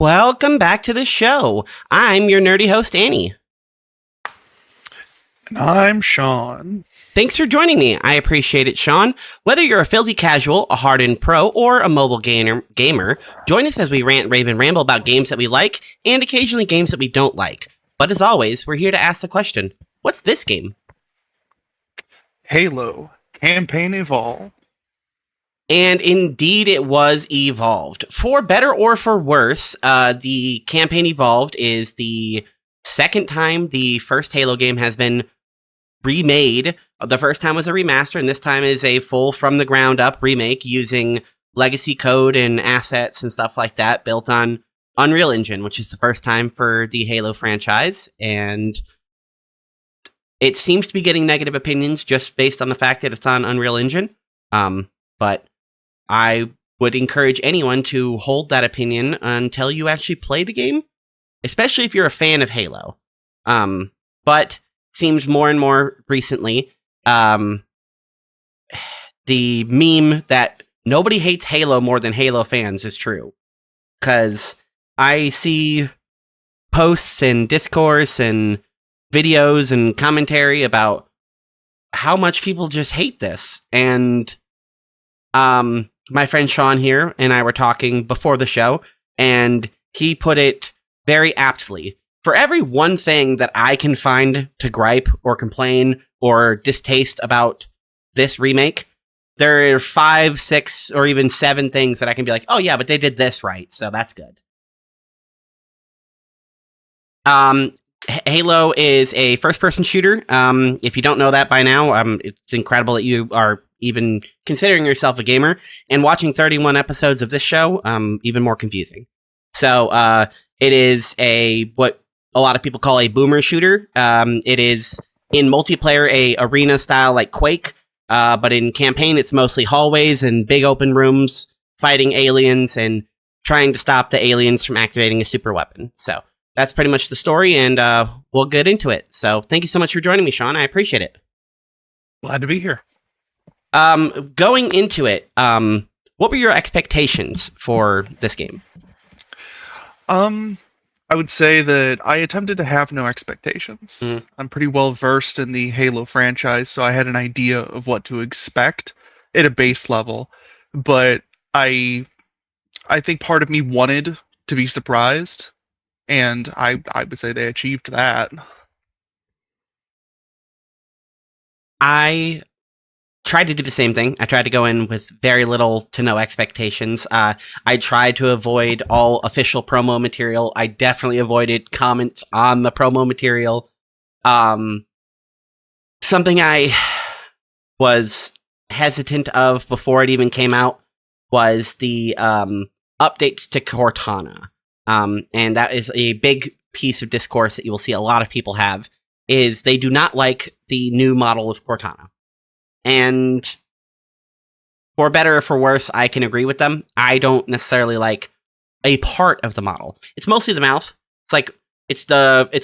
Welcome back to the show. I'm your nerdy host, Annie. And I'm Sean. Thanks for joining me. I appreciate it, Sean. Whether you're a filthy casual, a hardened pro, or a mobile gamer, join us as we rant, rave, and ramble about games that we like, and occasionally games that we don't like. But as always, we're here to ask the question, what's this game? Halo Campaign Evolved. And indeed, it was evolved. For better or for worse, the Campaign Evolved is the second time the first Halo game has been remade. The first time was a remaster, and this time is a full from-the-ground-up remake using legacy code and assets and stuff like that built on Unreal Engine, which is the first time for the Halo franchise, and it seems to be getting negative opinions just based on the fact that it's on Unreal Engine. But I would encourage anyone to hold that opinion until you actually play the game, especially if you're a fan of Halo. But seems more and more recently, the meme that nobody hates Halo more than Halo fans is true. Because I see posts and discourse and videos and commentary about how much people just hate this. And my friend Sean here and I were talking before the show, and he put it very aptly. For every one thing that I can find to gripe or complain or distaste about this remake, there are 5, 6, or even 7 things that I can be like, oh yeah, but they did this right, so that's good. Halo is a first-person shooter. If you don't know that by now, it's incredible that you are even considering yourself a gamer, and watching 31 episodes of this show, even more confusing. So, it is what a lot of people call a boomer shooter. It is, in multiplayer, a arena style like Quake, but in campaign, it's mostly hallways and big open rooms, fighting aliens and trying to stop the aliens from activating a super weapon. So, that's pretty much the story, and we'll get into it. So, thank you so much for joining me, Sean. I appreciate it. Glad to be here. Going into it, what were your expectations for this game? I would say that I attempted to have no expectations. I'm pretty well versed in the Halo franchise, so I had an idea of what to expect at a base level. But I think part of me wanted to be surprised, and I would say they achieved that. I tried to do the same thing. I tried to go in with very little to no expectations. I tried to avoid all official promo material. I definitely avoided comments on the promo material. Something I was hesitant of before it even came out was the updates to Cortana. And that is a big piece of discourse that you will see a lot of people have, is they do not like the new model of Cortana. And for better or for worse, I can agree with them. I don't necessarily like a part of the model. It's mostly the mouth. It's like it's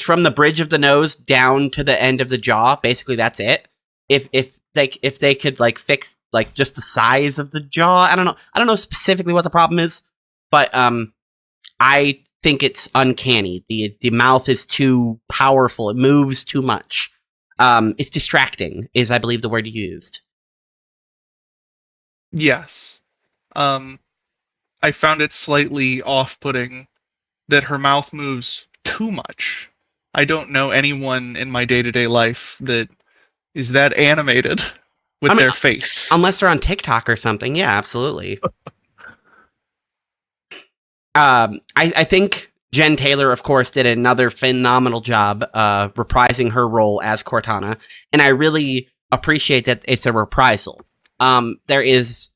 from the bridge of the nose down to the end of the jaw. Basically, that's it. If they could like fix like just the size of the jaw, I don't know. I don't know specifically what the problem is, but I think it's uncanny. The mouth is too powerful. It moves too much. It's distracting, is I believe the word you used. Yes. I found it slightly off-putting that her mouth moves too much. I don't know anyone in my day-to-day life that is that animated with their face. Unless they're on TikTok or something. Yeah, absolutely. I think Jen Taylor, of course, did another phenomenal job reprising her role as Cortana, and I really appreciate that it's a reprisal. There is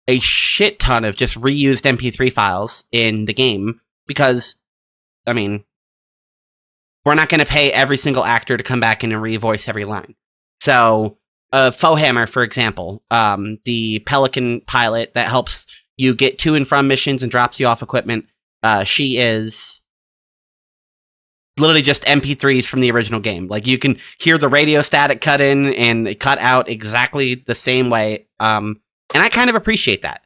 a shit ton of just reused MP3 files in the game because, I mean, we're not going to pay every single actor to come back in and revoice every line. So, Fohammer, for example, the Pelican pilot that helps you get to and from missions and drops you off equipment, she is literally just MP3s from the original game. Like, you can hear the radio static cut in and cut out exactly the same way. And I kind of appreciate that.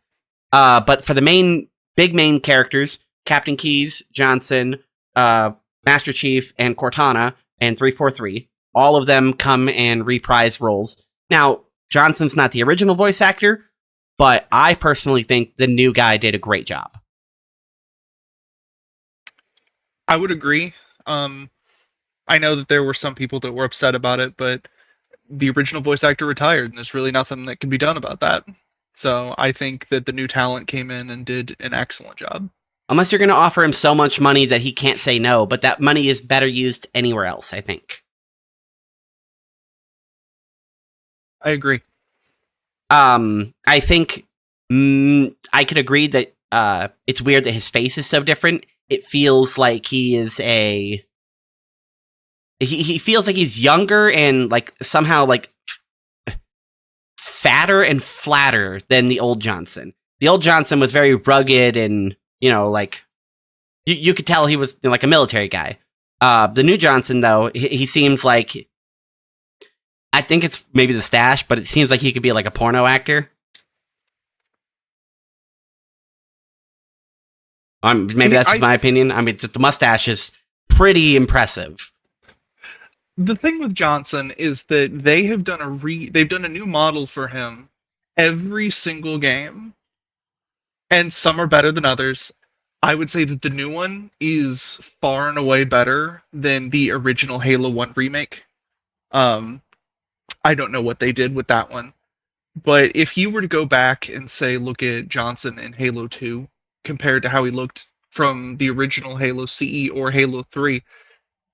But for the big main characters, Captain Keyes, Johnson, Master Chief, and Cortana, and 343. All of them come and reprise roles. Now, Johnson's not the original voice actor, but I personally think the new guy did a great job. I would agree. I know that there were some people that were upset about it, but the original voice actor retired, and there's really nothing that can be done about that. So I think that the new talent came in and did an excellent job. Unless you're going to offer him so much money that he can't say no, but that money is better used anywhere else, I think. I agree. I think I could agree that it's weird that his face is so different. It feels like he is he feels like he's younger and like somehow like fatter and flatter than the old Johnson. The old Johnson was very rugged and, you know, like you could tell he was, you know, like a military guy. The new Johnson, though, he seems like, I think it's maybe the stash, but it seems like he could be like a porno actor. Maybe that's just my opinion. I mean, the mustache is pretty impressive. The thing with Johnson is that they have done they've done a new model for him every single game, and some are better than others. I would say that the new one is far and away better than the original Halo 1 remake. I don't know what they did with that one, but if you were to go back and say look at Johnson in Halo 2 compared to how he looked from the original Halo CE or Halo 3,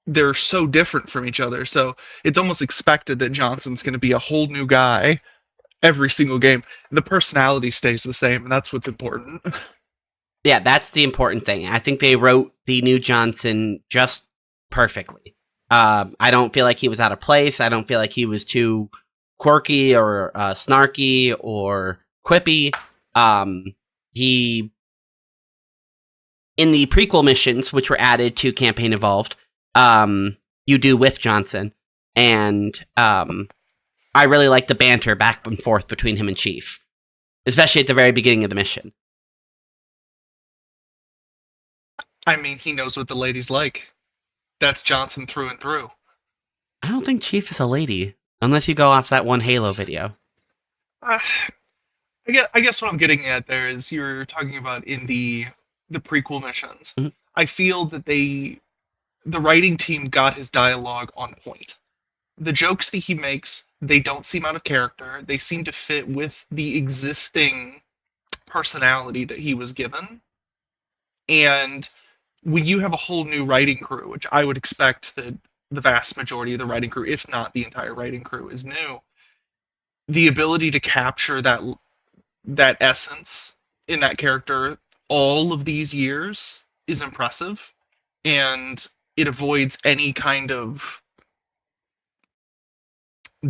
they're so different from each other. So it's almost expected that Johnson's going to be a whole new guy every single game. The personality stays the same, and that's what's important. Yeah, that's the important thing. I think they wrote the new Johnson just perfectly. I don't feel like he was out of place. I don't feel like he was too quirky or snarky or quippy. He, in the prequel missions, which were added to Campaign Evolved, you do with Johnson, and I really like the banter back and forth between him and Chief, especially at the very beginning of the mission. I mean, he knows what the ladies like. That's Johnson through and through. I don't think Chief is a lady, unless you go off that one Halo video. I guess what I'm getting at there is you're talking about in the prequel missions. Mm-hmm. I feel that the writing team got his dialogue on point. The jokes that he makes, they don't seem out of character. They seem to fit with the existing personality that he was given. And when you have a whole new writing crew, which I would expect that the vast majority of the writing crew, if not the entire writing crew, is new, the ability to capture that essence in that character all of these years is impressive, and it avoids any kind of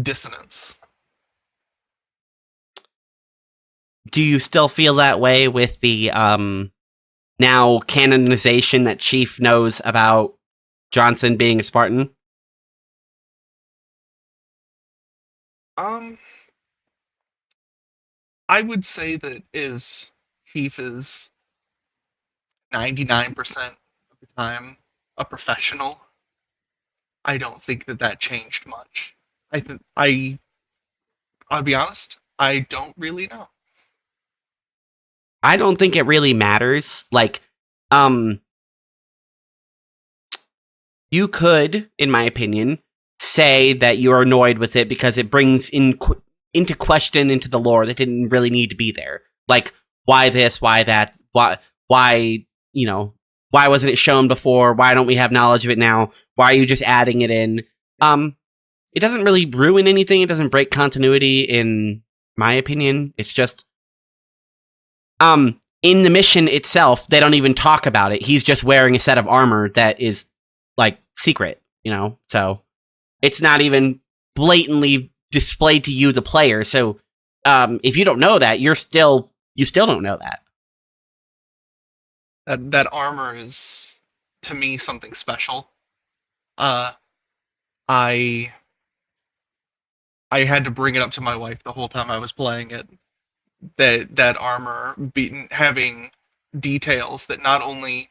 dissonance. Do you still feel that way with the now canonization that Chief knows about Johnson being a Spartan? I would say that Chief is 99% of the time a professional. I don't think that changed much. I'll be honest, I don't really know. I don't think it really matters. Like, you could, in my opinion, say that you're annoyed with it because it brings into question into the lore that didn't really need to be there. Like, why this, why that, why, you know, why wasn't it shown before? Why don't we have knowledge of it now? Why are you just adding it in? It doesn't really ruin anything. It doesn't break continuity, in my opinion. It's just, in the mission itself, they don't even talk about it. He's just wearing a set of armor that is, like, secret, you know? So, it's not even blatantly displayed to you, the player. So, if you don't know that, you still don't know that. That armor is, to me, something special. I had to bring it up to my wife the whole time I was playing it. That armor having details that not only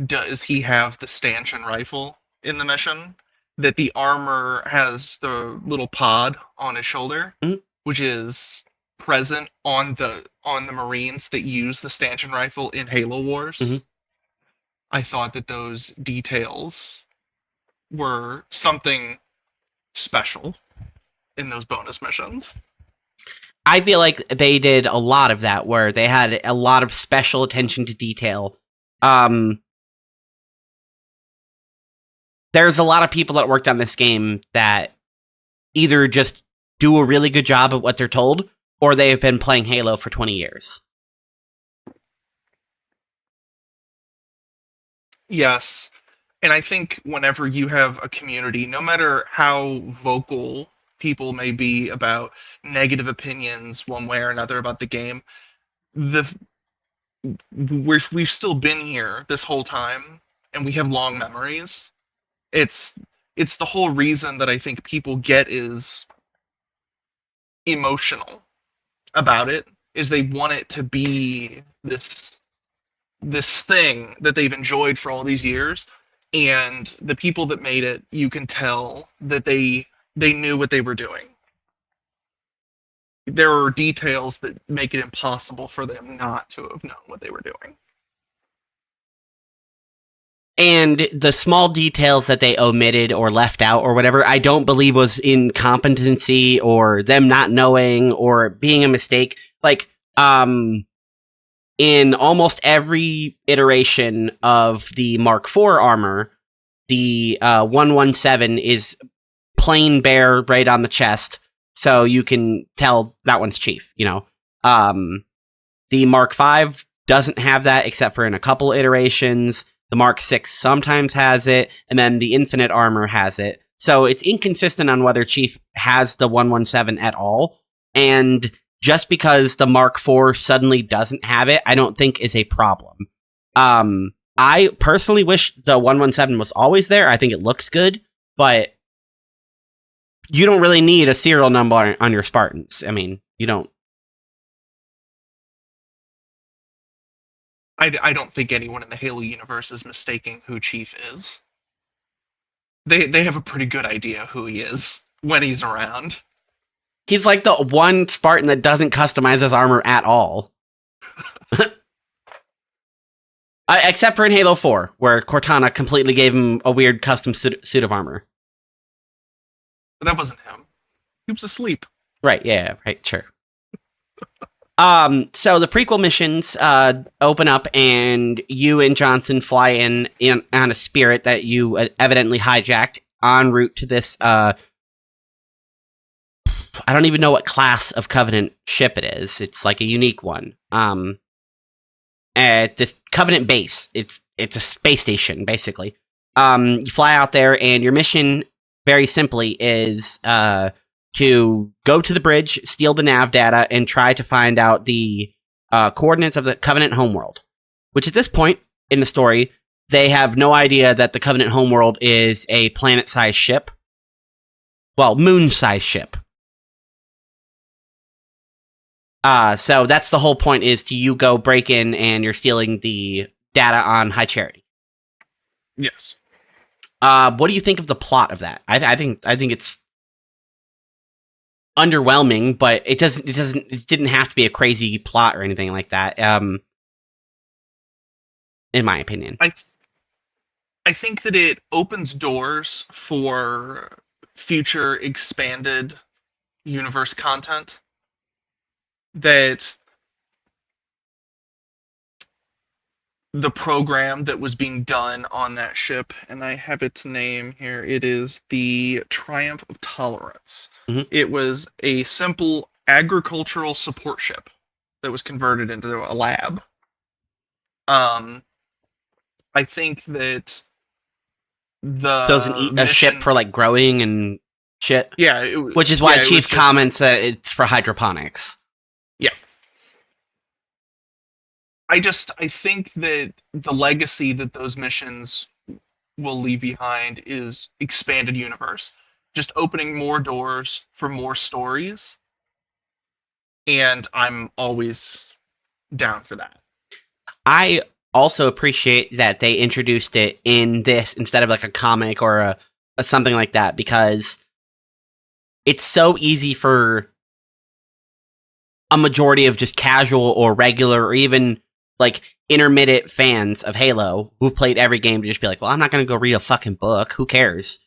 does he have the stanchion rifle in the mission, that the armor has the little pod on his shoulder, Mhm. which is present on the Marines that use the stanchion rifle in Halo Mhm. Wars. I thought that those details were something special in those bonus missions. I feel like they did a lot of that, where they had a lot of special attention to detail. There's a lot of people that worked on this game that either just do a really good job at what they're told, or they have been playing Halo for 20 years. Yes. And I think whenever you have a community, no matter how vocal people may be about negative opinions one way or another about the game, the we've still been here this whole time and we have long memories. It's it's the whole reason that I think people get is emotional about it, is they want it to be this thing that they've enjoyed for all these years, and the people that made it, you can tell that they knew what they were doing. There are details that make it impossible for them not to have known what they were doing. And the small details that they omitted or left out or whatever, I don't believe was incompetency or them not knowing or being a mistake. Like, in almost every iteration of the Mark IV armor, the 117 is plain bare right on the chest, so you can tell that one's Chief, you know. The Mark V doesn't have that except for in a couple iterations. The Mark VI sometimes has it, and then the Infinite armor has it. So it's inconsistent on whether Chief has the 117 at all, and just because the Mark IV suddenly doesn't have it, I don't think is a problem. I personally wish the 117 was always there. I think it looks good, but you don't really need a serial number on your Spartans. I mean, you don't. I don't think anyone in the Halo universe is mistaking who Chief is. They have a pretty good idea who he is when he's around. He's like the one Spartan that doesn't customize his armor at all. Except for in Halo 4, where Cortana completely gave him a weird custom suit of armor. But that wasn't him. He was asleep. Right, yeah, right, sure. So the prequel missions open up, and you and Johnson fly in on a Spirit that you evidently hijacked en route to this. I don't even know what class of Covenant ship it is. It's like a unique one. At this Covenant base, it's a space station basically. You fly out there, and your mission, very simply, is to go to the bridge, steal the nav data, and try to find out the coordinates of the Covenant homeworld. Which at this point in the story, they have no idea that the Covenant homeworld is a planet-sized ship. Well, moon-sized ship. So that's the whole point, is you go break in and you're stealing the data on High Charity. Yes. What do you think of the plot of that? I think it's underwhelming, but it didn't have to be a crazy plot or anything like that. In my opinion, I think that it opens doors for future expanded universe content. That the program that was being done on that ship, and I have its name here, it is the Triumph of Tolerance. Mhm. It was a simple agricultural support ship that was converted into a lab. I think that so it's a ship for like growing and shit. Yeah, which is why Chief comments that it's for hydroponics. Yeah. I think that the legacy that those missions will leave behind is expanded universe, just opening more doors for more stories, and I'm always down for that. I also appreciate that they introduced it in this instead of like a comic or a something like that, because it's so easy for a majority of just casual or regular or even like intermittent fans of Halo who've played every game to just be like, well, I'm not going to go read a fucking book. Who cares?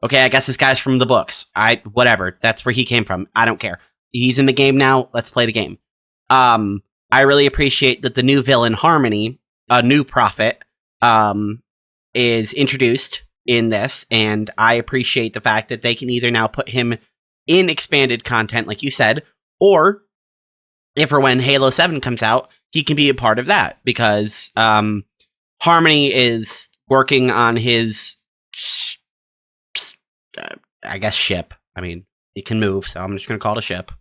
Okay, I guess this guy's from the books. Whatever. That's where he came from. I don't care. He's in the game now. Let's play the game. I really appreciate that the new villain, Harmony, a new prophet, is introduced in this, and I appreciate the fact that they can either now put him in expanded content, like you said, or if or when Halo 7 comes out, he can be a part of that, because Harmony is working on his, I guess, ship. I mean, it can move, so I'm just going to call it a ship.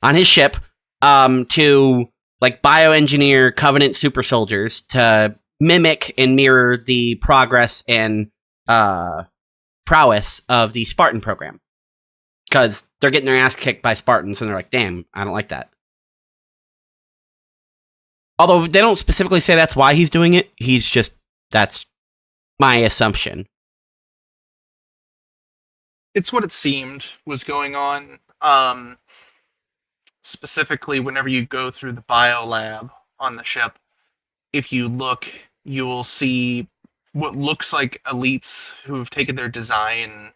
On his ship, to like bioengineer Covenant super soldiers to mimic and mirror the progress and prowess of the Spartan program. Because they're getting their ass kicked by Spartans, and they're like, damn, I don't like that. Although they don't specifically say that's why he's doing it. That's my assumption. It's what it seemed was going on. Specifically, whenever you go through the biolab on the ship, if you look, you will see what looks like elites who have taken their design.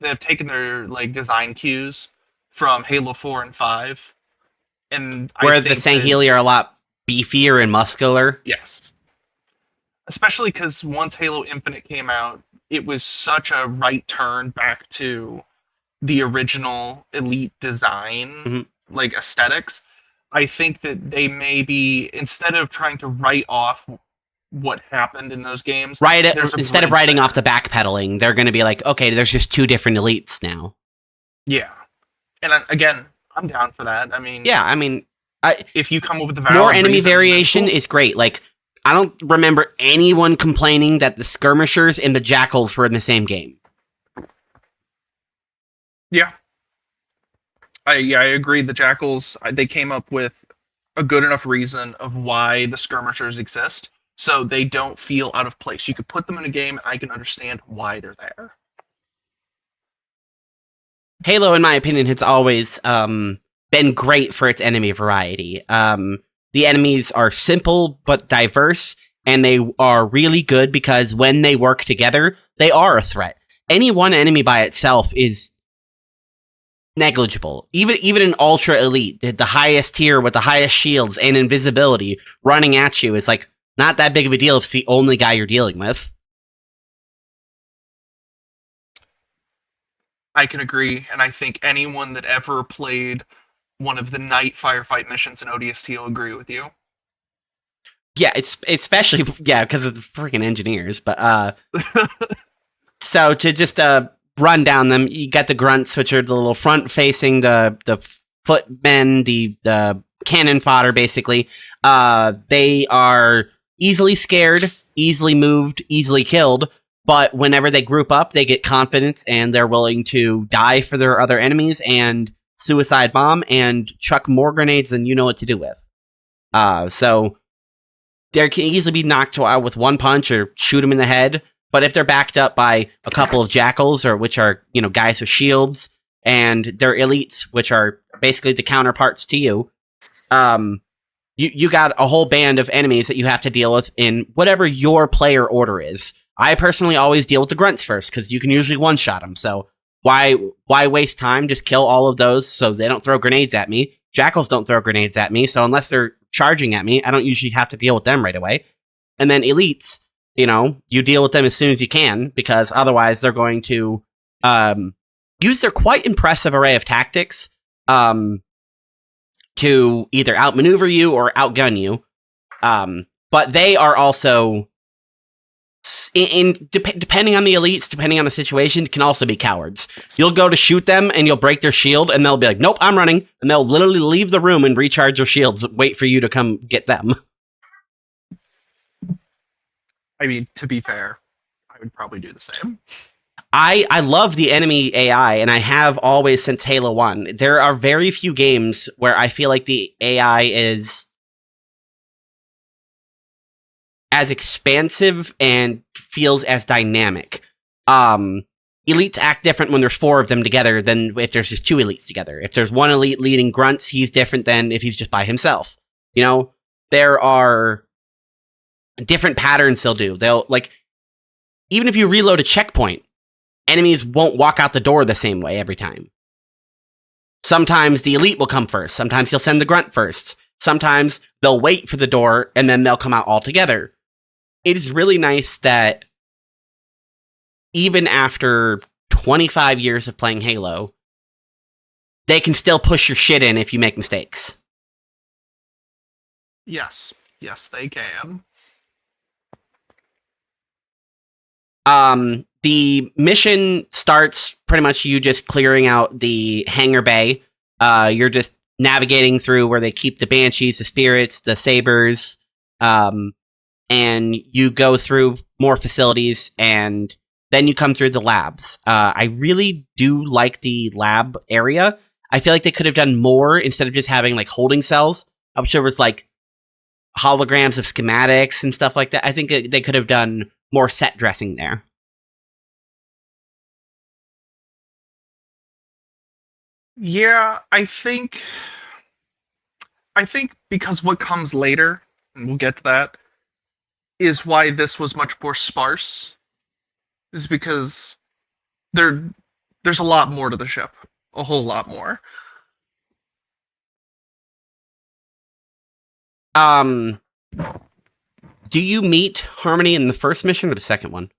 They have taken their like design cues from Halo 4 and 5, and where the Sangheili are a lot beefier and muscular. Yes, especially because once Halo Infinite came out, it was such a right turn back to the original elite design, like aesthetics. I think that they may be, instead of trying to write off what happened in those games, instead of writing off the backpedaling, they're going to be like, okay, there's just two different elites now. Yeah, and again, I'm down for that. I mean, yeah, I mean, if you come up with the more enemy variation is great. Like, I don't remember anyone complaining that the skirmishers and the jackals were in the same game. Yeah. I agree. The jackals, they came up with a good enough reason of why the skirmishers exist, so they don't feel out of place. You could put them in a game, and I can understand why they're there. Halo, in my opinion, has always been great for its enemy variety. The enemies are simple but diverse, and they are really good because when they work together, they are a threat. Any one enemy by itself is negligible. Even an ultra elite, the highest tier with the highest shields and invisibility running at you is like not that big of a deal if it's the only guy you're dealing with. I can agree, and I think anyone that ever played one of the night firefight missions in ODST will agree with you. Yeah, it's especially because of the freaking engineers. But so to just run down them, you got the grunts, which are the little front-facing, the footmen, the cannon fodder, basically. They are easily scared, easily moved, easily killed. But whenever they group up, they get confidence, and they're willing to die for their other enemies and suicide bomb and chuck more grenades than you know what to do with. So they can easily be knocked out with one punch or shoot them in the head. But if they're backed up by a couple of jackals, or which are guys with shields, and they're elites, which are basically the counterparts to you, you got a whole band of enemies that you have to deal with in whatever your player order is. I personally always deal with the grunts first, because you can usually one-shot them. So why waste time? Just kill all of those so they don't throw grenades at me. Jackals don't throw grenades at me, so unless they're charging at me, I don't usually have to deal with them right away. And then elites, you deal with them as soon as you can, because otherwise they're going to use their quite impressive array of tactics to either outmaneuver you or outgun you. But they are also, depending on the elites, depending on the situation, can also be cowards. You'll go to shoot them, and you'll break their shield, and they'll be like, nope, I'm running. And they'll literally leave the room and recharge their shields, wait for you to come get them. I mean, to be fair, I would probably do the same. I love the enemy AI, and I have always since Halo 1. There are very few games where I feel like the AI is as expansive and feels as dynamic. Elites act different when there's 4 of them together than if there's just 2 elites together. If there's one elite leading grunts, he's different than if he's just by himself. You know, there are different patterns they'll do. They'll, like, even if you reload a checkpoint, enemies won't walk out the door the same way every time. Sometimes the elite will come first. Sometimes he'll send the grunt first. Sometimes they'll wait for the door and then they'll come out all together. It is really nice that even after 25 years of playing Halo, they can still push your shit in if you make mistakes. Yes. Yes, they can. The mission starts pretty much you just clearing out the hangar bay. You're just navigating through where they keep the Banshees, the Spirits, the Sabers, and you go through more facilities, and then you come through the labs. I really do like the lab area. I feel like they could have done more instead of just having like holding cells. I'm sure it was like holograms of schematics and stuff like that. I think they could have done more set dressing there. Yeah, I think because what comes later, and we'll get to that, is why this was much more sparse. Is because there's a lot more to the ship. A whole lot more. Do you meet Harmony in the first mission or the second one?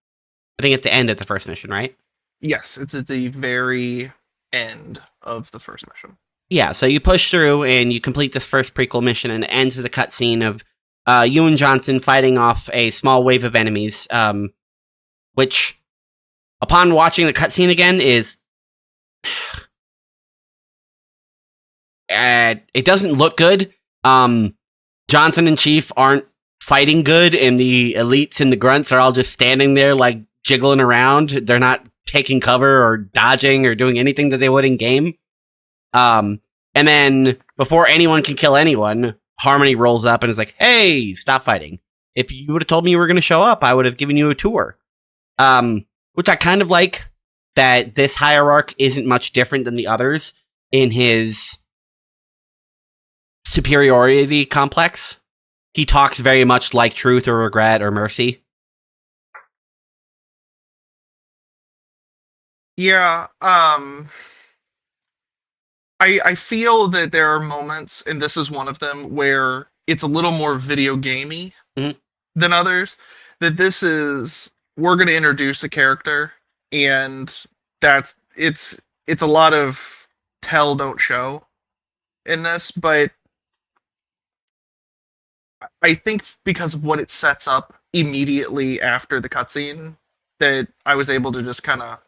I think it's the end of the first mission, right? Yes, it's at the very end of the first mission. Yeah, so you push through and you complete this first prequel mission, and it ends with a cutscene of you and Johnson fighting off a small wave of enemies, which, upon watching the cutscene again, is... it doesn't look good. Johnson and Chief aren't fighting good, and the elites and the grunts are all just standing there, like, jiggling around. They're not taking cover or dodging or doing anything that they would in game. And then, before anyone can kill anyone, Harmony rolls up and is like, hey, stop fighting. If you would have told me you were going to show up, I would have given you a tour. Which I kind of like, that this hierarch isn't much different than the others in his superiority complex. He talks very much like Truth or Regret or Mercy. Yeah, I feel that there are moments, and this is one of them, where it's a little more video gamey than others. That this is, we're going to introduce a character, and it's a lot of tell, don't show in this, but I think because of what it sets up immediately after the cutscene, that I was able to just kind of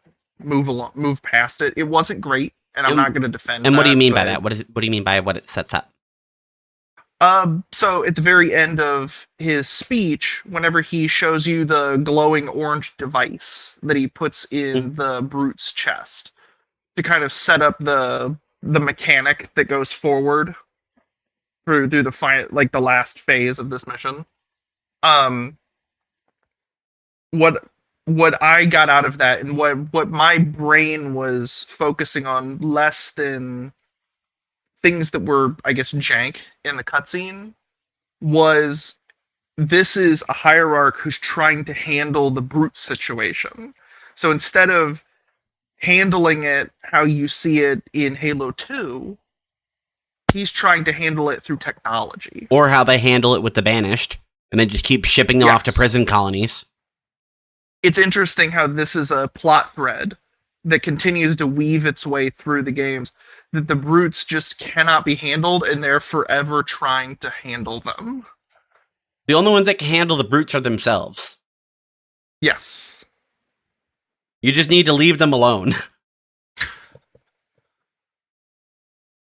move past it. It wasn't great, and I'm not going to defend. And what do you mean by that? What do you mean by what it sets up? So at the very end of his speech, whenever he shows you the glowing orange device that he puts in the brute's chest to kind of set up the mechanic that goes forward through the last phase of this mission. What I got out of that, and what my brain was focusing on, less than things that were, I guess, jank in the cutscene, was this is a hierarch who's trying to handle the brute situation. So instead of handling it how you see it in Halo 2, he's trying to handle it through technology. Or how they handle it with the Banished, and then just keep shipping them off to prison colonies. It's interesting how this is a plot thread that continues to weave its way through the games, that the brutes just cannot be handled, and they're forever trying to handle them. The only ones that can handle the brutes are themselves. Yes. You just need to leave them alone.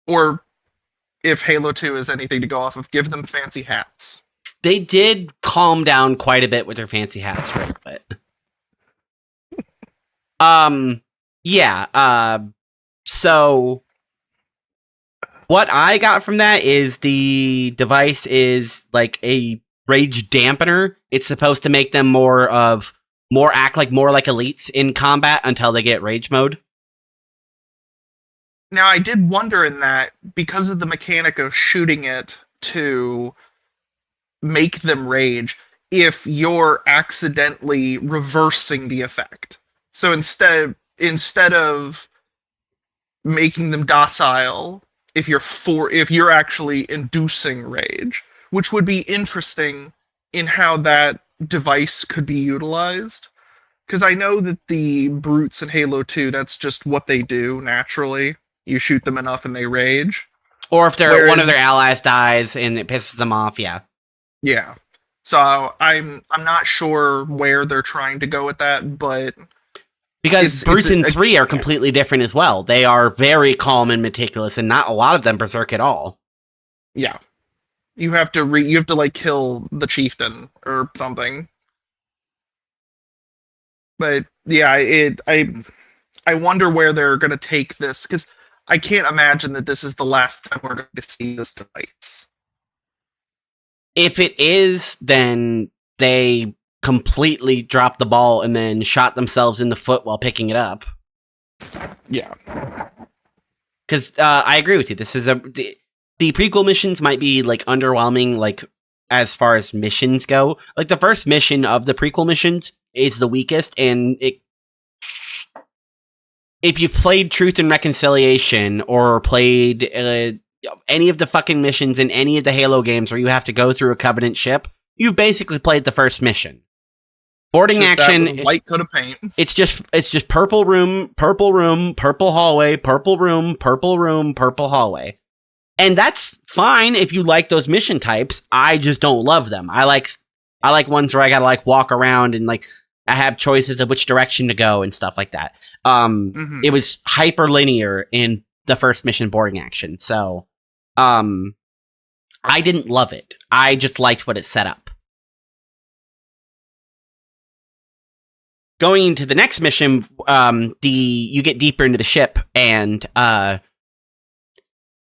Or, if Halo 2 is anything to go off of, give them fancy hats. They did calm down quite a bit with their fancy hats for a bit. So what I got from that is the device is like a rage dampener. It's supposed to make them more like elites in combat until they get rage mode. Now, I did wonder in that, because of the mechanic of shooting it to make them rage, if you're accidentally reversing the effect. So instead of making them docile, if you're actually inducing rage, which would be interesting in how that device could be utilized. Because I know that the brutes in Halo 2, that's just what they do naturally. You shoot them enough and they rage. Or if one of their allies dies and it pisses them off, yeah. Yeah. So I'm not sure where they're trying to go with that, but because brutes in 3 are completely different as well. They are very calm and meticulous, and not a lot of them berserk at all. Yeah. You have to like kill the chieftain or something. But yeah, I wonder where they're going to take this, because I can't imagine that this is the last time we're going to see this device. If it is, then they completely dropped the ball and then shot themselves in the foot while picking it up. Yeah. Because I agree with you. This is the prequel missions might be like underwhelming, like as far as missions go. Like the first mission of the prequel missions is the weakest, and if you've played Truth and Reconciliation or played any of the fucking missions in any of the Halo games where you have to go through a Covenant ship, you've basically played the first mission. Boarding action, white coat of paint. It's just purple room, purple hallway, purple room, purple hallway. And that's fine if you like those mission types. I just don't love them. I like ones where I gotta like walk around and like I have choices of which direction to go and stuff like that. It was hyper linear in the first mission boarding action, so I didn't love it. I just liked what it set up. Going into the next mission, you get deeper into the ship, and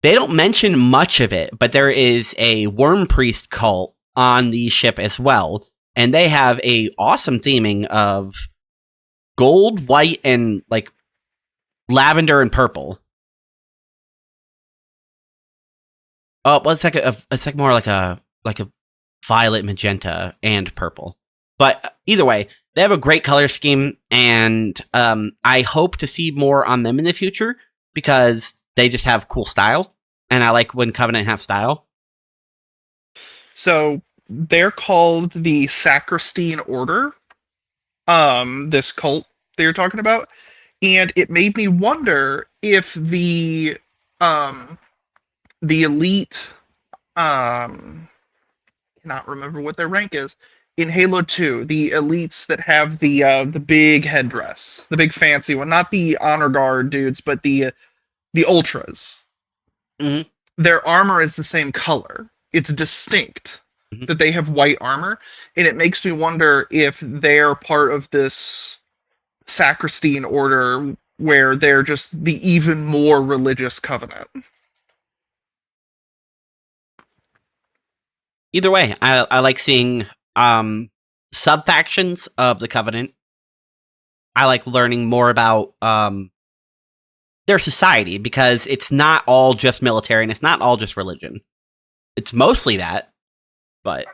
they don't mention much of it, but there is a worm priest cult on the ship as well, and they have a awesome theming of gold, white, and like lavender and purple. Oh, well, it's like more like a violet, magenta, and purple. But either way, they have a great color scheme, and I hope to see more on them in the future because they just have cool style, and I like when Covenant have style. So they're called the Sacristine Order, this cult that you're talking about, and it made me wonder if the elite, cannot remember what their rank is, in Halo 2, the elites that have the big headdress, the big fancy one, not the honor guard dudes, but the ultras. Mm-hmm. Their armor is the same color. It's distinct that they have white armor, and it makes me wonder if they're part of this Sacristine Order where they're just the even more religious Covenant. Either way, I like seeing sub-factions of the Covenant. I like learning more about their society, because it's not all just military and it's not all just religion. It's mostly that, but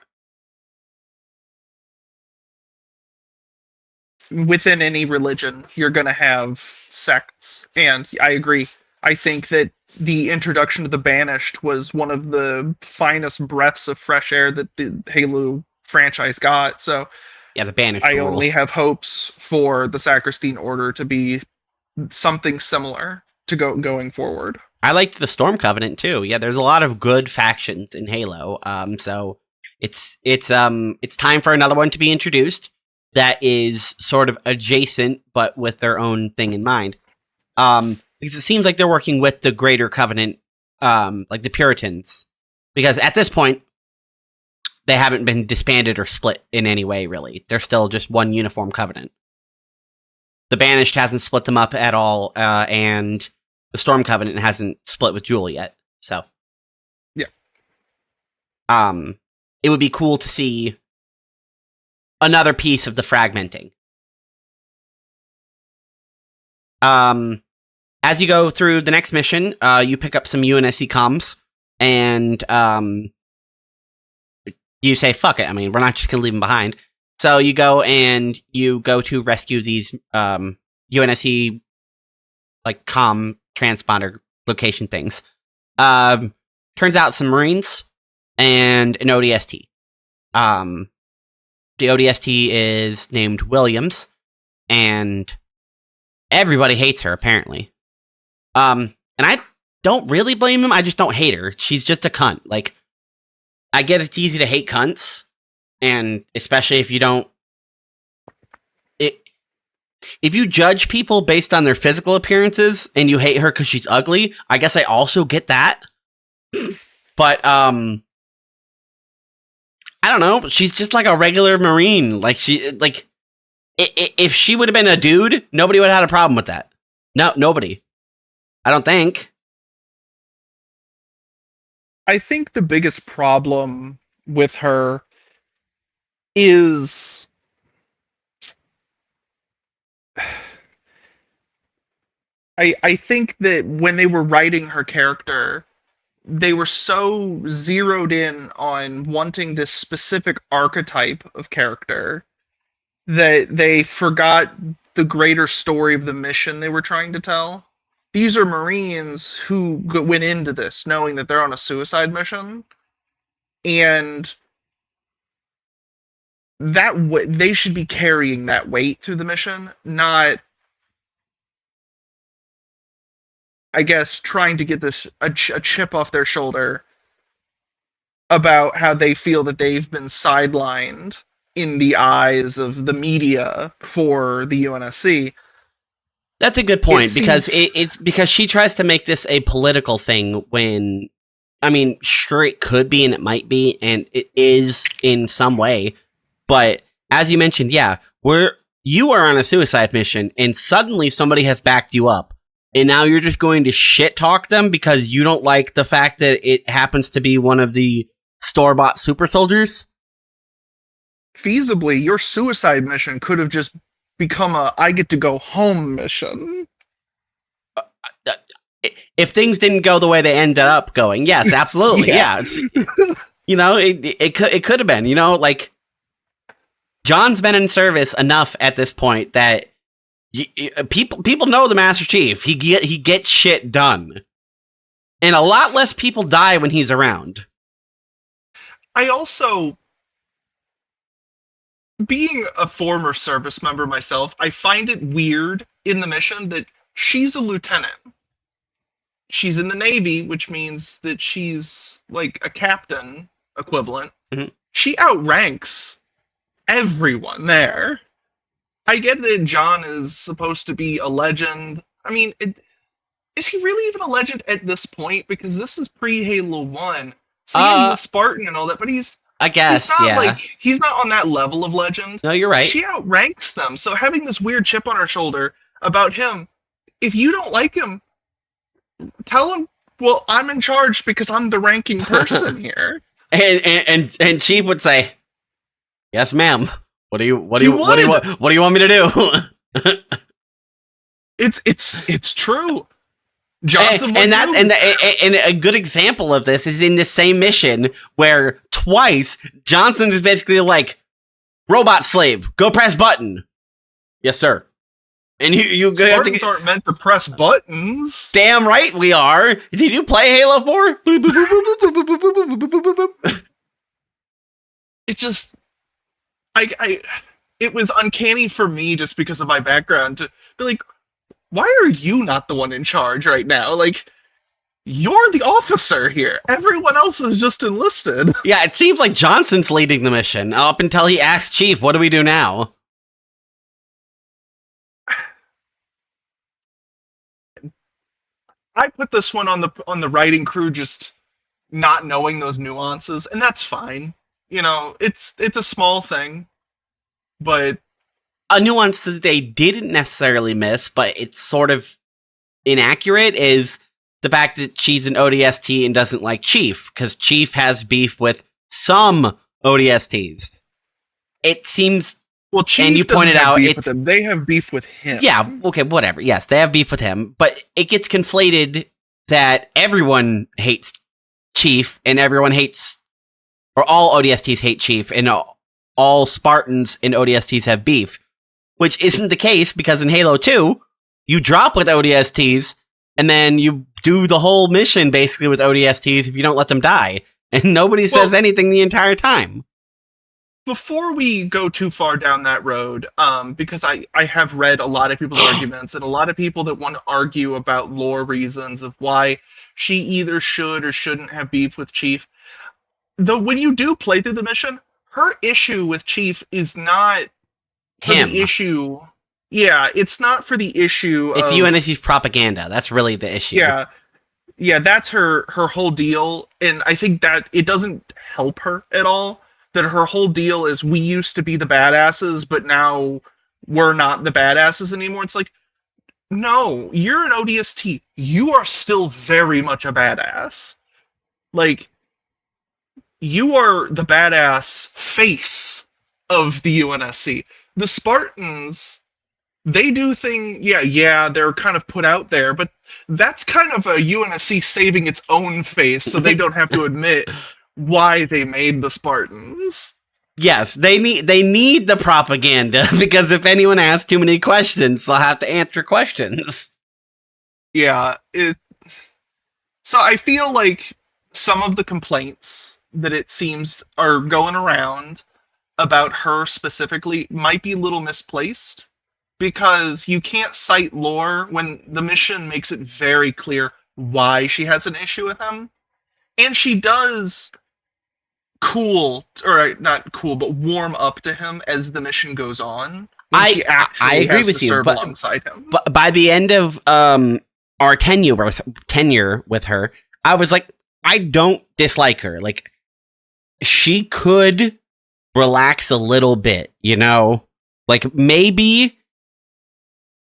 within any religion, you're going to have sects, and I agree. I think that the introduction of the Banished was one of the finest breaths of fresh air that the Halo franchise got. So yeah, the Banished I only have hopes for the Sacristine Order to be something similar to going forward. I liked the Storm Covenant too. Yeah, there's a lot of good factions in Halo. So it's time for another one to be introduced that is sort of adjacent but with their own thing in mind. Because it seems like they're working with the greater Covenant, like the Puritans, because at this point they haven't been disbanded or split in any way, really. They're still just one uniform Covenant. The Banished hasn't split them up at all, and the Storm Covenant hasn't split with Jewel yet. So, yeah. it would be cool to see another piece of the fragmenting. As you go through the next mission, you pick up some UNSC comms, and you say, fuck it, I mean, we're not just gonna leave them behind. So you go to rescue these UNSC, like, comm transponder location things. Turns out some Marines and an ODST. The ODST is named Williams, and everybody hates her, apparently. And I don't really blame him, I just don't hate her. She's just a cunt. Like, I get it's easy to hate cunts, and especially if you don't... If you judge people based on their physical appearances, and you hate her because she's ugly, I guess I also get that. But, I don't know, she's just like a regular Marine. Like, if she would have been a dude, nobody would have had a problem with that. No, nobody. I don't think. I think the biggest problem with her is I think that when they were writing her character, they were so zeroed in on wanting this specific archetype of character that they forgot the greater story of the mission they were trying to tell. These are Marines who went into this knowing that they're on a suicide mission, and they should be carrying that weight through the mission, not, I guess, trying to get a chip off their shoulder about how they feel that they've been sidelined in the eyes of the media for the UNSC. That's a good point, because it's because she tries to make this a political thing when, I mean, sure, it could be and it might be, and it is in some way. But as you mentioned, yeah, you are on a suicide mission, and suddenly somebody has backed you up, and now you're just going to shit talk them because you don't like the fact that it happens to be one of the store-bought super soldiers? Feasibly, your suicide mission could have just become a I get to go home mission. If things didn't go the way they ended up going, yes, absolutely, yeah. It could have been, like, John's been in service enough at this point that people know the Master Chief. He gets shit done, and a lot less people die when he's around. I also, being a former service member myself, I find it weird in the mission that she's a lieutenant. She's in the Navy, which means that she's like a captain equivalent. Mm-hmm. She outranks everyone there. I get that John is supposed to be a legend. I mean, is he really even a legend at this point? Because this is pre-Halo 1. So yeah, he's a Spartan and all that, but I guess, he's not on that level of legend. No, you're right. She outranks them. So having this weird chip on her shoulder about him, if you don't like him, tell him, well, I'm in charge because I'm the ranking person here. And Chief would say, yes, ma'am. What do you want me to do? It's true. Johnson and a good example of this is in the same mission where twice Johnson is basically like, robot slave, go press button. Yes, sir. And you Spartans aren't meant to press buttons. Damn right we are. Did you play Halo 4? It just, it was uncanny for me just because of my background to be like, why are you not the one in charge right now? Like, you're the officer here. Everyone else is just enlisted. Yeah, it seems like Johnson's leading the mission up until he asks Chief, what do we do now? I put this one on the writing crew just not knowing those nuances, and that's fine. It's a small thing, but a nuance that they didn't necessarily miss, but it's sort of inaccurate, is the fact that she's an ODST and doesn't like Chief, because Chief has beef with some ODSTs. It seems, Well, Chief and you pointed doesn't have out beef it's with them. They have beef with him. yeah, okay, whatever. Yes, they have beef with him, but it gets conflated that everyone hates Chief and everyone hates, or all ODSTs hate Chief, and all Spartans and ODSTs have beef, which isn't the case because in Halo 2, you drop with ODSTs and then you do the whole mission basically with ODSTs if you don't let them die, and nobody says anything the entire time. Before we go too far down that road, because I have read a lot of people's arguments and a lot of people that want to argue about lore reasons of why she either should or shouldn't have beef with Chief. Though when you do play through the mission, her issue with Chief is not for Him. the issue. Yeah, it's not for the issue It's of... UNSC's propaganda. That's really the issue. Yeah, that's her whole deal, and I think that it doesn't help her at all. That her whole deal is we used to be the badasses, but now we're not the badasses anymore. It's like, no, you're an ODST. You are still very much a badass. Like, you are the badass face of the UNSC. The Spartans, they do yeah, they're kind of put out there, but that's kind of a UNSC saving its own face so they don't have to admit why they made the Spartans. Yes, they need the propaganda because if anyone asks too many questions, they'll have to answer questions. Yeah, so I feel like some of the complaints that it seems are going around about her specifically might be a little misplaced because you can't cite lore when the mission makes it very clear why she has an issue with him. And she does not cool, but warm up to him as the mission goes on. I agree with you, but alongside him. But by the end of our tenure with her, I was like, I don't dislike her. Like, she could relax a little bit, you know? Like, maybe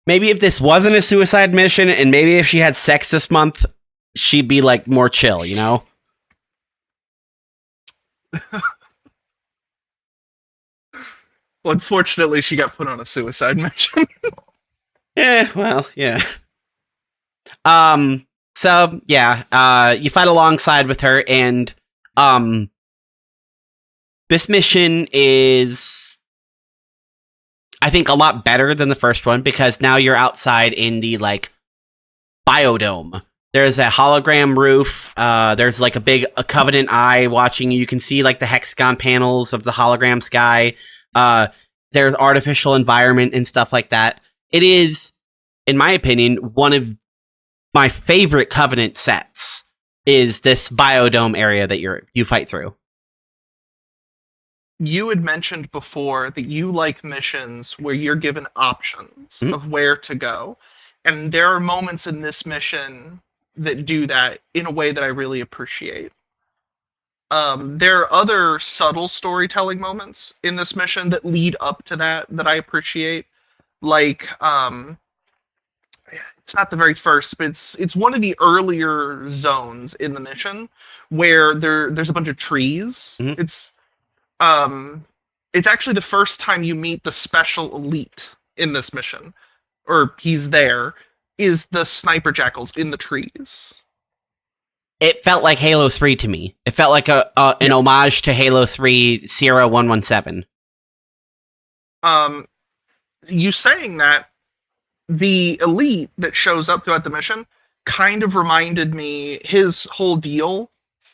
if this wasn't a suicide mission, and maybe if she had sex this month, she'd be, like, more chill, you know? Well, unfortunately, she got put on a suicide mission. Well, yeah. So, yeah, you fight alongside with her, and, this mission is, I think, a lot better than the first one, because now you're outside in the, like, biodome. There's a hologram roof, there's, like, a Covenant eye watching you. You can see, like, the hexagon panels of the hologram sky. There's artificial environment and stuff like that. It is, in my opinion, one of my favorite Covenant sets, is this biodome area that you fight through. You had mentioned before that you like missions where you're given options of where to go. And there are moments in this mission that do that in a way that I really appreciate. There are other subtle storytelling moments in this mission that lead up to that I appreciate. Like, it's not the very first, but it's one of the earlier zones in the mission where there's a bunch of trees. Mm-hmm. It's actually the first time you meet the special elite in this mission, or he's there, is the sniper jackals in the trees. It felt like Halo 3 to me. It felt like an homage to Halo 3 Sierra 117. You saying that, the elite that shows up throughout the mission kind of reminded me, his whole deal,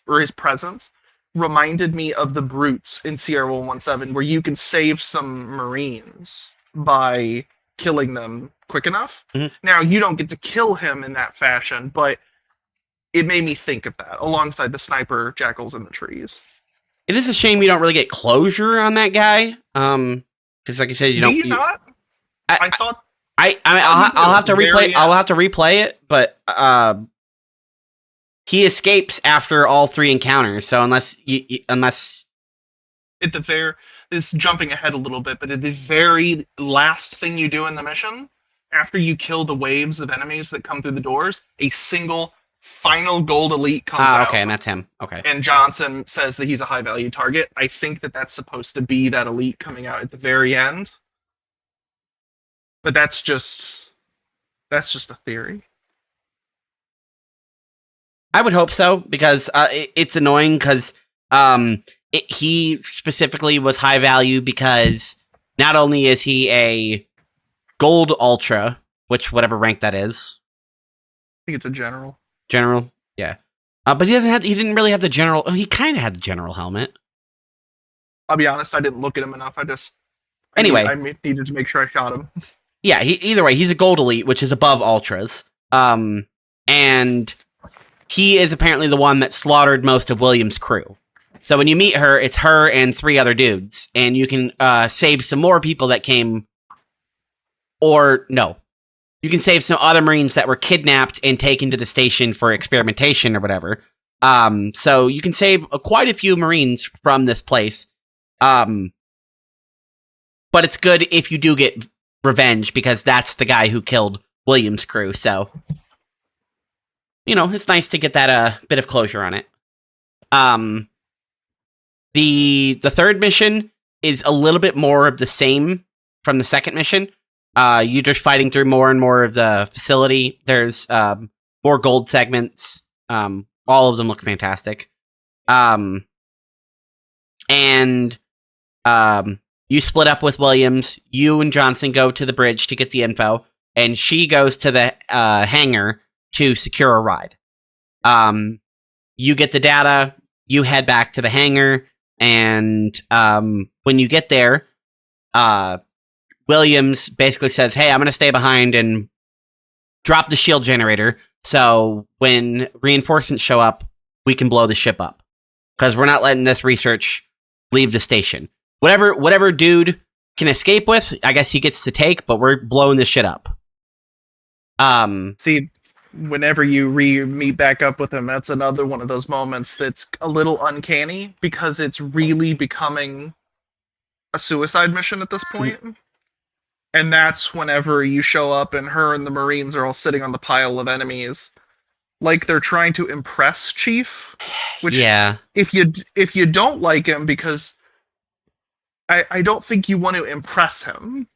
or his presence, reminded me of the brutes in Sierra 117, where you can save some Marines by killing them quick enough. Mm-hmm. Now, you don't get to kill him in that fashion, but it made me think of that, alongside the sniper jackals in the trees. It is a shame you don't really get closure on that guy. Because, like I said, Do you not? I thought. I'll have to replay. I'll have to replay it, but he escapes after all 3 encounters. So unless at the this is jumping ahead a little bit, but at the very last thing you do in the mission, after you kill the waves of enemies that come through the doors, a single final gold elite comes out. Okay, and that's him. Okay. And Johnson says that he's a high value target. I think that that's supposed to be that elite coming out at the very end. But that's just a theory. I would hope so, because it's annoying, because he specifically was high value because not only is he a gold ultra, which whatever rank that is. I think it's a general. General, yeah. But he didn't really have the general. Oh, he kind of had the general helmet. I'll be honest, I didn't look at him enough. I needed to make sure I shot him. Yeah, either way, he's a gold elite, which is above ultras. And he is apparently the one that slaughtered most of Williams' crew. So when you meet her, it's her and 3 other dudes, and you can save some more people that came. Or no, you can save some other Marines that were kidnapped and taken to the station for experimentation or whatever. So you can save quite a few Marines from this place. But it's good if you do get revenge, because that's the guy who killed Williams' crew. So, it's nice to get that bit of closure on it. The third mission is a little bit more of the same from the second mission. You're just fighting through more and more of the facility. There's more gold segments. All of them look fantastic. You split up with Williams. You and Johnson go to the bridge to get the info, and she goes to the hangar to secure a ride. You get the data. You head back to the hangar, and when you get there, Williams basically says, "Hey, I'm going to stay behind and drop the shield generator, so when reinforcements show up, we can blow the ship up, because we're not letting this research leave the station. Whatever dude can escape with, I guess he gets to take, but we're blowing this shit up." See, whenever you meet back up with him, that's another one of those moments that's a little uncanny, because it's really becoming a suicide mission at this point. And that's whenever you show up and her and the Marines are all sitting on the pile of enemies, like they're trying to impress Chief. Which, yeah, if you don't like him, because I don't think you want to impress him,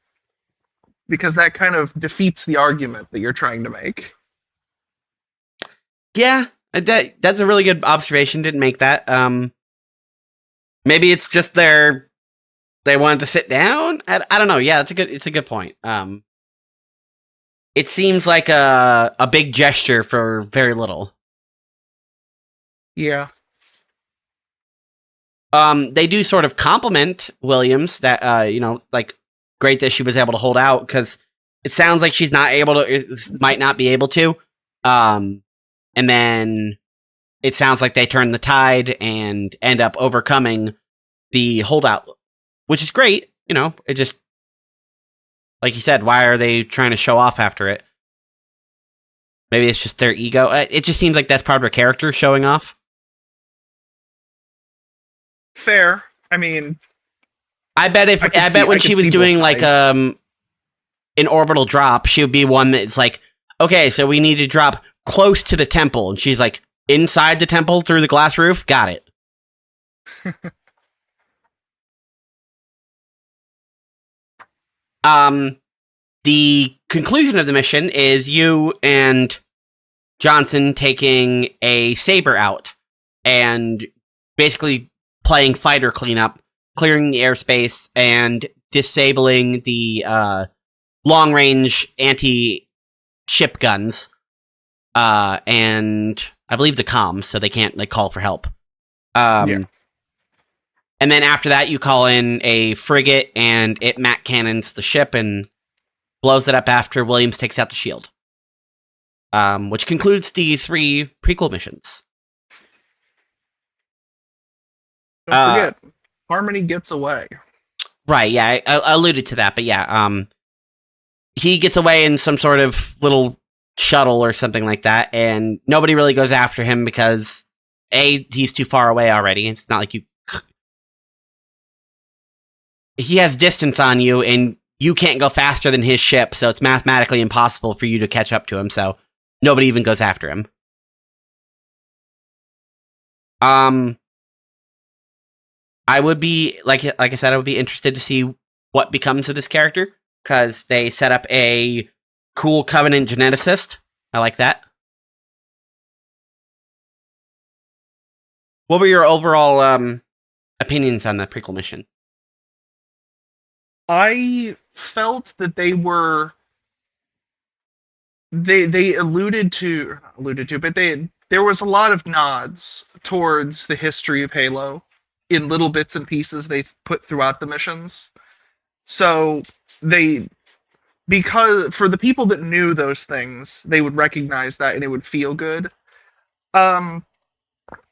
because that kind of defeats the argument that you're trying to make. Yeah, that's a really good observation. Didn't make that. Maybe it's just they wanted to sit down. I don't know. Yeah, it's a good point. It seems like a big gesture for very little. Yeah. They do sort of compliment Williams that like, great that she was able to hold out, because it sounds like she's not able to, might not be able to. And then it sounds like they turn the tide and end up overcoming the holdout, which is great. It just, like you said, why are they trying to show off after it? Maybe it's just their ego. It just seems like that's part of her character, showing off. Fair. I mean, I bet when she was doing like an orbital drop, she would be one that's like, okay, so we need to drop close to the temple, and she's like, inside the temple through the glass roof. Got it. The conclusion of the mission is you and Johnson taking a Saber out and basically playing fighter cleanup, clearing the airspace, and disabling the long-range anti-ship guns, and I believe the comms, so they can't call for help. Yeah. And then after that, you call in a frigate, and it Mac cannons the ship and blows it up after Williams takes out the shield. Which concludes the 3 prequel missions. Don't forget, Harmony gets away. Right, yeah, I alluded to that, but yeah, he gets away in some sort of little shuttle or something like that, and nobody really goes after him because, A, he's too far away already. It's not like you... He has distance on you, and you can't go faster than his ship, so it's mathematically impossible for you to catch up to him, so nobody even goes after him. Um, I would be like I said, I would be interested to see what becomes of this character because they set up a cool Covenant geneticist. I like that. What were your overall opinions on the prequel mission? I felt that they alluded to, but there was a lot of nods towards the history of Halo in little bits and pieces they put throughout the missions. So they, because for the people that knew those things, they would recognize that and it would feel good. Um,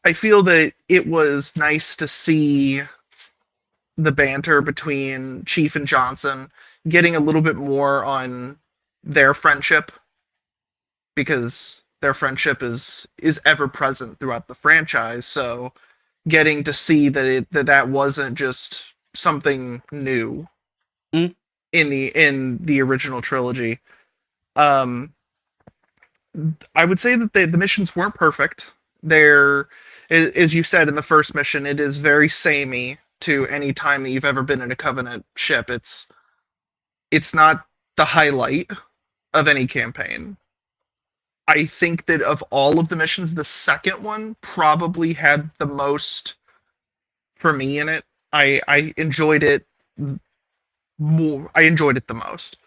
I feel that it was nice to see the banter between Chief and Johnson, getting a little bit more on their friendship because their friendship is ever present throughout the franchise. So getting to see that wasn't just something new Mm. in the original trilogy. Um, I would say that the missions weren't perfect. They're, as you said in the first mission, it is very samey to any time that you've ever been in a Covenant ship. It's not the highlight of any campaign. I think that of all of the missions, the second one probably had the most for me in it. I enjoyed it more. I enjoyed it the most.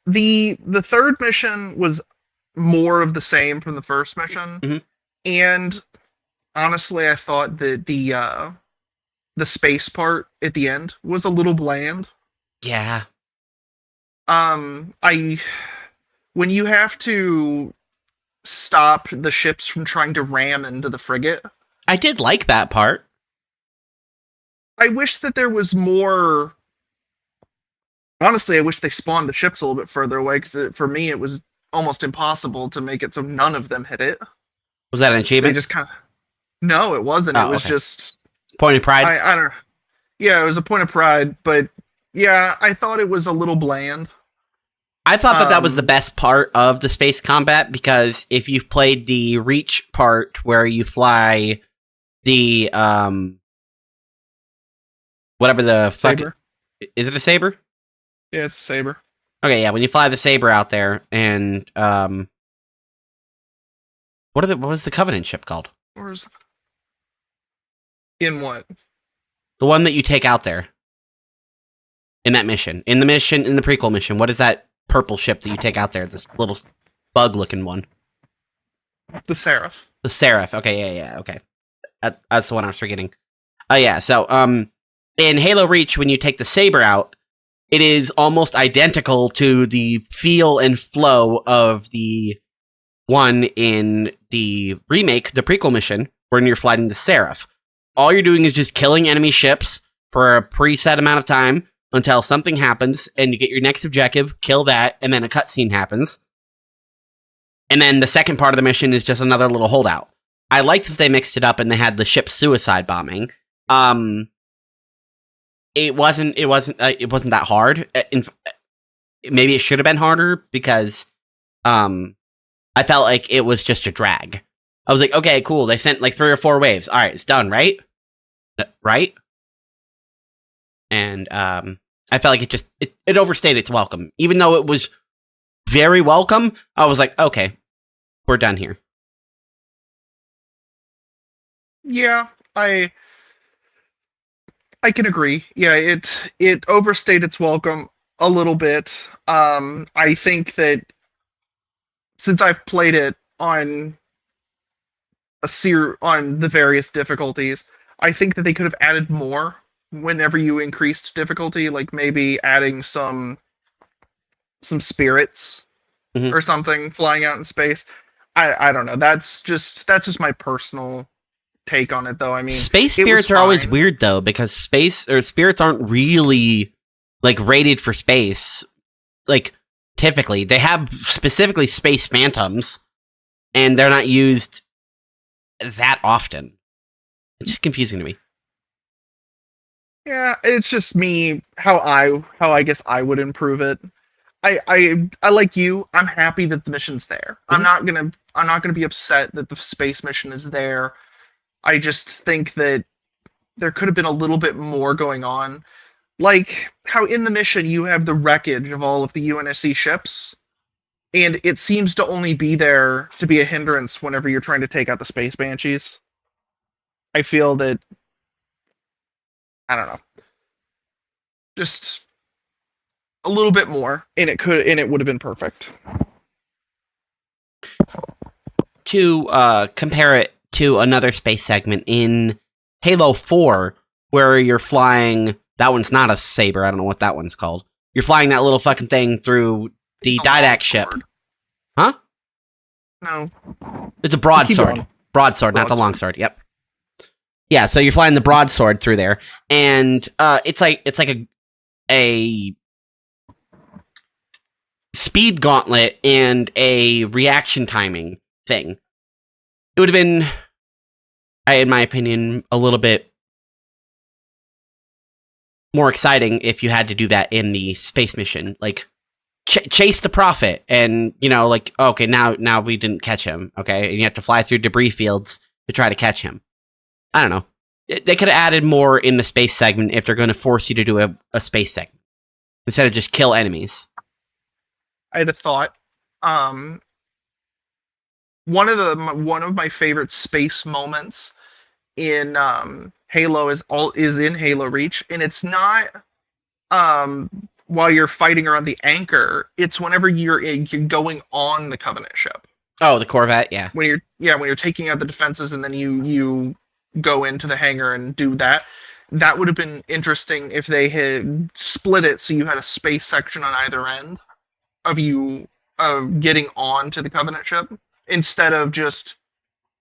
The third mission was more of the same from the first mission, Mm-hmm. and honestly, I thought that the space part at the end was a little bland. Yeah, I when you have to stop the ships from trying to ram into the frigate, I did like that part. I wish that there was more. Honestly, I wish they spawned the ships a little bit further away because for me it was almost impossible to make it so none of them hit it. Was that an They achievement? just kind of no, it wasn't. It Oh, was okay. just Point of pride. I don't know. Yeah, it was a point of pride, but yeah, I thought it was a little bland. I thought that was the Um, best part of the space combat because if you've played the Reach part where you fly the whatever the fuck Saber. is it a saber? Yeah, it's a saber. Okay, yeah, when you fly the saber out there and what was the Covenant ship called? Where's in what? The one that you take out there in that mission. In the prequel mission, what is that purple ship that you take out there? This little bug looking one. The Seraph. The Seraph. Okay, yeah, okay. That's the one I was forgetting. Oh yeah, so in Halo Reach, when you take the saber out, it is almost identical to the feel and flow of the one in the remake, the prequel mission, when you're flying the Seraph. All you're doing is just killing enemy ships for a preset amount of time until something happens and you get your next objective, kill that, and then a cutscene happens. And then the second part of the mission is just another little holdout. I liked that they mixed it up and they had the ship suicide bombing. It wasn't that hard. Maybe it should have been harder because I felt like it was just a drag. I was like, okay, cool. They sent like 3 or 4 waves. All right, it's done, right? Right? And I felt like it overstayed its welcome. Even though it was very welcome, I was like, okay, we're done here. Yeah, I can agree. Yeah, it overstayed its welcome a little bit. I think that since I've played it on on the various difficulties, I think that they could have added more whenever you increased difficulty, like maybe adding some spirits Mhm. or something flying out in space. I don't know. That's just my personal take on it, though. I mean, Space it was spirits are always fine. weird though, because spirits aren't really like rated for space. Like typically, they have specifically space phantoms, and they're not used that often. It's just confusing to me. Yeah, it's just me how I guess I would improve it. I like you. I'm happy that the mission's there. Mhm. I'm not gonna be upset that the space mission is there. I just think that there could have been a little bit more going on. Like how in the mission you have the wreckage of all of the UNSC ships, and it seems to only be there to be a hindrance whenever you're trying to take out the space banshees. I feel that I don't know, just a little bit more, and it would have been perfect. To compare it to another space segment in Halo 4, where you're flying, that one's not a saber, I don't know what that one's called. You're flying that little fucking thing through the Didact ship. Huh? No. It's a broadsword. Broadsword, not the longsword. Yep. Yeah, so you're flying the broadsword through there, and it's like a speed gauntlet and a reaction timing thing. It would have been, in my opinion, a little bit more exciting if you had to do that in the space mission. Like, chase the Prophet, and, you know, like, okay, now we didn't catch him, okay? And you have to fly through debris fields to try to catch him. I don't know. They could have added more in the space segment if they're going to force you to do a space segment, instead of just kill enemies. I had a thought. One of my favorite space moments in Halo is in Halo Reach, and it's not while you're fighting around the anchor. It's whenever you're going on the Covenant ship. Oh, the Corvette, yeah. When you're taking out the defenses, and then you go into the hangar and do that. That would have been interesting if they had split it so you had a space section on either end of you getting on to the Covenant ship, instead of just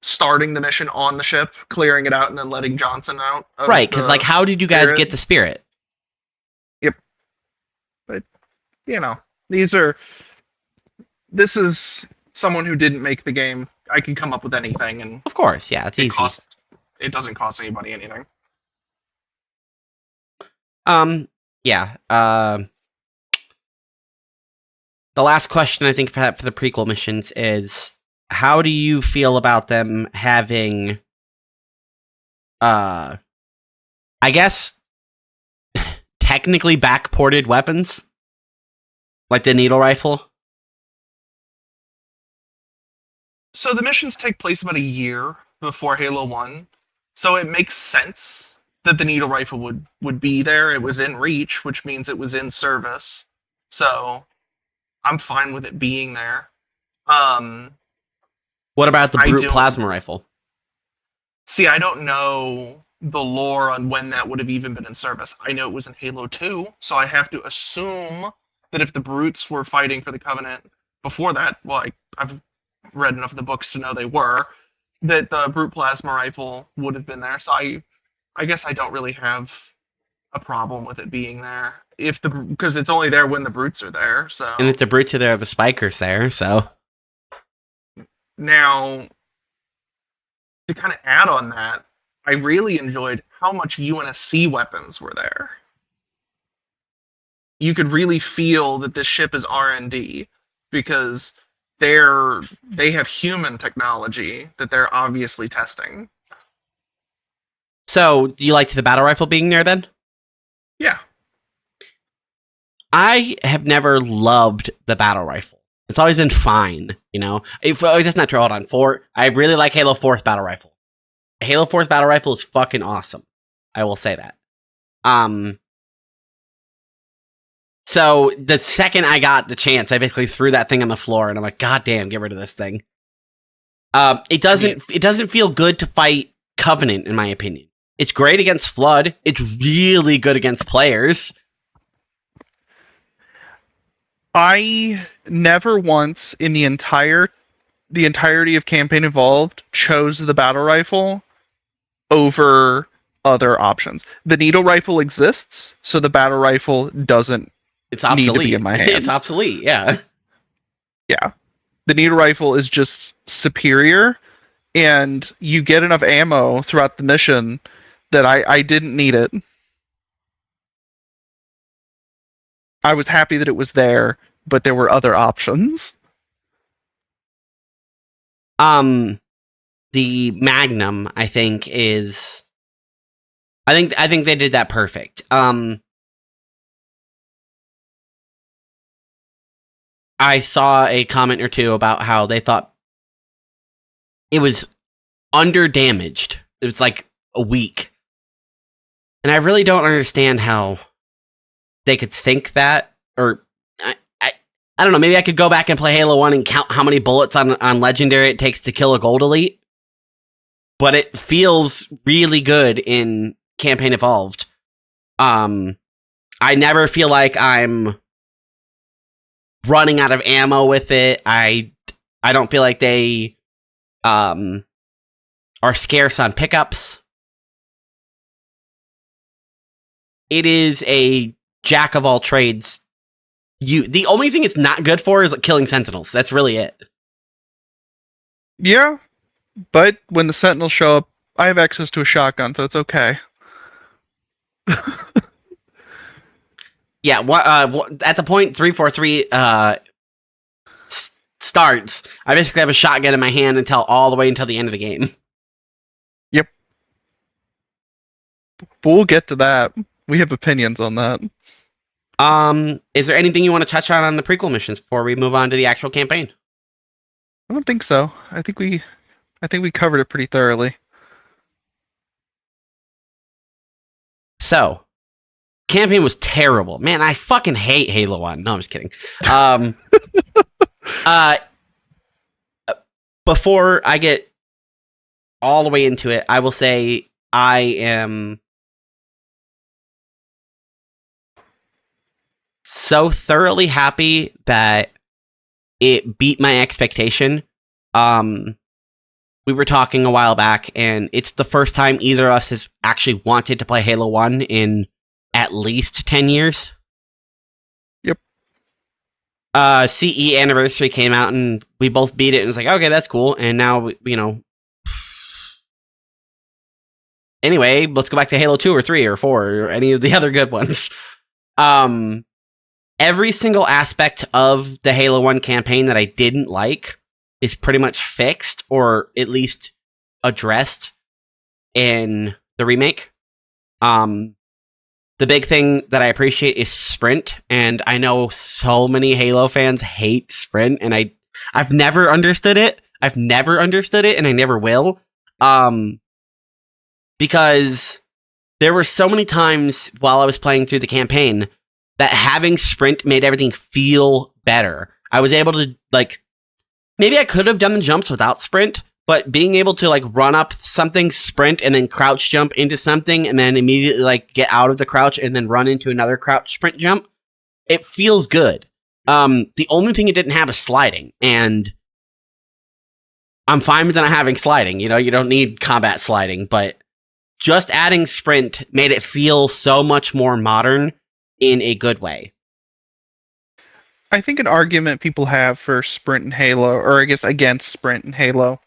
starting the mission on the ship, clearing it out, and then letting Johnson out. Right, because, like, how did you guys get the Spirit? Yep. But, you know, this is someone who didn't make the game. I can come up with anything, and of course, yeah, it's easy. It doesn't cost anybody anything. Yeah. The last question I think for the prequel missions is, how do you feel about them having, I guess, technically backported weapons? Like the needle rifle? So the missions take place about a year before Halo 1, so it makes sense that the needle rifle would be there. It was in Reach, which means it was in service. So I'm fine with it being there. What about the brute plasma rifle? See, I don't know the lore on when that would have even been in service. I know it was in Halo 2, so I have to assume that if the brutes were fighting for the Covenant before that, well, I've read enough of the books to know they were, that the brute plasma rifle would have been there. So I guess I don't really have a problem with it being there, because it's only there when the brutes are there. So, and if the brutes are there, the Spiker's there. So now, to kind of add on that, I really enjoyed how much UNSC weapons were there. You could really feel that this ship is R&D, because they have human technology that they're obviously testing. So, do you like the battle rifle being there then? Yeah. I have never loved the battle rifle. It's always been fine, you know? That's not true. Hold on. I really like Halo 4's battle rifle. Halo 4's battle rifle is fucking awesome. I will say that. So, the second I got the chance, I basically threw that thing on the floor, and I'm like, God damn, get rid of this thing. It doesn't feel good to fight Covenant, in my opinion. It's great against Flood. It's really good against players. I never once in the entirety of Campaign Evolved chose the battle rifle over other options. The needle rifle exists, so the battle rifle doesn't need to be in my hands. It's obsolete, yeah. Yeah. The needle rifle is just superior, and you get enough ammo throughout the mission that I didn't need it. I was happy that it was there, but there were other options. the Magnum, I think, is... I think they did that perfect. I saw a comment or two about how they thought it was under-damaged. It was like a week. And I really don't understand how they could think that, or... I don't know, maybe I could go back and play Halo 1 and count how many bullets on Legendary it takes to kill a Gold Elite. But it feels really good in Campaign Evolved. I never feel like I'm running out of ammo with it. I don't feel like they are scarce on pickups. It is a jack of all trades. The only thing it's not good for is like killing Sentinels. That's really it. Yeah, but when the Sentinels show up, I have access to a shotgun, so it's okay. Yeah, at the point 343 starts, I basically have a shotgun in my hand all the way until the end of the game. Yep. But we'll get to that. We have opinions on that. Is there anything you want to touch on the prequel missions before we move on to the actual campaign? I don't think so. I think we covered it pretty thoroughly. So, campaign was terrible. Man, I fucking hate Halo 1. No, I'm just kidding. Before I get all the way into it, I will say I am so thoroughly happy that it beat my expectation. We were talking a while back, and it's the first time either of us has actually wanted to play Halo 1 in at least 10 years. Yep. CE Anniversary came out, and we both beat it, and it was like, okay, that's cool, and now, Anyway, let's go back to Halo 2 or 3 or 4 or any of the other good ones. Every single aspect of the Halo 1 campaign that I didn't like is pretty much fixed, or at least addressed in the remake. The big thing that I appreciate is sprint, and I know so many Halo fans hate sprint, and I've never understood it. I've never understood it, and I never will. Because there were so many times while I was playing through the campaign that having sprint made everything feel better. I was able to, maybe I could have done the jumps without sprint, but being able to, run up something, sprint, and then crouch jump into something, and then immediately, get out of the crouch and then run into another crouch sprint jump, it feels good. The only thing it didn't have is sliding, and I'm fine with not having sliding. You don't need combat sliding, but just adding sprint made it feel so much more modern in a good way. I think an argument people have for sprint in Halo, or I guess against sprint in Halo,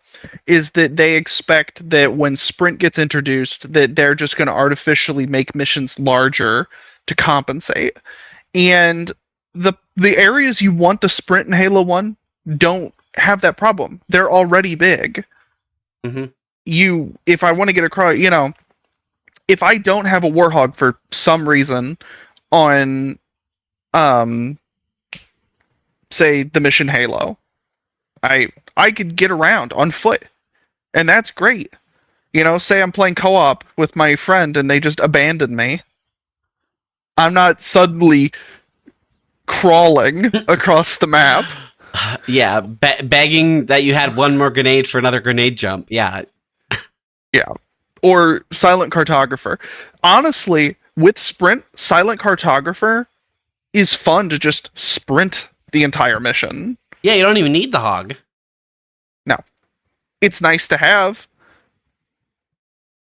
is that they expect that when sprint gets introduced, that they're just going to artificially make missions larger to compensate. And the areas you want to sprint in Halo 1 don't have that problem. They're already big. Mm-hmm. If I want to get across, if I don't have a Warthog for some reason on, say, the mission Halo, I could get around on foot, and that's great. Say I'm playing co-op with my friend and they just abandon me. I'm not suddenly crawling across the map. Yeah, begging that you had one more grenade for another grenade jump. Yeah. Yeah. Or Silent Cartographer. Honestly, with Sprint, Silent Cartographer is fun to just sprint the entire mission. Yeah, you don't even need the hog. No. It's nice to have.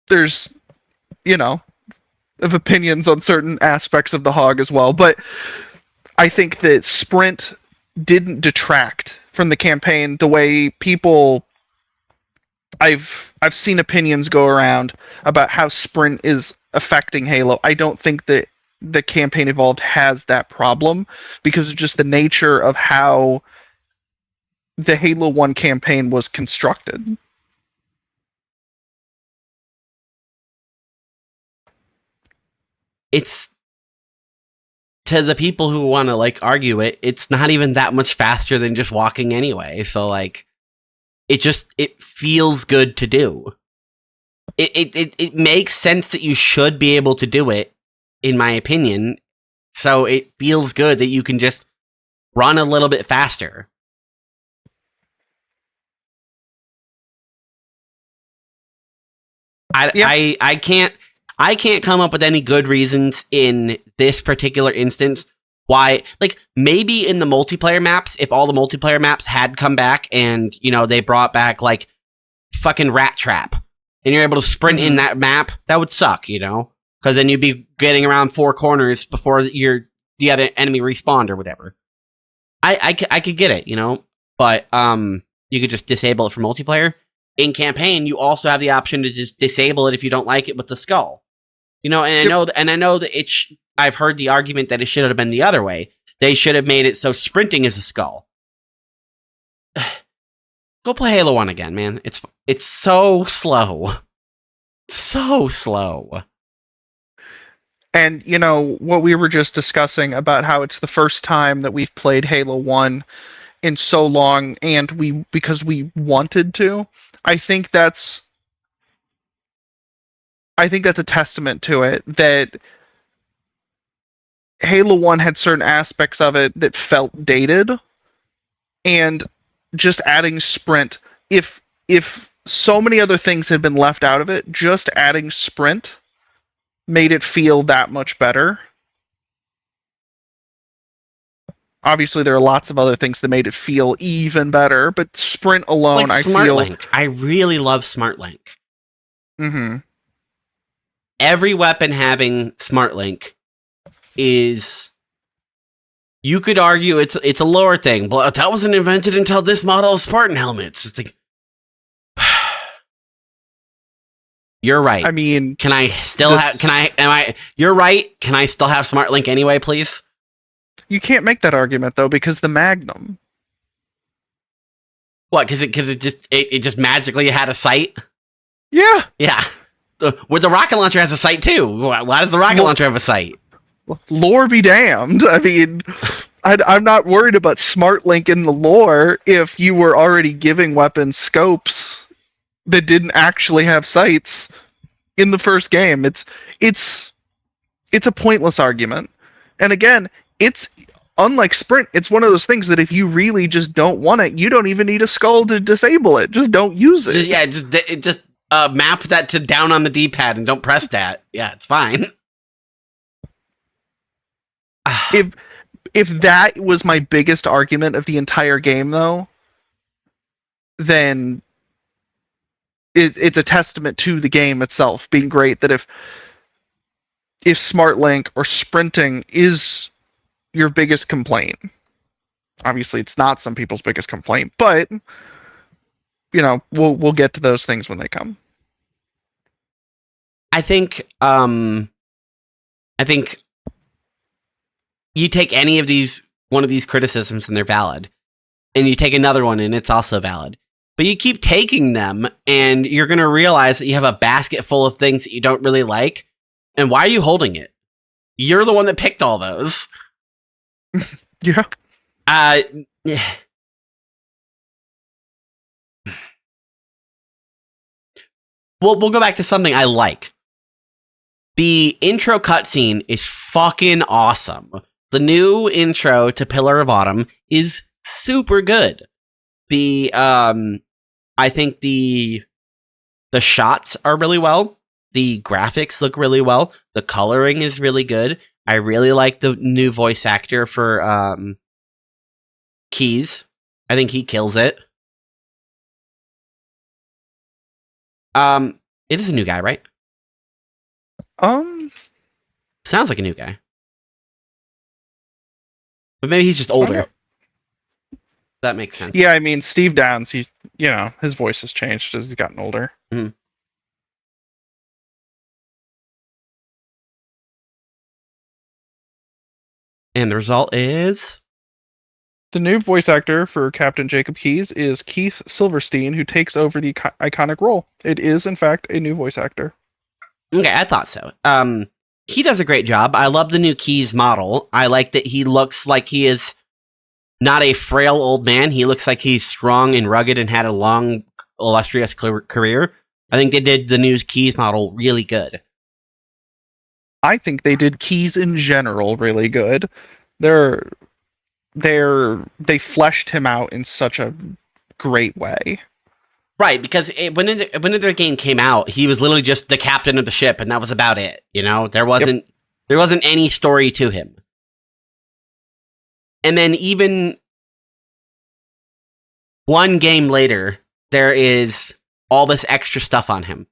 There's, of opinions on certain aspects of the hog as well, but I think that Sprint didn't detract from the campaign the way people... I've seen opinions go around about how sprint is affecting Halo. I don't think that the Campaign Evolved has that problem because of just the nature of how the Halo 1 campaign was constructed. it's to the people who want to like argue it, it's not even that much faster than just walking anyway. So like, it feels good to do. It makes sense that you should be able to do it, in my opinion. So it feels good that you can just run a little bit faster. I can't come up with any good reasons in this particular instance why, like, maybe in the multiplayer maps, if all the multiplayer maps had come back and, you know, they brought back, like, fucking Rat Trap, and you're able to sprint in that map, that would suck, you know? Because then you'd be getting around 4 corners before the other enemy respawned or whatever. I could get it, you know? But you could just disable it for multiplayer. In campaign, you also have the option to just disable it if you don't like it with the skull. You know, and I know that I've heard the argument that it should have been the other way. They should have made it so sprinting is a skull. Go play Halo 1 again, man. It's so slow. So slow. And, you know, what we were just discussing about how it's the first time that we've played Halo 1 in so long, and because we wanted to, I think that's a testament to it, that Halo 1 had certain aspects of it that felt dated, and just adding sprint, if so many other things had been left out of it, just adding sprint made it feel that much better. Obviously, there are lots of other things that made it feel even better, but sprint alone, like SmartLink. I really love SmartLink. Mm-hmm. Every weapon having SmartLink is... You could argue it's a lore thing, but that wasn't invented until this model of Spartan helmets. It's like... You're right. I mean... Can I still have... You're right. Can I still have SmartLink anyway, please? You can't make that argument, though, because the Magnum... What, because it just magically had a sight? Yeah. Yeah. Well, the rocket launcher has a sight, too. Why does the rocket launcher have a sight? Lore be damned. I mean, I'm not worried about SmartLink in the lore if you were already giving weapons scopes that didn't actually have sights in the first game. It's a pointless argument. And again, it's unlike sprint, it's one of those things that if you really just don't want it, you don't even need a skull to disable it. Just don't use it. Just map that to down on the D-pad and don't press that. Yeah, it's fine. If that was my biggest argument of the entire game, though, then it's a testament to the game itself being great, that if SmartLink or sprinting is your biggest complaint, obviously it's not some people's biggest complaint, but you know, we'll get to those things when they come. I think you take one of these criticisms and they're valid, and you take another one and it's also valid. But you keep taking them, and you're going to realize that you have a basket full of things that you don't really like. And why are you holding it? You're the one that picked all those. Yeah. We'll go back to something I like. The intro cutscene is fucking awesome. The new intro to Pillar of Autumn is super good. I think the shots are really well. The graphics look really well. The coloring is really good. I really like the new voice actor for Keys. I think he kills it. It is a new guy, right? Sounds like a new guy. But maybe he's just older. That makes sense. Yeah, I mean, Steve Downs, his voice has changed as he's gotten older. Mm-hmm. And the result is... The new voice actor for Captain Jacob Keyes is Keith Silverstein, who takes over the iconic role. It is, in fact, a new voice actor. Okay, I thought so. he does a great job. I love the new Keyes model. I like that he looks like he is not a frail old man. He looks like he's strong and rugged and had a long, illustrious career. I think they did the new Keyes model really good. I think they did Keyes in general really good. They fleshed him out in such a great way. When their game came out, he was literally just the captain of the ship, and that was about it. There wasn't any story to him. And then even one game later, there is all this extra stuff on him.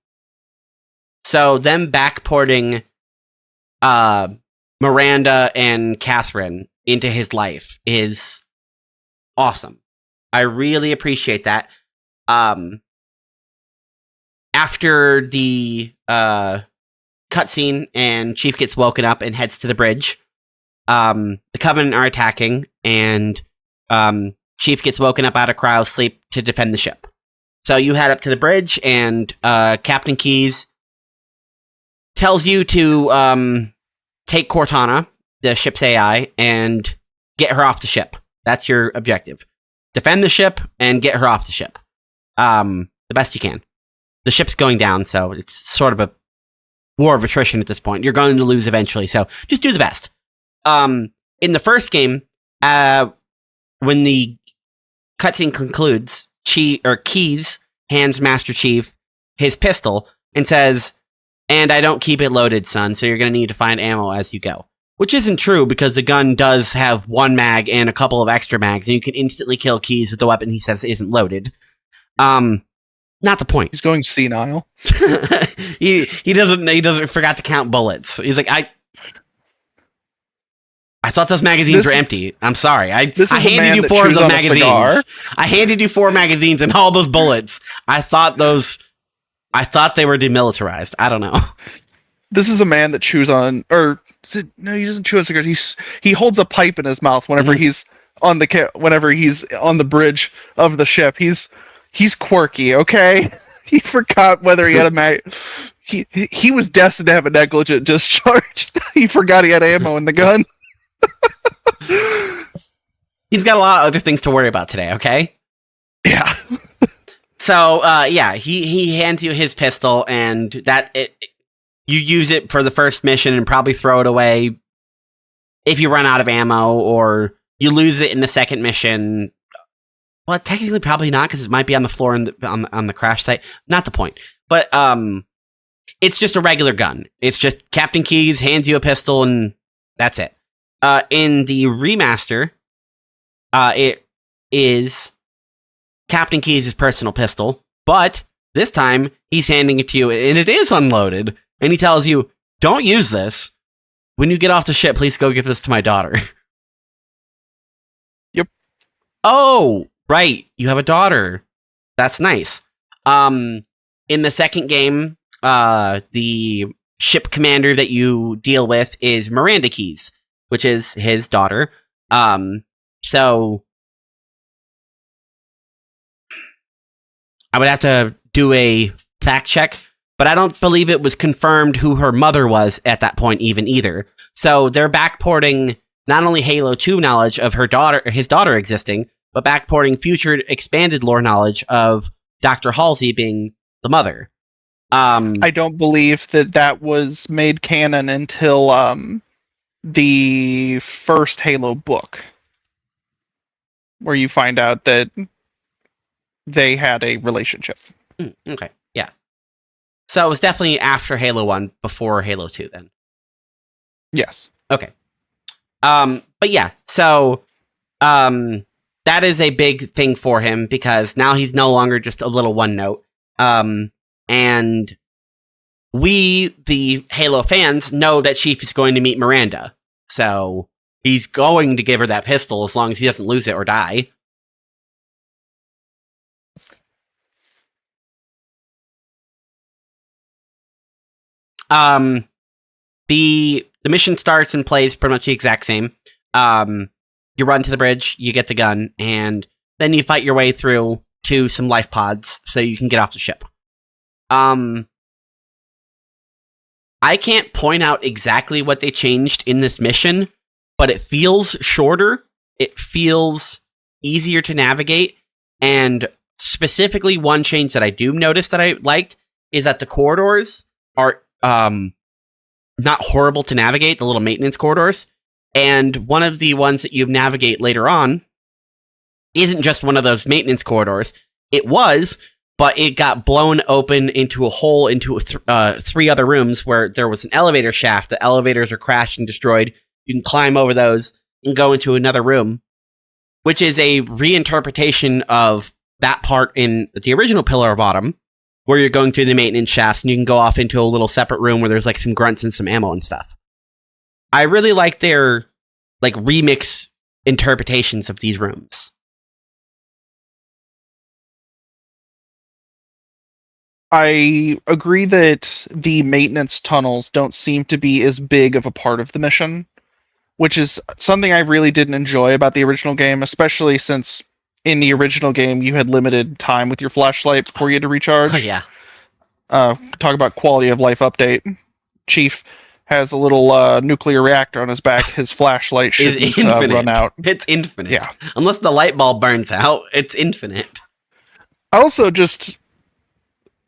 So them backporting Miranda and Catherine into his life is awesome. I really appreciate that. After the cutscene and Chief gets woken up and heads to the bridge, the Covenant are attacking, and Chief gets woken up out of cryo sleep to defend the ship. So you head up to the bridge, and Captain Keyes tells you to take Cortana, the ship's AI, and get her off the ship. That's your objective. Defend the ship and get her off the ship. The best you can. The ship's going down, so it's sort of a war of attrition at this point. You're going to lose eventually, so just do the best. In the first game, when the cutscene concludes, Keyes hands Master Chief his pistol and says, "And I don't keep it loaded, son, so you're going to need to find ammo as you go." Which isn't true, because the gun does have one mag and a couple of extra mags, and you can instantly kill Keyes with the weapon he says isn't loaded. Not the point. He's going senile. he doesn't forgot to count bullets. He's like, I thought those magazines were empty. I'm sorry. I handed you 4 of those magazines. I handed you 4 magazines and all those bullets. I thought they were demilitarized. I don't know. This is a man that chews on, no, he doesn't chew on cigarettes. He holds a pipe in his mouth whenever he's on the bridge of the ship. He's quirky, okay? He forgot whether he had a mag. He was destined to have a negligent discharge. He forgot he had ammo in the gun. He's got a lot of other things to worry about today, okay? Yeah. So, he hands you his pistol, and you use it for the first mission and probably throw it away if you run out of ammo, or you lose it in the second mission. Well, technically probably not, because it might be on the floor on the crash site. Not the point. But it's just a regular gun. It's just Captain Keyes hands you a pistol, and that's it. In the remaster, it is Captain Keyes' personal pistol, but this time he's handing it to you, and it is unloaded. And he tells you, "Don't use this. When you get off the ship, please go give this to my daughter." Yep. Oh, right. You have a daughter. That's nice. In the second game, the ship commander that you deal with is Miranda Keyes, which is his daughter. So I would have to do a fact check, but I don't believe it was confirmed who her mother was at that point either. So they're backporting not only Halo 2 knowledge of his daughter existing, but backporting future expanded lore knowledge of Dr. Halsey being the mother. I don't believe that was made canon until the first Halo book, where you find out that they had a relationship. Okay, yeah. So it was definitely after Halo 1, before Halo 2 then. Yes. Okay. But yeah, so that is a big thing for him, because now he's no longer just a little one note. And we, the Halo fans, know that Chief is going to meet Miranda. So he's going to give her that pistol as long as he doesn't lose it or die. The mission starts and plays pretty much the exact same. You run to the bridge, you get the gun, and then you fight your way through to some life pods so you can get off the ship. I can't point out exactly what they changed in this mission, but it feels shorter. It feels easier to navigate. And specifically, one change that I do notice that I liked is that the corridors are not horrible to navigate, the little maintenance corridors. And one of the ones that you navigate later on isn't just one of those maintenance corridors. It was, but it got blown open into a hole into 3 other rooms where there was an elevator shaft. The elevators are crashed and destroyed. You can climb over those and go into another room, which is a reinterpretation of that part in the original Pillar of Autumn, where you're going through the maintenance shafts and you can go off into a little separate room where there's like some grunts and some ammo and stuff. I really like their like remix interpretations of these rooms. I agree that the maintenance tunnels don't seem to be as big of a part of the mission, which is something I really didn't enjoy about the original game, especially since in the original game you had limited time with your flashlight before you had to recharge. Oh, yeah. Talk about quality of life update. Chief has a little nuclear reactor on his back. His flashlight shouldn't run out. It's infinite. Yeah. Unless the light bulb burns out, it's infinite. Also, just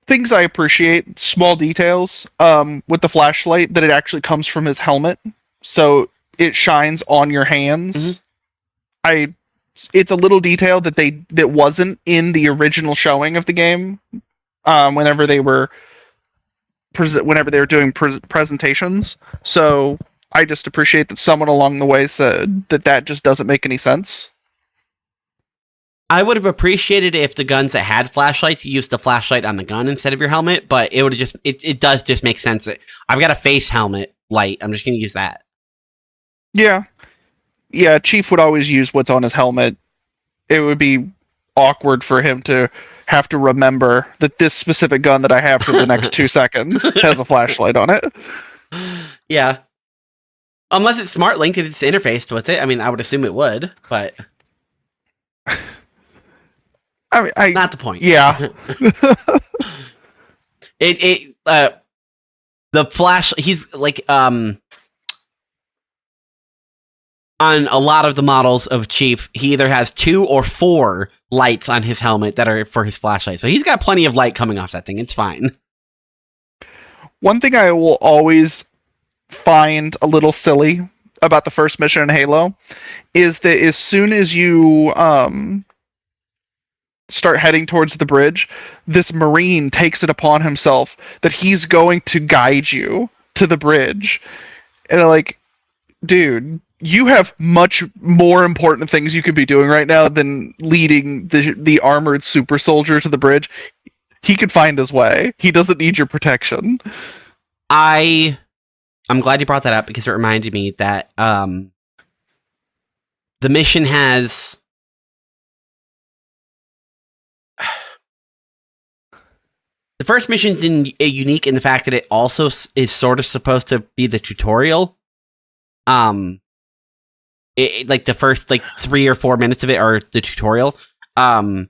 things I appreciate, small details with the flashlight, that it actually comes from his helmet, so it shines on your hands. Mm-hmm. It's a little detail that wasn't in the original showing of the game. Whenever they were doing presentations, so I just appreciate that someone along the way said that just doesn't make any sense. I would have appreciated it if the guns that had flashlights, you used the flashlight on the gun instead of your helmet, but it would have just, it does just make sense. I've got a face helmet light. I'm just going to use that. Yeah. Chief would always use what's on his helmet. It would be awkward for him to have to remember that this specific gun that I have for the next 2 seconds has a flashlight on it. Yeah. Unless it's smart linked and it's interfaced with it. I mean, I would assume it would, but not the point. Yeah. The flash, he's like, on a lot of the models of Chief, he either has 2 or 4 lights on his helmet that are for his flashlight. So he's got plenty of light coming off that thing. It's fine. One thing I will always find a little silly about the first mission in Halo is that as soon as you start heading towards the bridge, this Marine takes it upon himself that he's going to guide you to the bridge. And like, dude, you have much more important things you could be doing right now than leading the armored super soldier to the bridge. He could find his way. He doesn't need your protection. I'm glad you brought that up because it reminded me that the mission has the first mission's unique in the fact that it also is sort of supposed to be the tutorial. Like the first 3 or 4 minutes of it are the tutorial. The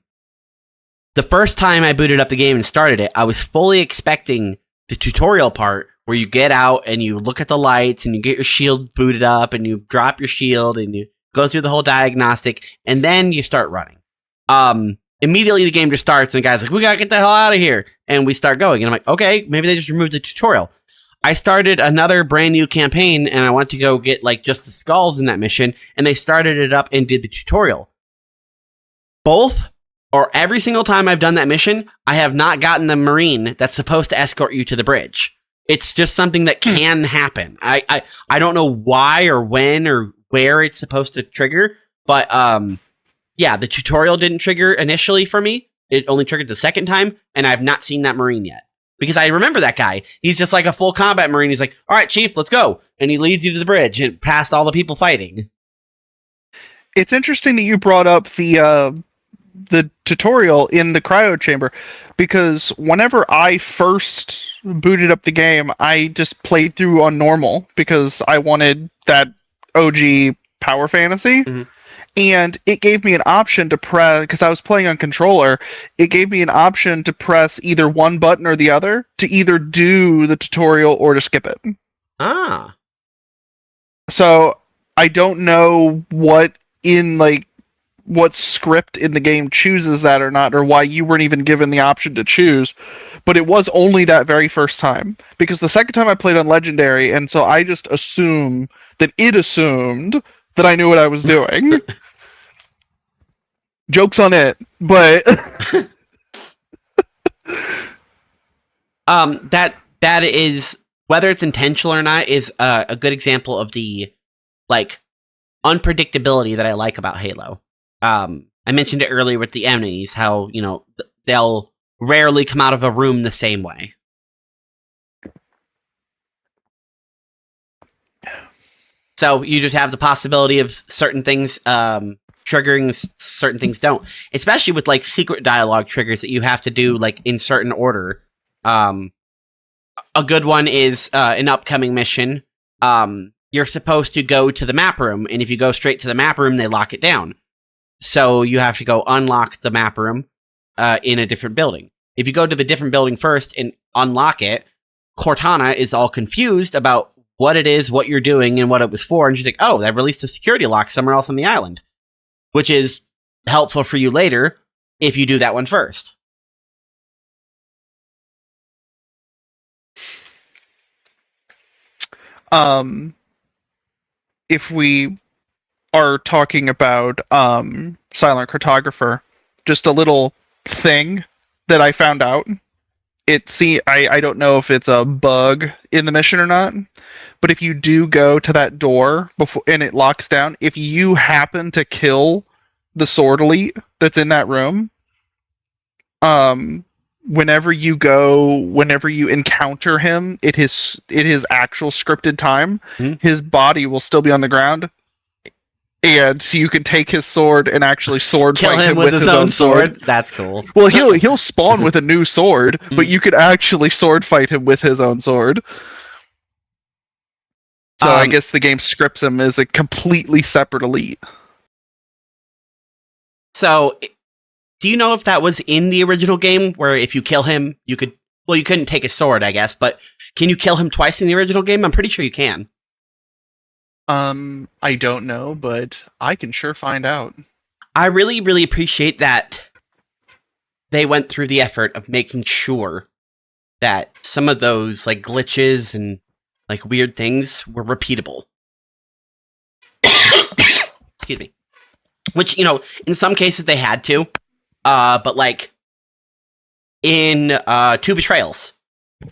first time I booted up the game and started it, I was fully expecting the tutorial part where you get out and you look at the lights and you get your shield booted up and you drop your shield and you go through the whole diagnostic and then you start running. Immediately the game just starts and the guy's like, we gotta get the hell out of here. And we start going. And I'm like, okay, maybe they just removed the tutorial. I started another brand new campaign and I went to go get just the skulls in that mission and they started it up and did the tutorial. Both or every single time I've done that mission, I have not gotten the Marine that's supposed to escort you to the bridge. It's just something that can happen. I don't know why or when or where it's supposed to trigger, but yeah, the tutorial didn't trigger initially for me. It only triggered the second time, and I've not seen that Marine yet. Because I remember that guy. He's just like a full combat Marine. He's like, all right, Chief, let's go. And he leads you to the bridge and past all the people fighting. It's interesting that you brought up the tutorial in the cryo chamber, because whenever I first booted up the game, I just played through on normal because I wanted that OG power fantasy. Mm-hmm. And it gave me an option to press, because I was playing on controller, it gave me an option to press either one button or the other to either do the tutorial or to skip it. Ah. So I don't know what script in the game chooses that or not, or why you weren't even given the option to choose, but it was only that very first time. Because the second time I played on Legendary, and so I just assumed that it assumed that I knew what I was doing. Joke's on it, but that is, whether it's intentional or not, is a good example of the like unpredictability that I like about Halo. I mentioned it earlier with the enemies, how they'll rarely come out of a room the same way. So you just have the possibility of certain things triggering, certain things don't. Especially with like secret dialogue triggers that you have to do like in certain order. A good one is an upcoming mission. You're supposed to go to the map room, and if you go straight to the map room, they lock it down. So you have to go unlock the map room in a different building. If you go to the different building first and unlock it, Cortana is all confused about what it is, what you're doing, and what it was for, and she's like, oh, that released a security lock somewhere else on the island, which is helpful for you later if you do that one first. If we are talking about Silent Cartographer, just a little thing that I found out. I don't know if it's a bug in the mission or not, but if you do go to that door before and it locks down, if you happen to kill the sword elite that's in that room, whenever you encounter him, it is actual scripted time. His body will still be on the ground, and so you can take his sword and actually sword kill fight him with his own sword. That's cool. Well, he'll spawn with a new sword, but you could actually sword fight him with his own sword. So I guess the game scripts him as a completely separate elite. So, do you know if that was in the original game, where if you kill him, you could... Well, you couldn't take his sword, I guess, but can you kill him twice in the original game? I'm pretty sure you can. I don't know, but I can sure find out. I really, really appreciate that they went through the effort of making sure that some of those like glitches and like weird things were repeatable. Excuse me. Which, in some cases they had to. But like in Two Betrayals,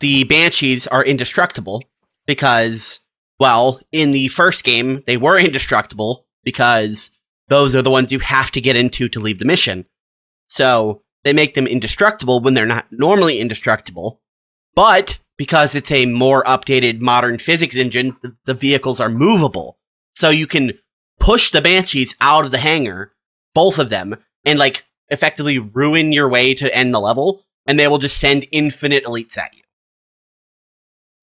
the Banshees are indestructible because, well, in the first game, they were indestructible because those are the ones you have to get into to leave the mission. So they make them indestructible when they're not normally indestructible. But because it's a more updated modern physics engine, the vehicles are movable. So you can push the Banshees out of the hangar, both of them, and like effectively ruin your way to end the level, and they will just send infinite elites at you.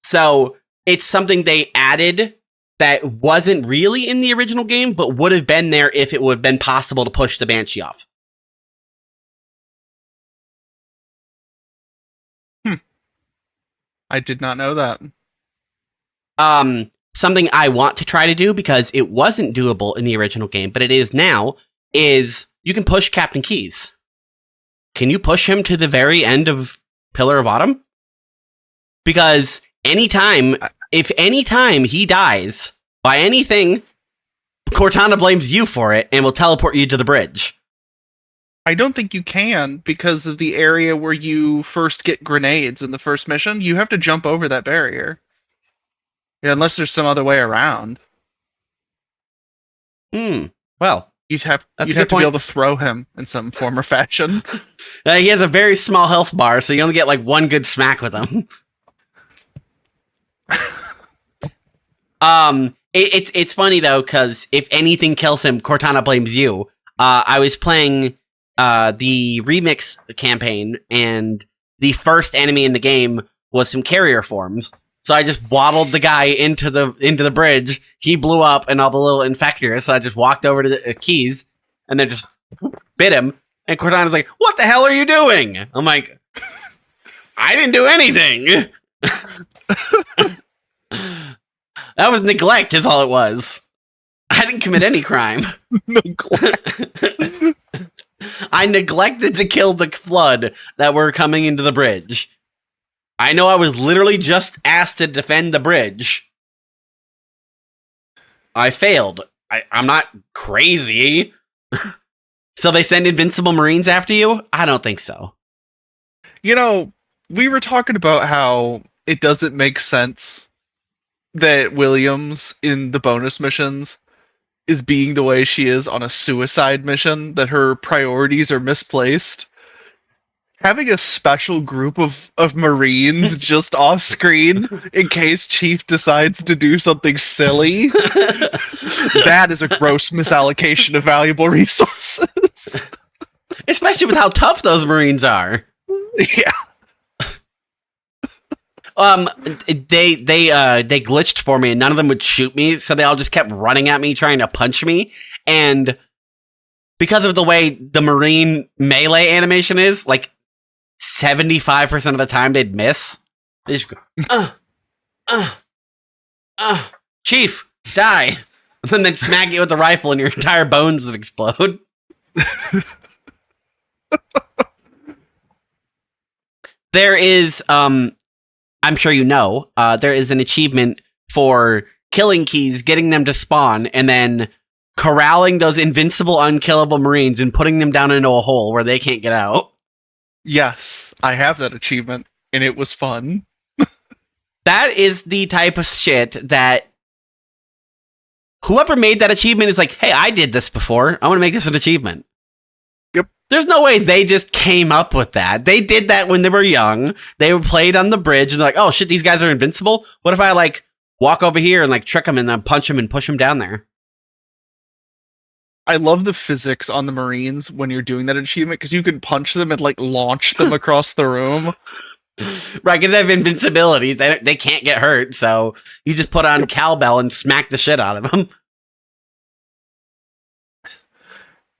So it's something they added that wasn't really in the original game, but would have been there if it would have been possible to push the Banshee off. I did not know that. Something I want to try to do, because it wasn't doable in the original game, but it is now, is you can push Captain Keyes. Can you push him to the very end of Pillar of Autumn? Because if any time he dies by anything, Cortana blames you for it and will teleport you to the bridge. I don't think you can, because of the area where you first get grenades in the first mission. You have to jump over that barrier. Yeah, unless there's some other way around. Well, you'd have to be able to throw him in some form or fashion. He has a very small health bar, so you only get like one good smack with him. It's funny though, because if anything kills him, Cortana blames you. I was playing the remix campaign, and the first enemy in the game was some carrier forms. So I just waddled the guy into the bridge. He blew up, and all the little infectors. So I just walked over to the Keyes, and then just bit him. And Cortana's like, "What the hell are you doing?" I'm like, "I didn't do anything." That was neglect, is all it was. I didn't commit any crime. Neglect. I neglected to kill the flood that were coming into the bridge. I know I was literally just asked to defend the bridge. I failed. I'm not crazy. So they send Invincible Marines after you? I don't think so. You know, we were talking about how it doesn't make sense that Williams in the bonus missions is being the way she is on a suicide mission, that her priorities are misplaced. Having a special group of Marines just off screen in case Chief decides to do something silly, that is a gross misallocation of valuable resources. Especially with how tough those Marines are. Yeah. They glitched for me, and none of them would shoot me, so they all just kept running at me, trying to punch me. And because of the way the Marine melee animation is, like 75% of the time they'd miss. They just go, Chief, die. And then they'd smack you with the rifle, and your entire bones would explode. There is, I'm sure you know, there is an achievement for killing keys, getting them to spawn, and then corralling those invincible, unkillable Marines and putting them down into a hole where they can't get out. Yes, I have that achievement, and it was fun. That is the type of shit that whoever made that achievement is like, hey, I did this before. I want to make this an achievement. Yep. There's no way they just came up with that. They did that when they were young. They played on the bridge and they're like, oh shit, these guys are invincible. What if I like walk over here and like trick them and then punch them and push them down there? I love the physics on the Marines when you're doing that achievement, because you can punch them and like launch them across the room. Right, because they have invincibility. They can't get hurt, so you just put on cowbell and smack the shit out of them.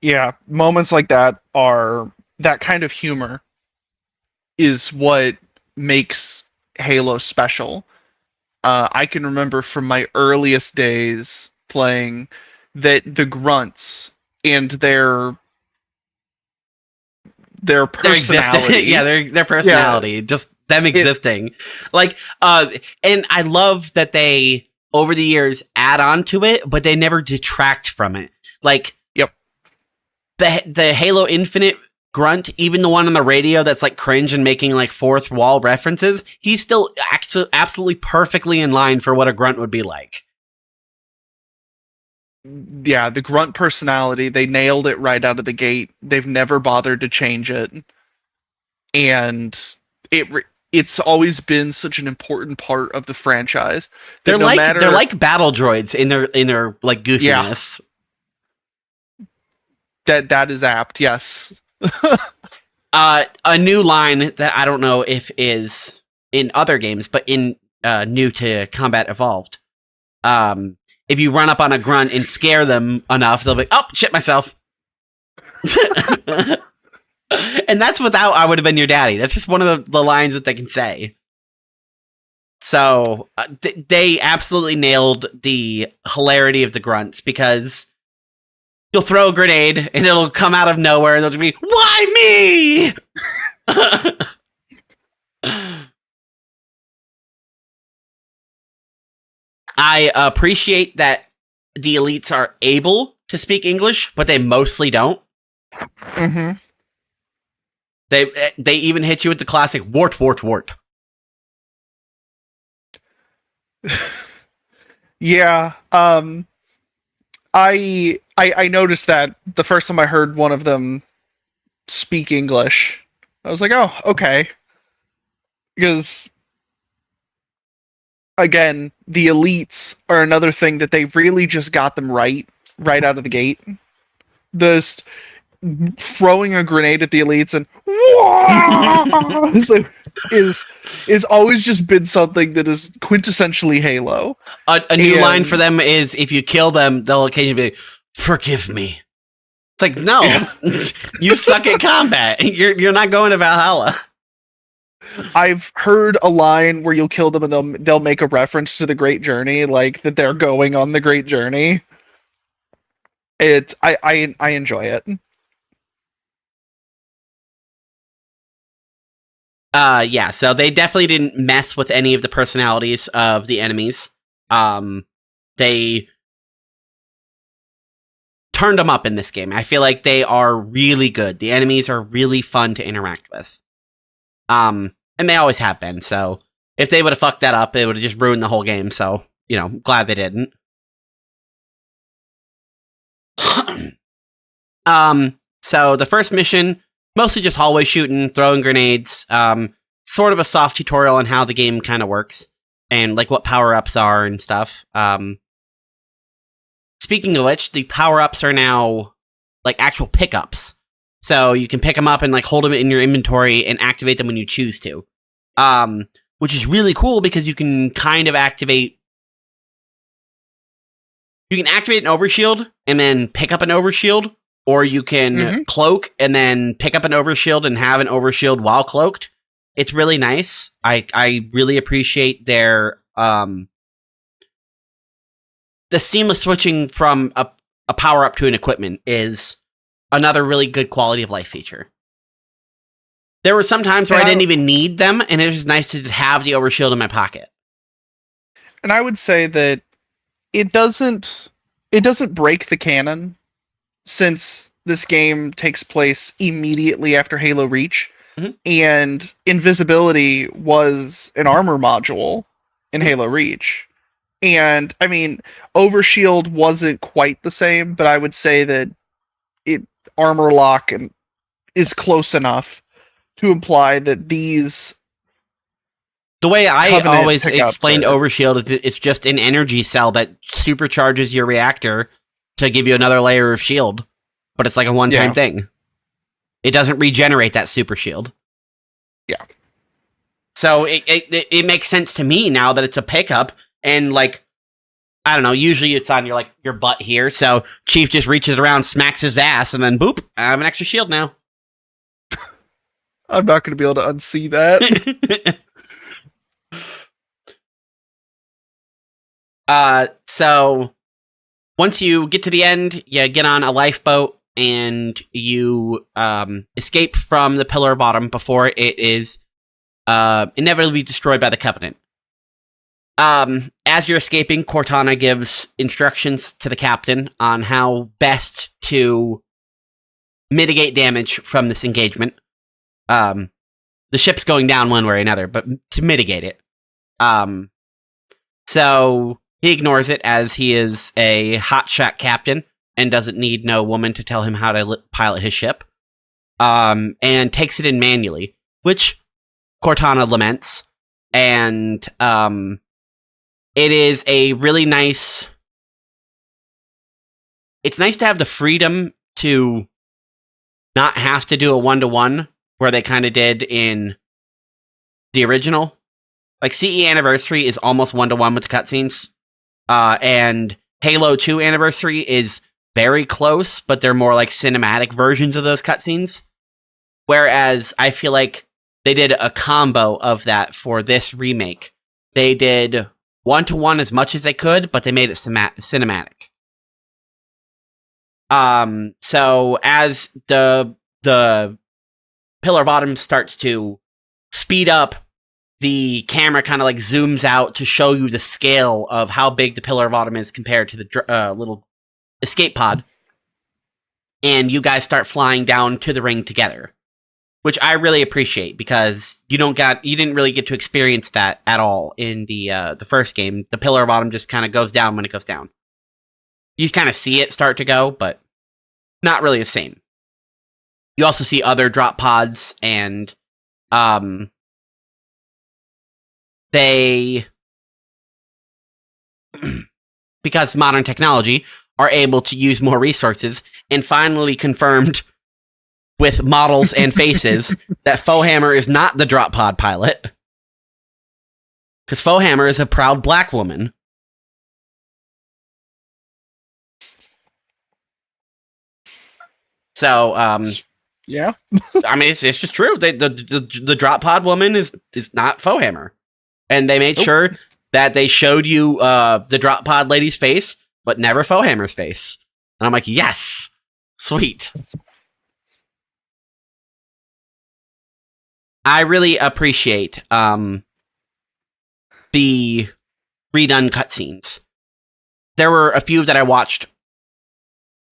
Yeah, moments like that are, that kind of humor is what makes Halo special. I can remember from my earliest days playing that the grunts and their personality. Their personality, just them existing. And I love that they, over the years, add on to it, but they never detract from it. Like, yep. The Halo Infinite grunt, even the one on the radio that's like cringe and making like fourth wall references, he's still absolutely perfectly in line for what a grunt would be like. Yeah, the grunt personality, they nailed it right out of the gate. They've never bothered to change it. And it's always been such an important part of the franchise. They're like battle droids in their like goofiness. Yeah. That is apt, yes. A new line that I don't know if is in other games, but in new to Combat Evolved. If you run up on a grunt and scare them enough, they'll be, oh, shit myself. And that's without I would have been your daddy. That's just one of the lines that they can say. So they absolutely nailed the hilarity of the grunts, because you'll throw a grenade and it'll come out of nowhere and they'll just be, why me? I appreciate that the elites are able to speak English, but they mostly don't. Mm-hmm. They even hit you with the classic wart, wart, wart. Yeah. I noticed that the first time I heard one of them speak English, I was like, oh, okay. Because again, the elites are another thing that they really just got them right out of the gate. Just throwing a grenade at the elites and is always just been something that is quintessentially Halo. A new line for them is, if you kill them, they'll occasionally be, forgive me. It's like, no, you suck at combat. You're not going to Valhalla. I've heard a line where you'll kill them and they'll make a reference to the Great Journey, like that they're going on the Great Journey. I enjoy it. Yeah, so they definitely didn't mess with any of the personalities of the enemies. They turned them up in this game. I feel like they are really good. The enemies are really fun to interact with. And they always have been, so if they would have fucked that up, it would have just ruined the whole game, so, glad they didn't. So the first mission, mostly just hallway shooting, throwing grenades, sort of a soft tutorial on how the game kind of works, and, like, what power-ups are and stuff. Speaking of which, the power-ups are now, like, actual pickups. So you can pick them up and, like, hold them in your inventory and activate them when you choose to. Which is really cool because you can kind of activate... You can activate an overshield and then pick up an overshield, or you can cloak and then pick up an overshield and have an overshield while cloaked. It's really nice. I really appreciate their... The seamless switching from a power-up to an equipment is another really good quality of life feature. There were some times where I didn't even need them, and it was nice to just have the overshield in my pocket. And I would say that it doesn't break the canon, since this game takes place immediately after Halo Reach, and invisibility was an armor module in Halo Reach. And, I mean, Overshield wasn't quite the same, but I would say that armor lock is close enough to imply that these... The way I always explained Overshield is it's just an energy cell that supercharges your reactor to give you another layer of shield. But it's like a one-time thing. It doesn't regenerate that super shield. Yeah. So it makes sense to me now that it's a pickup. And, like, I don't know, usually it's on your butt here, so Chief just reaches around, smacks his ass, and then boop, I have an extra shield now. I'm not going to be able to unsee that. So, once you get to the end, you get on a lifeboat, and you escape from the Pillar Bottom before it is inevitably destroyed by the Covenant. As you're escaping, Cortana gives instructions to the captain on how best to mitigate damage from this engagement. The ship's going down one way or another, but to mitigate it. So he ignores it as he is a hotshot captain and doesn't need no woman to tell him how to pilot his ship. And takes it in manually, which Cortana laments. And, it is a really nice... It's nice to have the freedom to not have to do a one-to-one, where they kind of did in the original. Like, CE Anniversary is almost one-to-one with the cutscenes. And Halo 2 Anniversary is very close, but they're more like cinematic versions of those cutscenes. Whereas, I feel like they did a combo of that for this remake. They did one-to-one as much as they could, but they made it cinematic. So as the Pillar Bottom starts to speed up, the camera kind of like zooms out to show you the scale of how big the Pillar Bottom is compared to the little escape pod. And you guys start flying down to the ring together, which I really appreciate because you didn't really get to experience that at all in the first game. The Pillar Bottom just kind of goes down when it goes down. You kind of see it start to go, but not really the same. You also see other drop pods, and they, because modern technology, are able to use more resources, and finally confirmed with models and faces that Foehammer is not the drop pod pilot. Because Foehammer is a proud black woman. So, yeah. I mean, it's just true. The drop pod woman is not Fohammer. And they made sure that they showed you the drop pod lady's face, but never Fohammer's face. And I'm like, yes! Sweet. I really appreciate the redone cutscenes. There were a few that I watched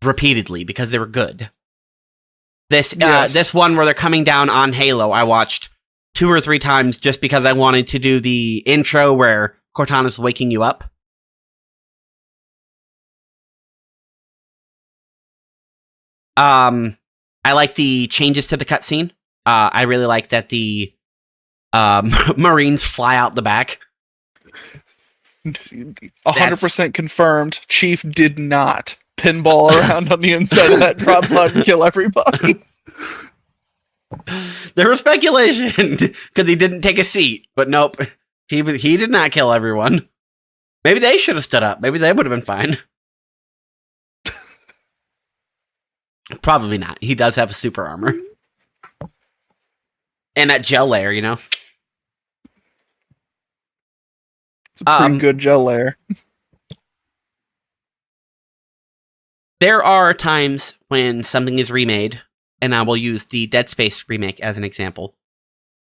repeatedly because they were good. This one where they're coming down on Halo, I watched 2 or 3 times just because I wanted to do the intro where Cortana's waking you up. I like the changes to the cutscene. I really like that the Marines fly out the back. 100% confirmed. Chief did not pinball around on the inside of that drop pod and kill everybody. There was speculation because he didn't take a seat, but nope, he did not kill everyone. Maybe they should have stood up. Maybe they would have been fine. Probably not. He does have a super armor. And that gel layer, you know? It's a pretty good gel layer. There are times when something is remade, and I will use the Dead Space remake as an example,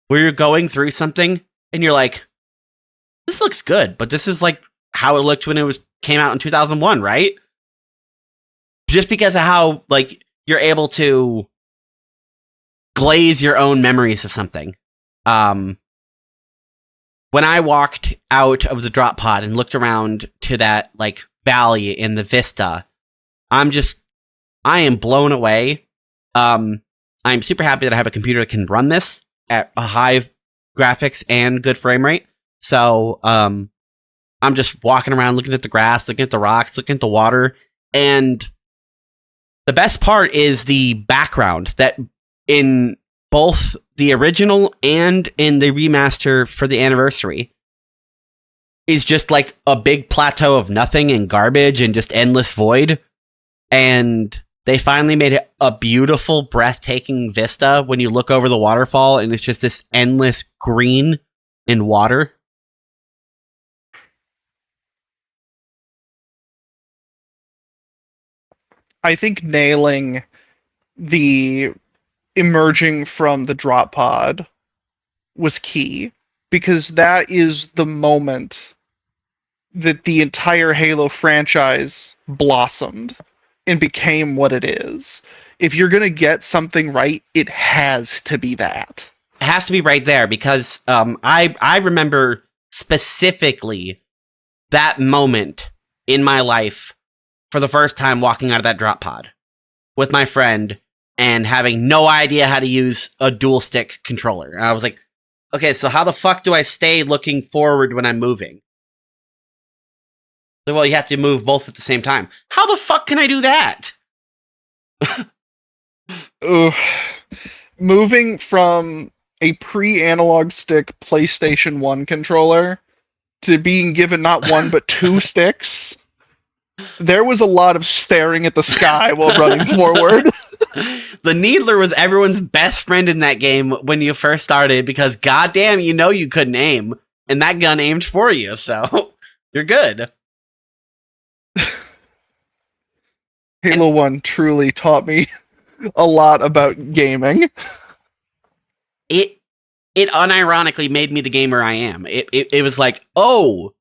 where you're going through something, and you're like, this looks good, but this is like how it looked when it came out in 2001, right? Just because of how, like, you're able to glaze your own memories of something. When I walked out of the drop pod and looked around to that, like, valley in the vista, I am blown away. I'm super happy that I have a computer that can run this at a high graphics and good frame rate. So, I'm just walking around looking at the grass, looking at the rocks, looking at the water, and the best part is the background that in both the original and in the remaster for the anniversary is just like a big plateau of nothing and garbage and just endless void. And they finally made it a beautiful, breathtaking vista when you look over the waterfall and it's just this endless green and water. I think nailing the emerging from the drop pod was key, because that is the moment that the entire Halo franchise blossomed and became what it is. If you're going to get something right, it has to be that. It has to be right there, because I remember specifically that moment in my life for the first time walking out of that drop pod with my friend and having no idea how to use a dual stick controller. And I was like, okay, so how the fuck do I stay looking forward when I'm moving? Well, you have to move both at the same time. How the fuck can I do that? Moving from a pre-analog stick PlayStation 1 controller to being given not one but 2 sticks, there was a lot of staring at the sky while running forward. The Needler was everyone's best friend in that game when you first started, because goddamn, you know you couldn't aim, and that gun aimed for you, so you're good. Halo 1 truly taught me a lot about gaming. It unironically made me the gamer I am. It was like, oh,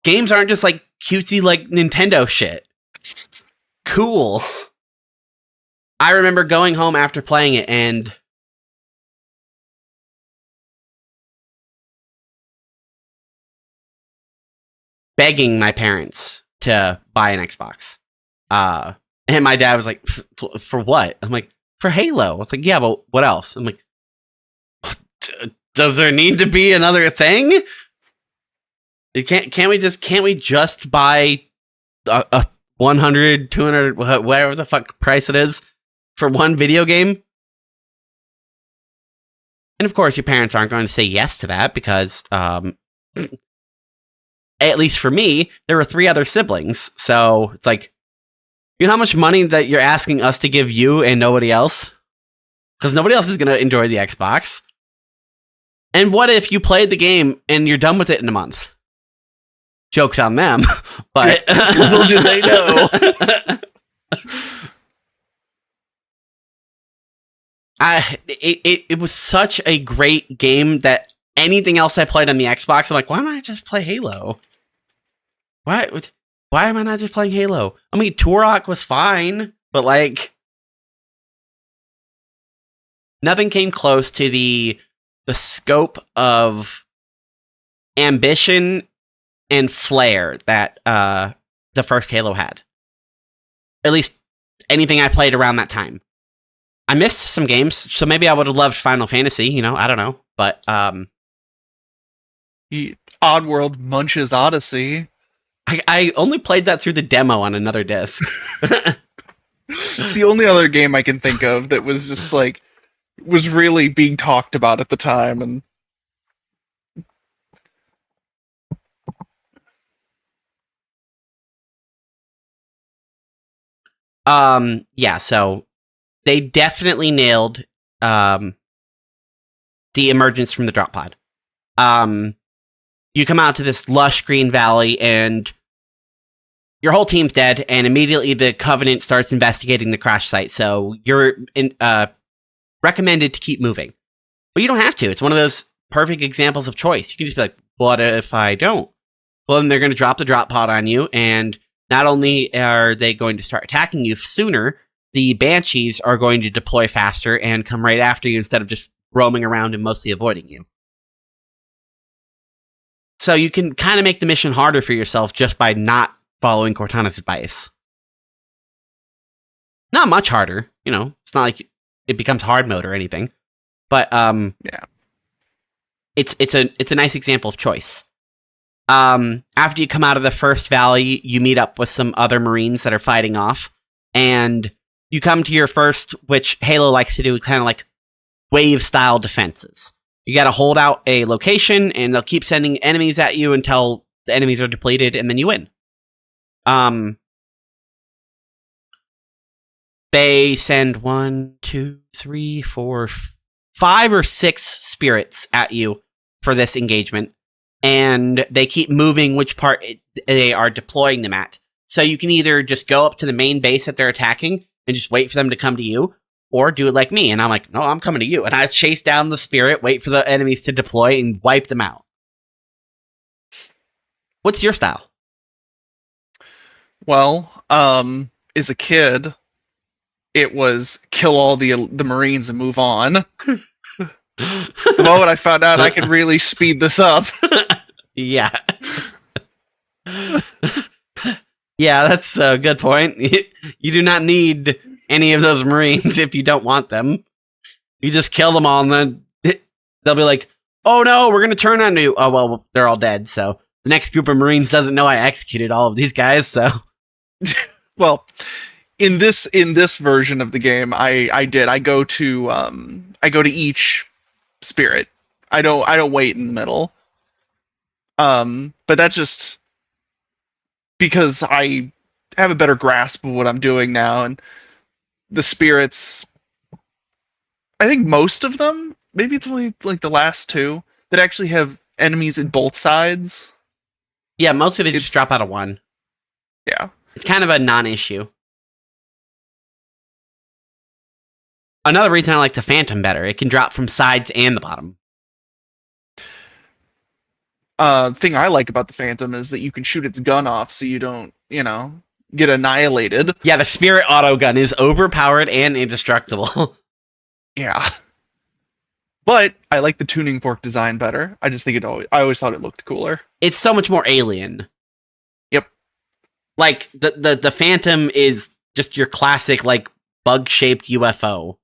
games aren't just like cutesy like Nintendo shit. Cool. I remember going home after playing it and begging my parents to buy an Xbox. And my dad was like, for what? I'm like, for Halo. I was like, yeah, but what else? I'm like, does there need to be another thing? Can't we just buy a 100, 200, whatever the fuck price it is for one video game? And of course, your parents aren't going to say yes to that because, at least for me, there were 3 other siblings. So it's like, You know how much money that you're asking us to give you and nobody else? Because nobody else is going to enjoy the Xbox. And what if you played the game and you're done with it in a month? Joke's on them, but... Little do they know. It was such a great game that anything else I played on the Xbox, I'm like, why don't I just play Halo? Why am I not just playing Halo? I mean, Turok was fine, but like... Nothing came close to the scope of ambition and flair that the first Halo had. At least anything I played around that time. I missed some games, so maybe I would have loved Final Fantasy, I don't know. But Oddworld Munch's Odyssey. I only played that through the demo on another disc. It's the only other game I can think of that was just like was really being talked about at the time. And yeah, so they definitely nailed the emergence from the drop pod. You come out to this lush green valley and your whole team's dead, and immediately the Covenant starts investigating the crash site, so you're recommended to keep moving. But you don't have to. It's one of those perfect examples of choice. You can just be like, what if I don't? Well, then they're going to drop the drop pod on you, and not only are they going to start attacking you sooner, the Banshees are going to deploy faster and come right after you instead of just roaming around and mostly avoiding you. So you can kind of make the mission harder for yourself just by not following Cortana's advice. Not much harder, It's not like it becomes hard mode or anything. But yeah. It's a nice example of choice. After you come out of the first valley, you meet up with some other Marines that are fighting off, and you come to your first, which Halo likes to do, kind of like wave-style defenses. You gotta hold out a location, and they'll keep sending enemies at you until the enemies are depleted, and then you win. They send 1, 2, 3, 4, 5 or 6 spirits at you for this engagement, and they keep moving which part they are deploying them at. So you can either just go up to the main base that they're attacking and just wait for them to come to you, or do it like me, and I'm like, no, I'm coming to you. And I chase down the spirit, wait for the enemies to deploy, and wipe them out. What's your style? Well, as a kid, it was kill all the Marines and move on. The moment I found out I could really speed this up. Yeah. Yeah, that's a good point. You do not need any of those Marines if you don't want them. You just kill them all, and then they'll be like, oh no, we're going to turn on you. Oh, well, they're all dead, so the next group of Marines doesn't know I executed all of these guys, so... Well, in this version of the game, I go to each spirit. I don't wait in the middle. But that's just because I have a better grasp of what I'm doing now, and the spirits, I think most of them, maybe it's only like the last 2 that actually have enemies at both sides. Yeah, mostly they just drop out of one. Yeah. It's kind of a non-issue. Another reason I like the Phantom better, it can drop from sides and the bottom. Thing I like about the Phantom is that you can shoot its gun off so you don't, get annihilated. Yeah, the Spirit auto gun is overpowered and indestructible. Yeah. But I like the tuning fork design better. I just think I always thought it looked cooler. It's so much more alien. Yep. Like, the Phantom is just your classic, like, bug-shaped UFO.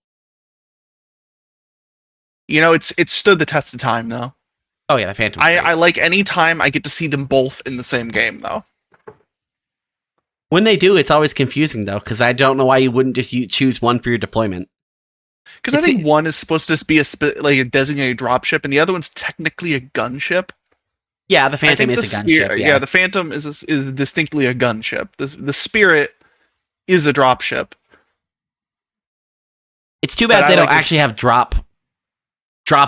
It's stood the test of time, though. Oh, yeah, the Phantom. I like any time I get to see them both in the same game, though. When they do, it's always confusing, though, because I don't know why you wouldn't just choose one for your deployment. Because I think one is supposed to be a designated dropship, and the other one's technically a gunship. Yeah, the Phantom is a gunship. Yeah, the Phantom is distinctly a gunship. The Spirit is a dropship. It's too bad they don't actually have drop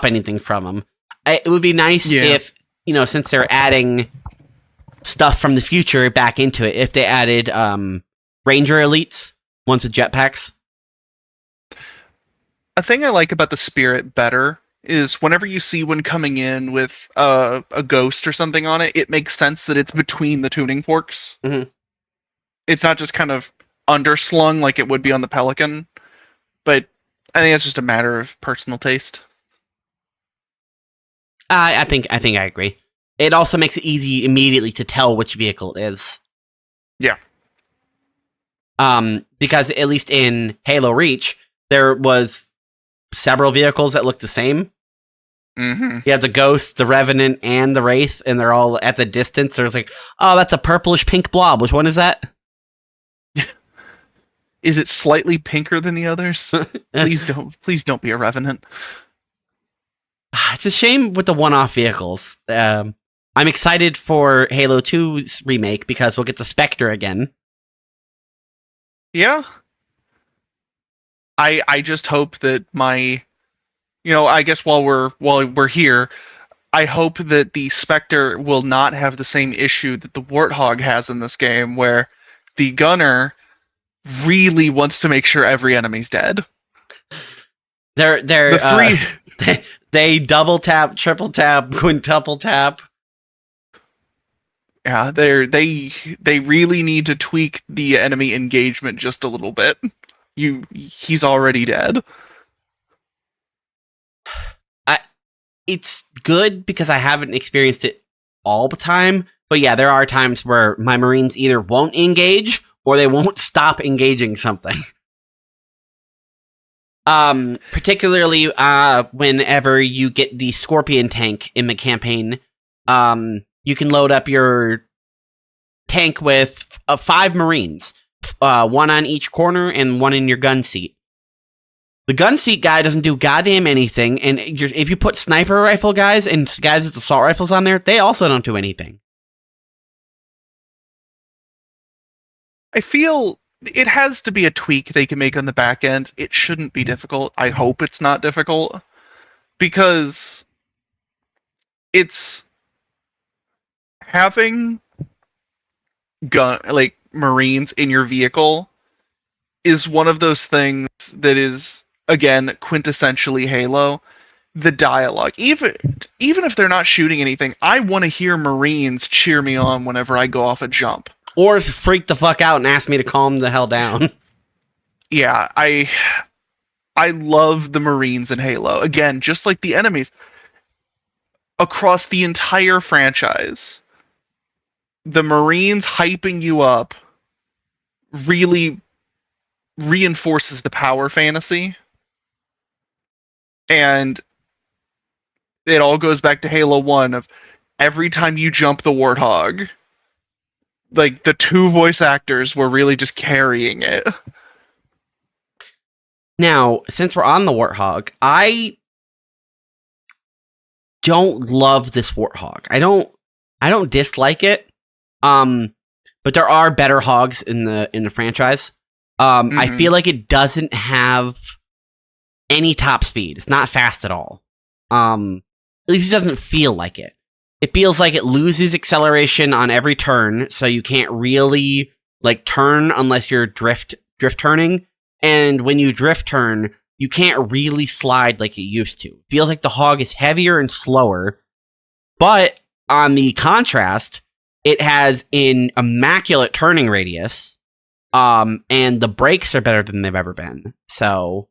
anything from them. It would be nice if, since they're adding stuff from the future back into it, if they added Ranger Elites, ones with jetpacks. A thing I like about the Spirit better is whenever you see one coming in with a ghost or something on it, it makes sense that it's between the tuning forks. Mm-hmm. It's not just kind of underslung like it would be on the Pelican, but I think it's just a matter of personal taste. I think I agree. It also makes it easy immediately to tell which vehicle it is. Yeah. Because at least in Halo Reach, there was several vehicles that looked the same. Mm-hmm. You have the Ghost, the Revenant, and the Wraith, and they're all at the distance. There's like, oh, that's a purplish pink blob. Which one is that? Is it slightly pinker than the others? Please don't be a Revenant. It's a shame with the one-off vehicles. I'm excited for Halo 2's remake because we'll get the Spectre again. Yeah. I just hope that I guess while we're here, I hope that the Spectre will not have the same issue that the Warthog has in this game, where the gunner really wants to make sure every enemy's dead. They double tap, triple tap, quintuple tap. Yeah, they really need to tweak the enemy engagement just a little bit. He's already dead. It's good because I haven't experienced it all the time, but yeah, there are times where my Marines either won't engage or they won't stop engaging something. Particularly whenever you get the Scorpion tank in the campaign, you can load up your tank with 5 Marines, one on each corner and one in your gun seat. The gun seat guy doesn't do goddamn anything, and if you put sniper rifle guys and guys with assault rifles on there, they also don't do anything. I feel it has to be a tweak they can make on the back end. It shouldn't be difficult. I hope it's not difficult, because it's having Marines in your vehicle is one of those things that is, again, quintessentially Halo. The dialogue, even if they're not shooting anything, I want to hear Marines cheer me on whenever I go off a jump. Or freak the fuck out and ask me to calm the hell down. Yeah, I love the Marines in Halo. Again, just like the enemies. Across the entire franchise, the Marines hyping you up really reinforces the power fantasy. And it all goes back to Halo 1 of every time you jump the Warthog, like, the 2 voice actors were really just carrying it. Now, since we're on the Warthog, I don't love this Warthog. I don't dislike it. But there are better hogs in the franchise. I feel like it doesn't have any top speed. It's not fast at all. At least it doesn't feel like it. It feels like it loses acceleration on every turn, so you can't really turn unless you're drift turning. And when you drift turn, you can't really slide like you used to. It feels like the hog is heavier and slower. But on the contrast, it has an immaculate turning radius, and the brakes are better than they've ever been. So,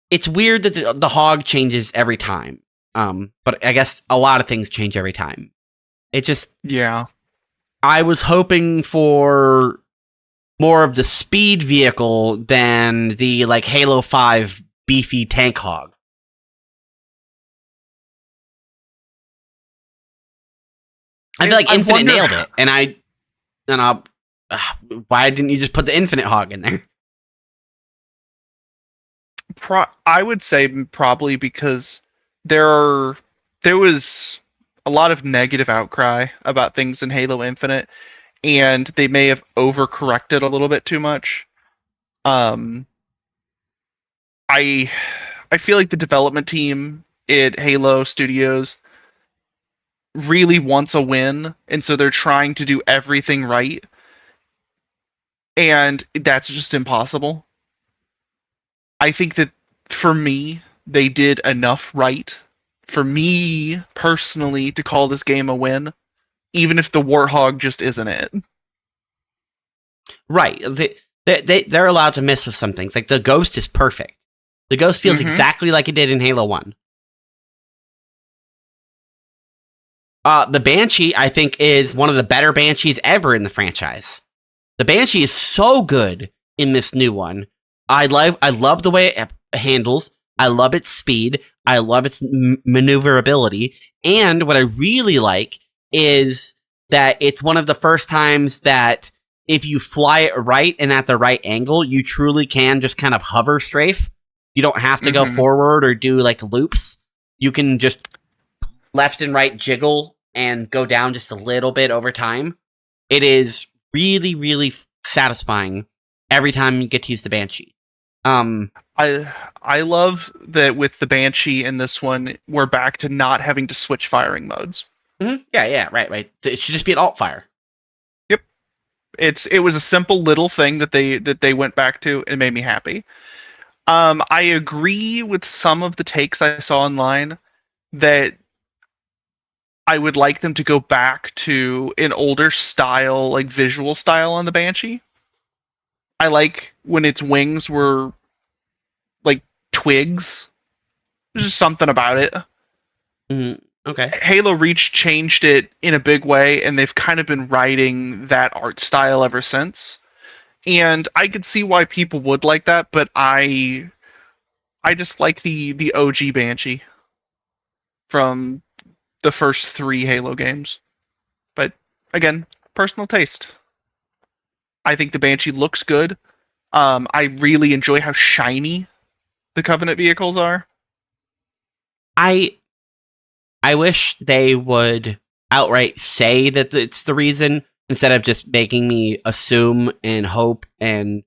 it's weird that the hog changes every time. But I guess a lot of things change every time. It just... Yeah. I was hoping for more of the speed vehicle than the, Halo 5 beefy tank hog. I feel like Infinite nailed it, and why didn't you just put the Infinite hog in there? I would say probably because there was a lot of negative outcry about things in Halo Infinite, and they may have overcorrected a little bit too much. I I feel like the development team at Halo Studios really wants a win, and so they're trying to do everything right, and that's just impossible. I think that for me, they did enough right for me personally to call this game a win, even if the Warthog just isn't it. Right. They're allowed to miss with some things. Like, the Ghost is perfect. The Ghost feels exactly like it did in Halo 1. The Banshee, I think, is one of the better Banshees ever in the franchise. The Banshee is so good in this new one. I love the way it handles. I love its speed. I love its maneuverability. And what I really like is that it's one of the first times that if you fly it right and at the right angle, you truly can just kind of hover strafe. You don't have to go forward or do like loops. You can just left and right jiggle and go down just a little bit over time. It is really, really satisfying every time you get to use the Banshee. I love that with the Banshee in this one, we're back to not having to switch firing modes. Yeah, right. It should just be an alt fire. Yep, it was a simple little thing that they went back to and made me happy. I agree with some of the takes I saw online that I would like them to go back to an older style, like visual style on the Banshee. I like when its wings were like twigs. There's just something about it. Okay. Halo Reach changed it in a big way, and they've kind of been riding that art style ever since. And I could see why people would like that, but I just like the OG Banshee from the first 3 Halo games. But again, personal taste. I think the Banshee looks good. I really enjoy how shiny the Covenant vehicles are. I wish they would outright say that it's the reason instead of just making me assume and hope. And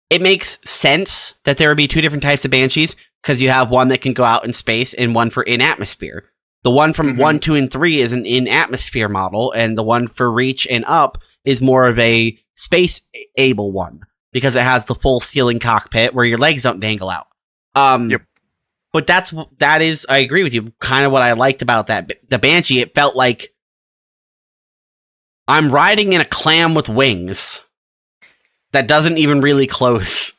it makes sense that there would be 2 different types of Banshees because you have one that can go out in space and one for in atmosphere. The one from 1, 2, and 3 is an in atmosphere model, and the one for Reach and up is more of a space able one because it has the full ceiling cockpit where your legs don't dangle out. Yep. But that is, I agree with you, kind of what I liked about that. The Banshee, it felt like I'm riding in a clam with wings that doesn't even really close.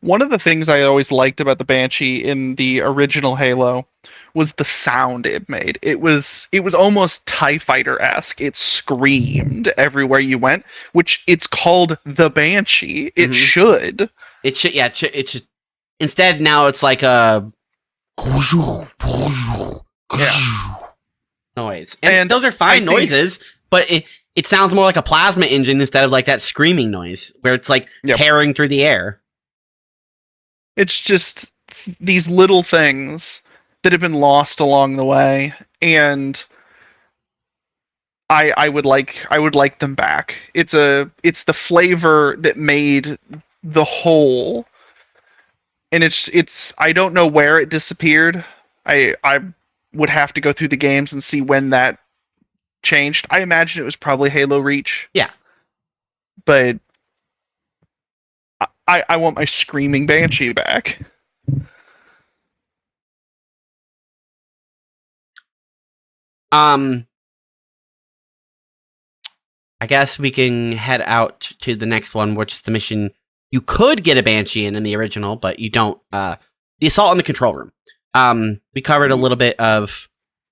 One of the things I always liked about the Banshee in the original Halo was the sound it made. It was almost TIE Fighter-esque. It screamed everywhere you went, which it's called the Banshee. It should. It should, yeah, it should. Instead, now it's like a noise. And those are fine noises, but it sounds more like a plasma engine instead of like that screaming noise, where it's like tearing through the air. It's just these little things that have been lost along the way, and I would like them back. It's the flavor that made the whole. And it's I don't know where it disappeared. I would have to go through the games and see when that changed. I imagine it was probably Halo Reach. Yeah. But I want my screaming Banshee back. I guess we can head out to the next one, which is the mission you could get a Banshee in the original, but you don't. The assault in the control room. We covered a little bit of.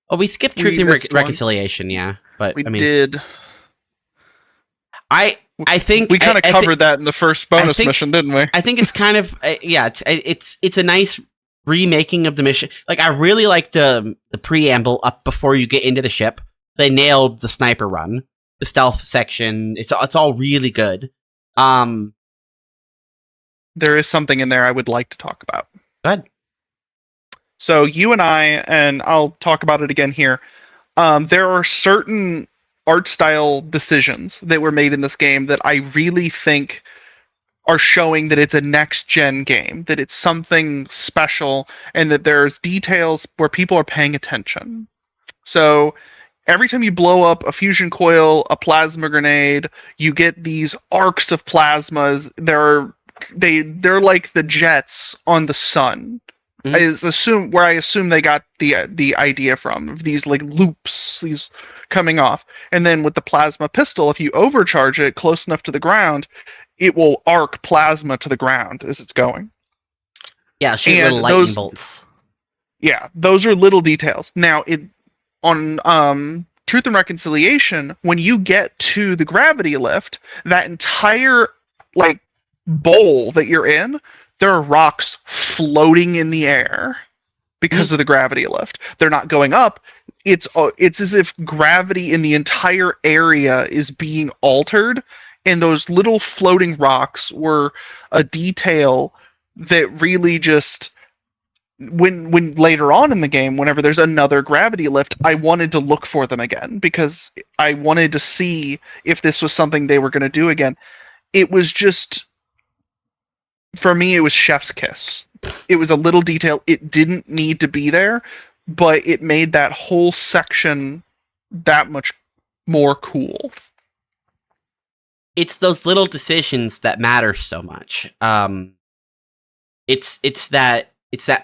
Oh, we skipped Truth and Reconciliation, yeah. But we did. I think we kind of covered that in the first bonus mission, didn't we? I think it's kind of it's a nice remaking of the mission. Like, I really like the preamble up before you get into the ship. They nailed the sniper run, the stealth section. It's all really good. There is something in there I would like to talk about. Go ahead. So you and I'll talk about it again here. There are certain art style decisions that were made in this game that I really think are showing that it's a next gen game, that it's something special, and that there's details where people are paying attention. So every time you blow up a fusion coil, a plasma grenade, you get these arcs of plasmas. They're like the jets on the sun. Mhm. I assume they got the idea from, of these like loops, these coming off. And then with the plasma pistol, if you overcharge it close enough to the ground, it will arc plasma to the ground as it's going. Yeah, shoot And little lightning bolts. those are little details. Now, on Truth and Reconciliation, when you get to the gravity lift, that entire like bowl that you're in, there are rocks floating in the air because of the gravity lift. They're not going up. It's as if gravity in the entire area is being altered, and those little floating rocks were a detail that really just, when later on in the game, whenever there's another gravity lift, I wanted to look for them again because I wanted to see if this was something they were going to do again. It was just, for me, it was chef's kiss. It was a little detail. It didn't need to be there, but it made that whole section that much more cool. It's those little decisions that matter so much. It's that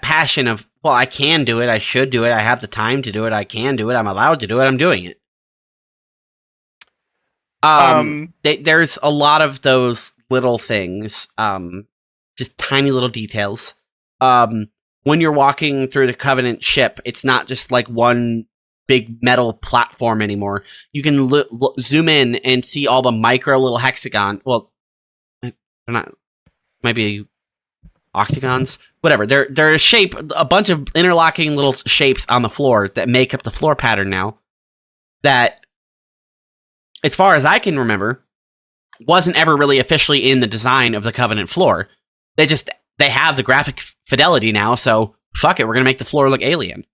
passion of, well, I can do it, I should do it, I have the time to do it, I can do it, I'm allowed to do it, I'm doing it. There's a lot of those little things, just tiny little details. When you're walking through the Covenant ship, it's not just like one big metal platform anymore. You can zoom in and see all the micro little hexagon. Well, they're not, maybe octagons, whatever. They're a shape, a bunch of interlocking little shapes on the floor that make up the floor pattern now. That, as far as I can remember, wasn't ever really officially in the design of the Covenant floor. They have the graphic fidelity now, so fuck it, we're gonna make the floor look alien.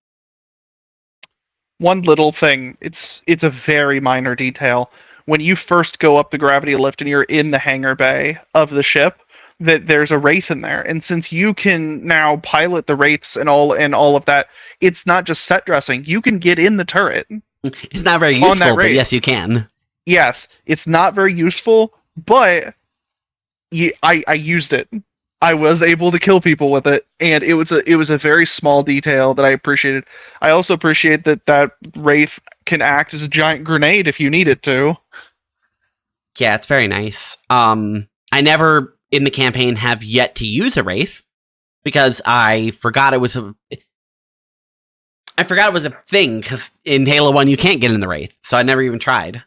One little thing, it's a very minor detail. When you first go up the gravity lift and you're in the hangar bay of the ship, that there's a wraith in there, and since you can now pilot the wraiths and all of that, it's not just set dressing. You can get in the turret. It's not very useful, but yes, you can. Yes, it's not very useful, but I used it. I was able to kill people with it, and it was a very small detail that I appreciated. I also appreciate that wraith can act as a giant grenade if you need it to. Yeah, it's very nice. I never in the campaign have yet to use a wraith because I forgot it was a thing, because in Halo 1 you can't get in the wraith, so I never even tried.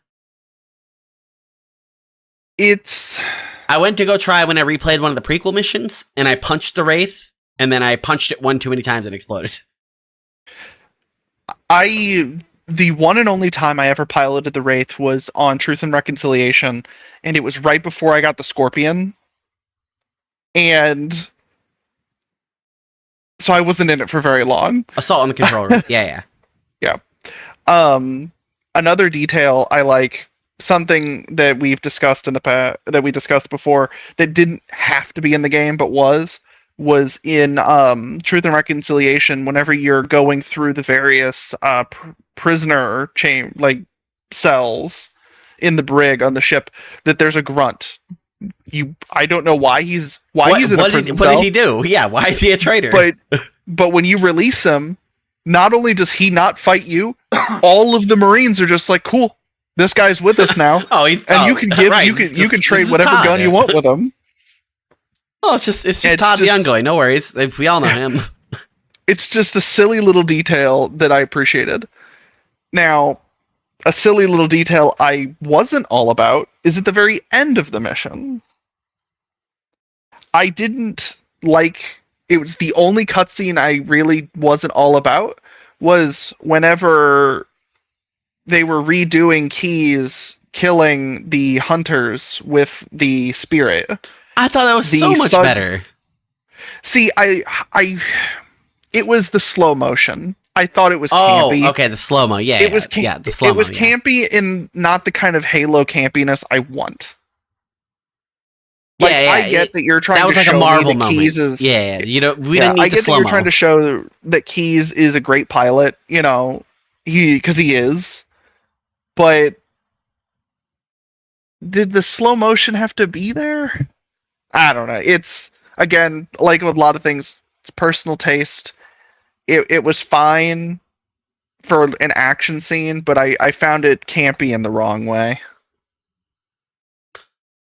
I went to go try when I replayed one of the prequel missions, and I punched the wraith, and then I punched it one too many times and exploded. The one and only time I ever piloted the wraith was on Truth and Reconciliation, and it was right before I got the Scorpion. And so I wasn't in it for very long. Assault on the control room. Yeah. Another detail I like, something that we've discussed in the past, that we discussed before, that didn't have to be in the game but was in Truth and Reconciliation. Whenever you're going through the various prisoner cells in the brig on the ship, that there's a grunt. I don't know why he's in a prison cell. What did he do? Yeah, why is he a traitor? But when you release him, not only does he not fight you, all of the Marines are just like, cool, this guy's with us now. You can trade whatever gun you want with him. Oh, it's just Todd the Ungoy. No worries, we all know him. It's just a silly little detail that I appreciated. Now, a silly little detail I wasn't all about is at the very end of the mission. I didn't like, it was the only cutscene I really wasn't all about, was whenever they were redoing Keyes killing the hunters with the spirit. I thought that was so much better. See, it was the slow motion. I thought it was Oh, campy. okay, the slow-mo. Yeah, It was the slow-mo. It was campy in not the kind of Halo campiness I want. Like, I get that you're trying that was to like show a Marvel me that moment. Keyes is... Yeah, we didn't need I the get that slow-mo. you're trying to show that Keyes is a great pilot, you know, because he is. But did the slow motion have to be there? I don't know. It's, again, like with a lot of things, it's personal taste. It was fine for an action scene, but I found it campy in the wrong way.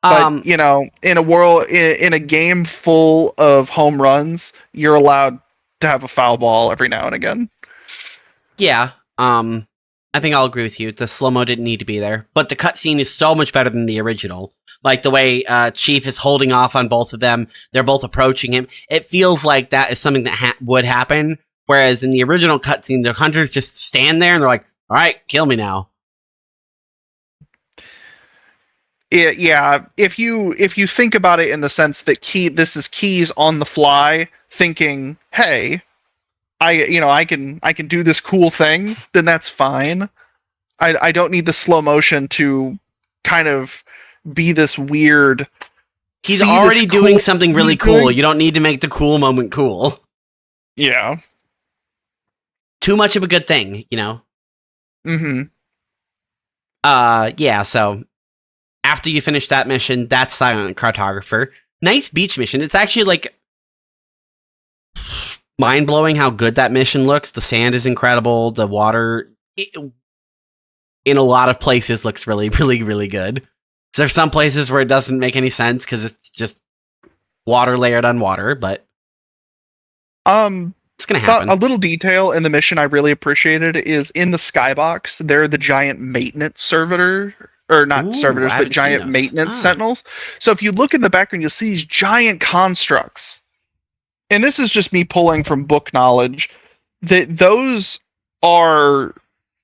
But, you know, in a world, in a game full of home runs, you're allowed to have a foul ball every now and again. Yeah, I think I'll agree with you. The slow-mo didn't need to be there, but the cutscene is so much better than the original. Like the way Chief is holding off on both of them, they're both approaching him. It feels like that is something that would happen. Whereas in the original cutscene, the hunters just stand there and they're like, "All right, kill me now." Yeah, if you think about it in the sense that this is Keyes on the fly thinking, "Hey, I can do this cool thing," then that's fine. I don't need the slow motion to kind of be this weird. He's already doing something really cool. You don't need to make the cool moment cool. Yeah. Too much of a good thing, you know? Mm-hmm. Yeah, so after you finish that mission, that's Silent Cartographer. Nice beach mission. It's actually, like, mind-blowing how good that mission looks. The sand is incredible. The water, in a lot of places, looks really, really, really good. So there's some places where it doesn't make any sense because it's just water layered on water, but it's gonna happen. A little detail in the mission I really appreciated is in the skybox, they're the giant maintenance servitor, or not servitors, but giant maintenance sentinels. So if you look in the background, you'll see these giant constructs. And this is just me pulling from book knowledge, that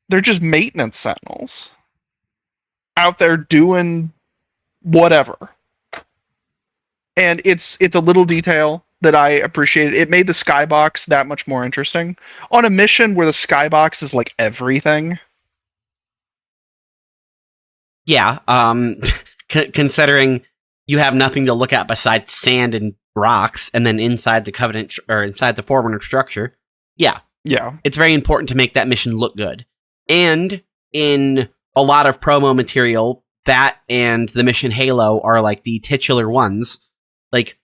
they're just maintenance sentinels out there doing whatever. And it's a little detail that I appreciated. It made the skybox that much more interesting on a mission where the skybox is like everything. Yeah, considering you have nothing to look at besides sand and rocks, and then inside the Covenant or inside the Forerunner structure, yeah, it's very important to make that mission look good. And in a lot of promo material, that and the mission Halo are like the titular ones. Like,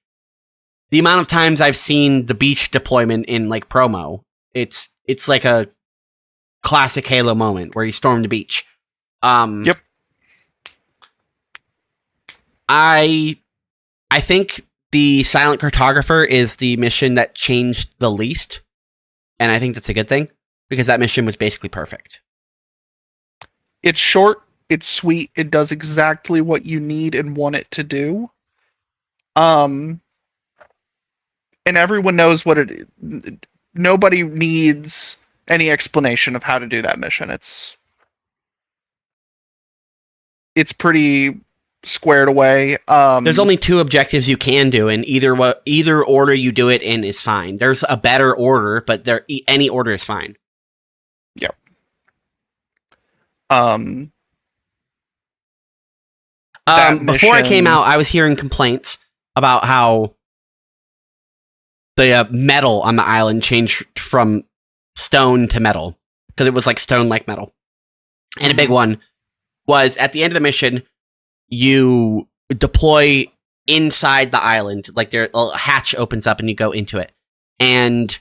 the amount of times I've seen the beach deployment in, like, promo, it's like a classic Halo moment where you storm the beach. Yep. I think the Silent Cartographer is the mission that changed the least, and I think that's a good thing, because that mission was basically perfect. It's short, it's sweet, it does exactly what you need and want it to do. And everyone knows what it is. Nobody needs any explanation of how to do that mission. It's pretty squared away. There's only 2 objectives you can do, and either order you do it in is fine. There's a better order, but any order is fine. Yep. Before I came out, I was hearing complaints about how the metal on the island changed from stone to metal, because it was like stone like metal. And a big one was at the end of the mission, you deploy inside the island, like a hatch opens up and you go into it. And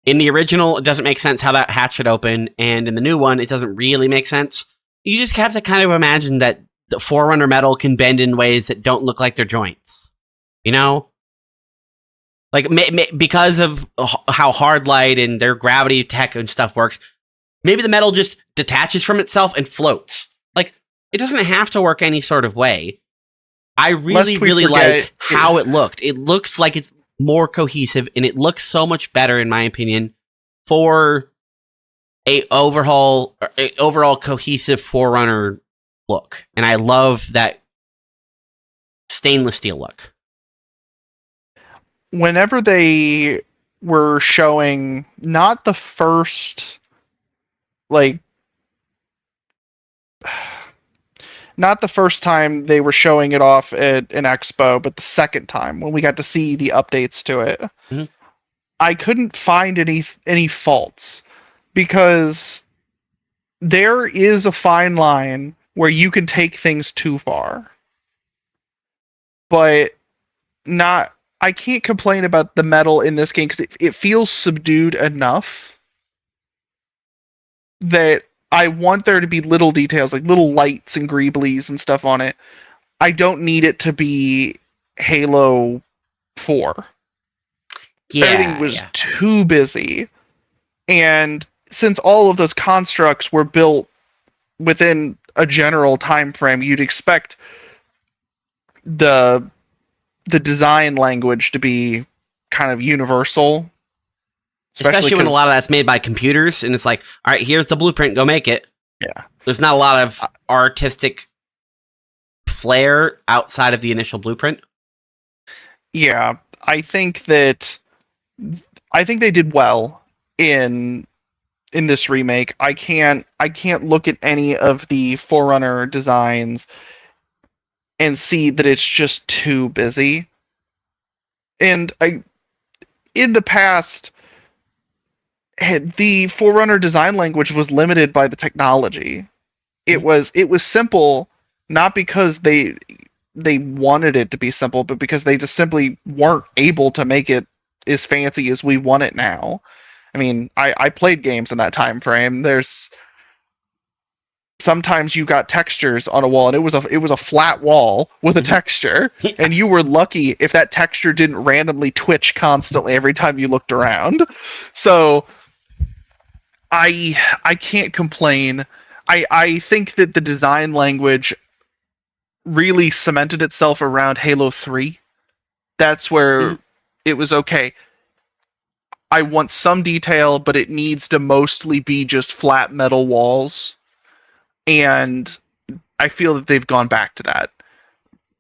in the original, it doesn't make sense how that hatch would open, and in the new one, it doesn't really make sense. You just have to kind of imagine that the Forerunner metal can bend in ways that don't look like they're joints. You know? Like, because of how hard light and their gravity tech and stuff works, maybe the metal just detaches from itself and floats. Like, it doesn't have to work any sort of way. I really like how it looked. It looks like it's more cohesive, and it looks so much better, in my opinion, for a overall cohesive Forerunner look. And I love that stainless steel look. Whenever they were showing not the first like not the first time they were showing it off at an expo, but the second time when we got to see the updates to it. Mm-hmm. I couldn't find any faults because there is a fine line where you can take things too far. But not I can't complain about the metal in this game because it feels subdued enough that I want there to be little details, like little lights and greeblies and stuff on it. I don't need it to be Halo 4. Everything was too busy. And since all of those constructs were built within a general time frame, you'd expect the design language to be kind of universal. Especially when a lot of that's made by computers, and it's like, all right, here's the blueprint, go make it. Yeah. There's not a lot of artistic flair outside of the initial blueprint. Yeah, I think they did well in this remake. I can't look at any of the Forerunner designs and see that it's just too busy. And in the past, the Forerunner design language was limited by the technology. It was simple, not because they wanted it to be simple, but because they just simply weren't able to make it as fancy as we want it now. I mean, I played games in that time frame. There's sometimes you got textures on a wall, and it was a flat wall with a texture, and you were lucky if that texture didn't randomly twitch constantly every time you looked around. So I can't complain. I think that the design language really cemented itself around Halo 3. That's where it was okay. I want some detail, but it needs to mostly be just flat metal walls. And I feel that they've gone back to that.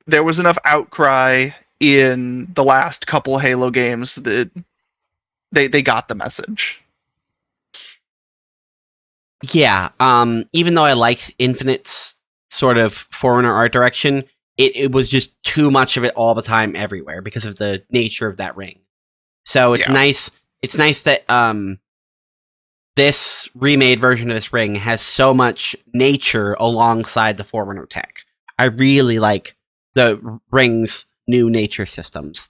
There was enough outcry in the last couple Halo games that they got the message. Yeah, even though I like Infinite's sort of Forerunner art direction, it was just too much of it all the time everywhere because of the nature of that ring. So it's nice. It's nice that this remade version of this ring has so much nature alongside the Forerunner tech. I really like the ring's new nature systems.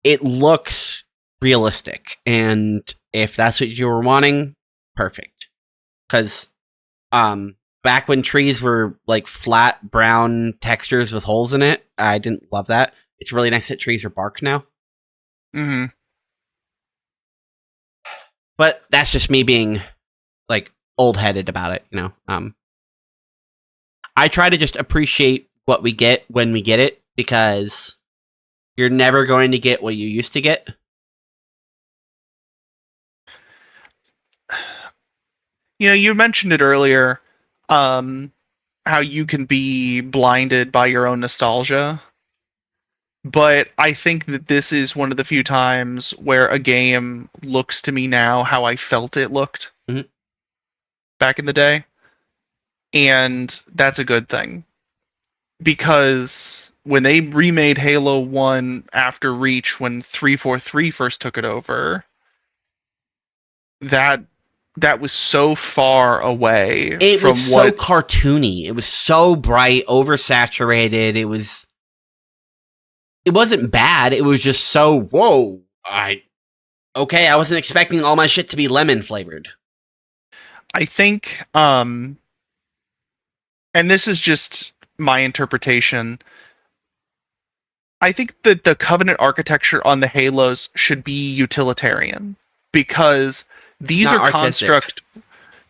It looks realistic, and if that's what you were wanting, perfect. Because back when trees were like flat brown textures with holes in it, I didn't love that. It's really nice that trees are bark now. Mm-hmm. But that's just me being like old-headed about it, you know. I try to just appreciate what we get when we get it, because you're never going to get what you used to get. You know, you mentioned it earlier, how you can be blinded by your own nostalgia. But I think that this is one of the few times where a game looks to me now how I felt it looked back in the day. And that's a good thing. Because when they remade Halo 1 after Reach, when 343 first took it over, that was so far away. It was so cartoony. It was so bright, oversaturated. It wasn't bad. It was just so, whoa. I wasn't expecting all my shit to be lemon flavored. I think, and this is just my interpretation, I think that the Covenant architecture on the Halos should be utilitarian, because these are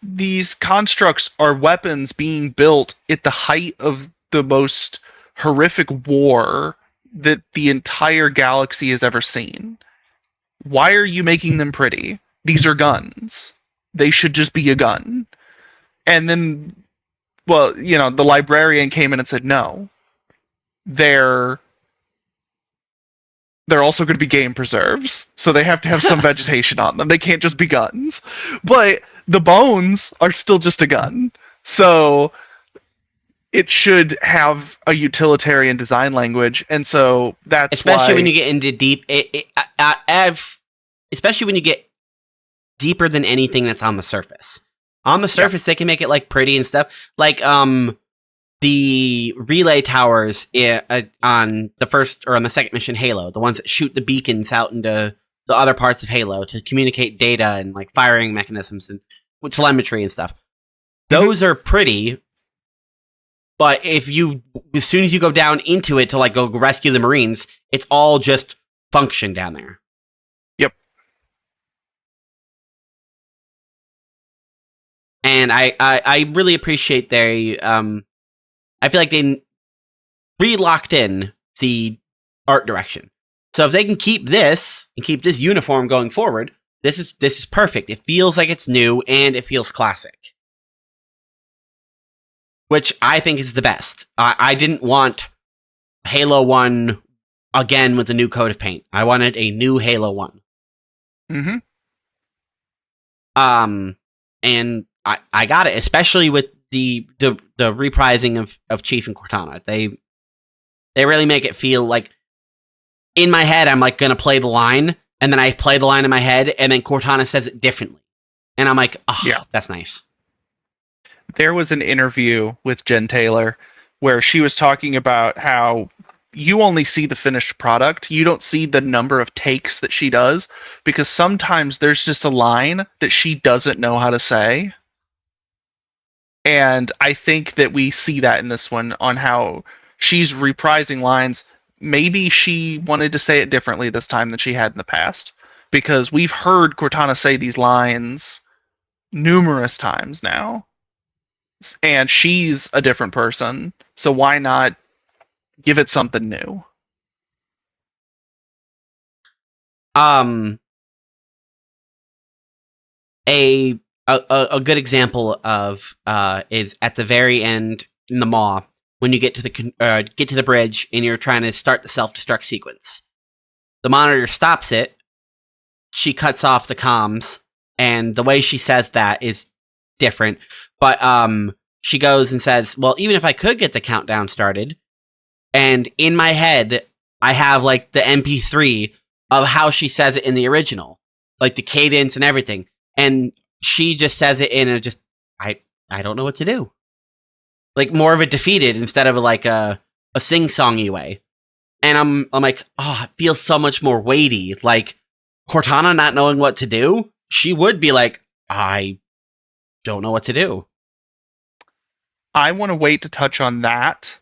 these constructs are weapons being built at the height of the most horrific war that the entire galaxy has ever seen. Why are you making them pretty? These are guns. They should just be a gun. And then, well, you know, the librarian came in and said, no, they're they're also going to be game preserves, so they have to have some vegetation on them. They can't just be guns. But the bones are still just a gun. So it should have a utilitarian design language, and so that's especially why, when you get into deep. Especially when you get deeper than anything that's on the surface. On the surface, they can make it like pretty and stuff. Like the relay towers on the first or on the second mission Halo, the ones that shoot the beacons out into the other parts of Halo to communicate data and like firing mechanisms and with telemetry and stuff. Those are pretty, but as soon as you go down into it to like go rescue the Marines, it's all just function down there. Yep. And I really appreciate I feel like they re-locked in the art direction. So if they can keep this and keep this uniform going forward, this is perfect. It feels like it's new and it feels classic, which I think is the best. I didn't want Halo 1 again with a new coat of paint. I wanted a new Halo 1. Mm-hmm. And I got it, especially with the reprising of Chief and Cortana. They really make it feel like, in my head, I'm like gonna play the line, and then I play the line in my head, and then Cortana says it differently. And I'm like, oh, yeah, that's nice. There was an interview with Jen Taylor where she was talking about how you only see the finished product. You don't see the number of takes that she does, because sometimes there's just a line that she doesn't know how to say. And I think that we see that in this one on how she's reprising lines. Maybe she wanted to say it differently this time than she had in the past, because we've heard Cortana say these lines numerous times now. And she's a different person, so why not give it something new? A good example of is at the very end in the Maw, when you get to the bridge and you're trying to start the self-destruct sequence. The monitor stops it. She cuts off the comms, and the way she says that is different. But she goes and says, "Well, even if I could get the countdown started," and in my head, I have like the MP3 of how she says it in the original, like the cadence and everything, and she just says it in I don't know what to do. Like more of a defeated instead of like a sing-songy way. And I'm like, oh, it feels so much more weighty. Like Cortana not knowing what to do, she would be like, I don't know what to do. I want to wait to touch on that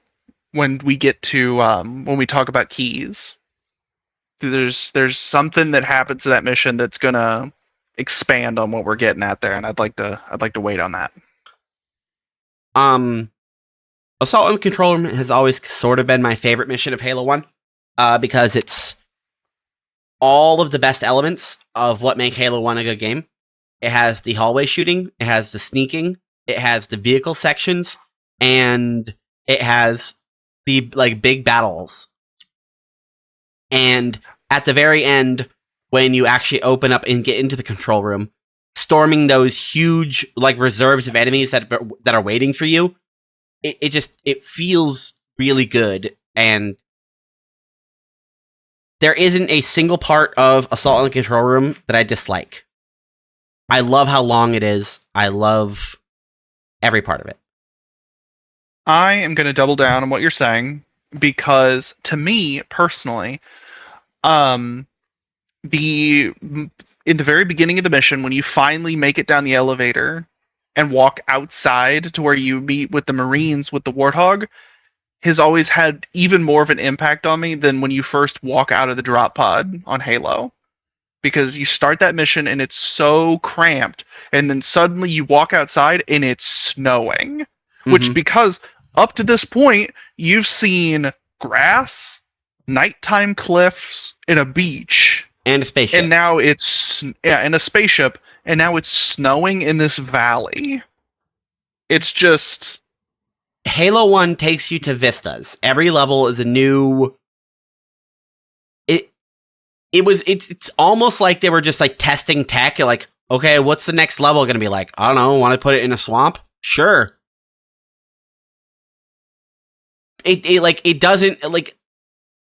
when we get to when we talk about keys. There's something that happens to that mission that's gonna expand on what we're getting at there, and I'd like to wait on that. Assault on the Control Room has always sort of been my favorite mission of Halo 1, because it's all of the best elements of what make Halo 1 a good game. It has the hallway shooting, it has the sneaking, it has the vehicle sections, and it has the like big battles. And at the very end, when you actually open up and get into the control room, storming those huge like reserves of enemies that are waiting for you, it feels really good. And there isn't a single part of Assault on the Control Room that I dislike. I love how long it is. I love every part of it. I am going to double down on what you're saying, because to me personally, in the very beginning of the mission, when you finally make it down the elevator and walk outside to where you meet with the Marines with the Warthog, has always had even more of an impact on me than when you first walk out of the drop pod on Halo. Because you start that mission and it's so cramped, and then suddenly you walk outside and it's snowing. Mm-hmm. Which, because up to this point, you've seen grass, nighttime cliffs, and a beach. And a spaceship. And now and a spaceship, and now it's snowing in this valley. It's just... Halo 1 takes you to vistas. Every level is a new... it's almost like they were just like testing tech. You're like, okay, what's the next level going to be like? I don't know. Want to put it in a swamp? Sure. It doesn't, like,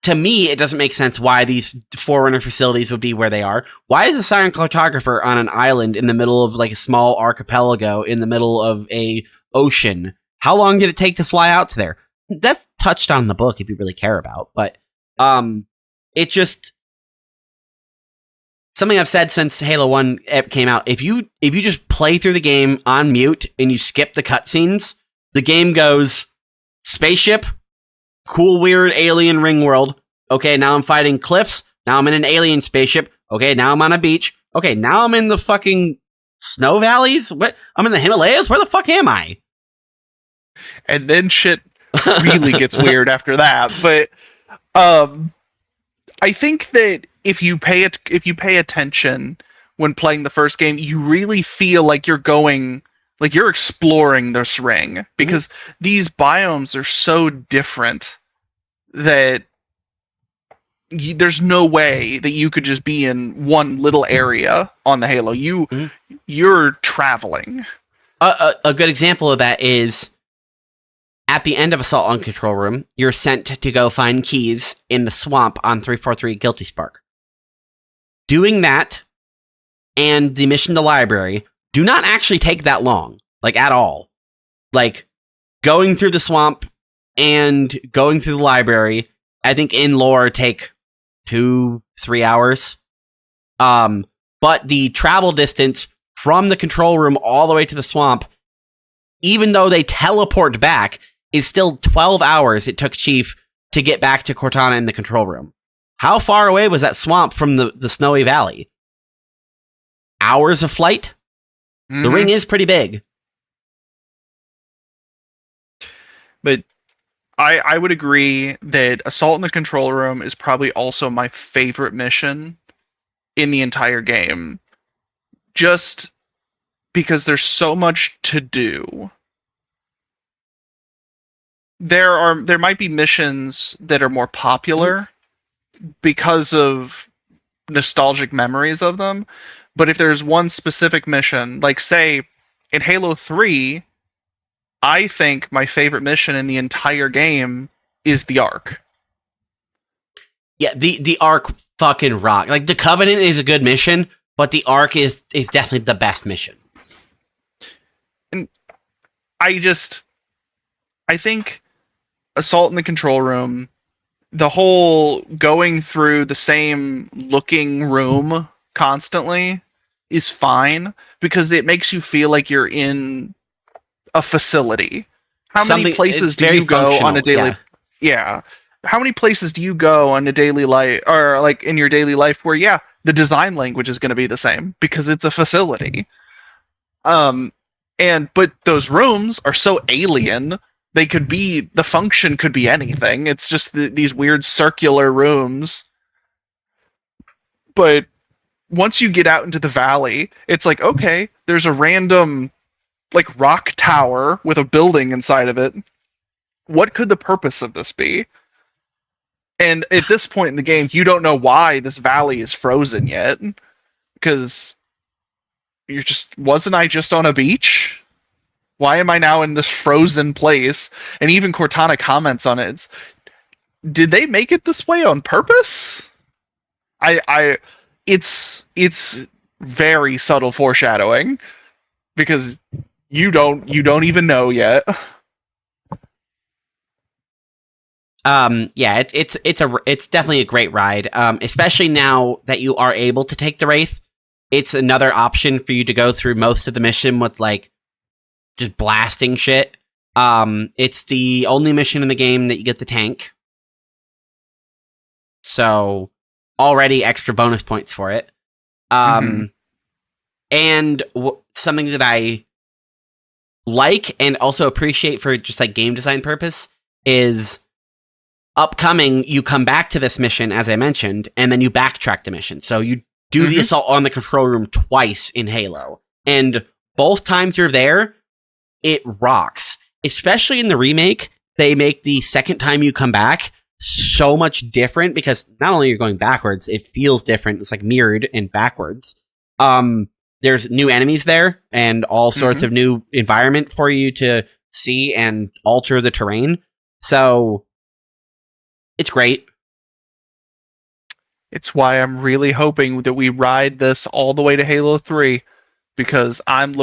to me, it doesn't make sense why these Forerunner facilities would be where they are. Why is a siren cartographer on an island in the middle of like a small archipelago in the middle of a ocean? How long did it take to fly out to there? That's touched on in the book if you really care about, but it just, something I've said since Halo 1 came out. If you just play through the game on mute and you skip the cutscenes, the game goes spaceship, cool, weird alien ring world. Okay, now I'm fighting cliffs. Now I'm in an alien spaceship. Okay, now I'm on a beach. Okay, now I'm in the fucking snow valleys. What? I'm in the Himalayas? Where the fuck am I? And then shit really gets weird after that. But I think that if you pay attention when playing the first game, you really feel like you're going, like you're exploring this ring, because these biomes are so different that there's no way that you could just be in one little area on the Halo. You're traveling. A good example of that is at the end of Assault on Control Room, you're sent to go find keys in the swamp on 343 Guilty Spark. Doing that and the mission to library do not actually take that long, like at all. Like going through the swamp and going through the library, I think in lore take 2-3 hours. But the travel distance from the control room all the way to the swamp, even though they teleport back, is still 12 hours it took Chief to get back to Cortana in the control room. How far away was that swamp from the snowy valley? Hours of flight? Mm-hmm. The ring is pretty big. But I would agree that Assault in the Control Room is probably also my favorite mission in the entire game. Just because there's so much to do. There might be missions that are more popular because of nostalgic memories of them, but if there's one specific mission, like say in Halo 3, I think my favorite mission in the entire game is the Ark. Yeah, the Ark fucking rock. Like the Covenant is a good mission, but the Ark is definitely the best mission. And I think Assault in the Control Room, the whole going through the same looking room constantly is fine because it makes you feel like you're in a facility. How many places do you go on a daily? Yeah. How many places do you go on a daily life, or like in your daily life, where the design language is going to be the same because it's a facility. But those rooms are so alien. The function could be anything. It's just these weird circular rooms. But once you get out into the valley, it's like, okay, there's a random like rock tower with a building inside of it. What could the purpose of this be? And at this point in the game, you don't know why this valley is frozen yet. Because wasn't I just on a beach? Why am I now in this frozen place? And even Cortana comments on it. Did they make it this way on purpose? It's very subtle foreshadowing because you don't even know yet. Yeah, it's definitely a great ride. Especially now that you are able to take the Wraith, it's another option for you to go through most of the mission with like just blasting shit. It's the only mission in the game that you get the tank. So already extra bonus points for it. And something that I like and also appreciate for just like game design purpose is upcoming, you come back to this mission, as I mentioned, and then you backtrack the mission. So you do the assault on the control room twice in Halo. And both times you're there, it rocks. Especially in the remake, they make the second time you come back so much different because not only you're going backwards, it feels different. It's like mirrored and backwards. There's new enemies there and all sorts of new environment for you to see and alter the terrain. So it's great. It's why I'm really hoping that we ride this all the way to Halo 3, because I'm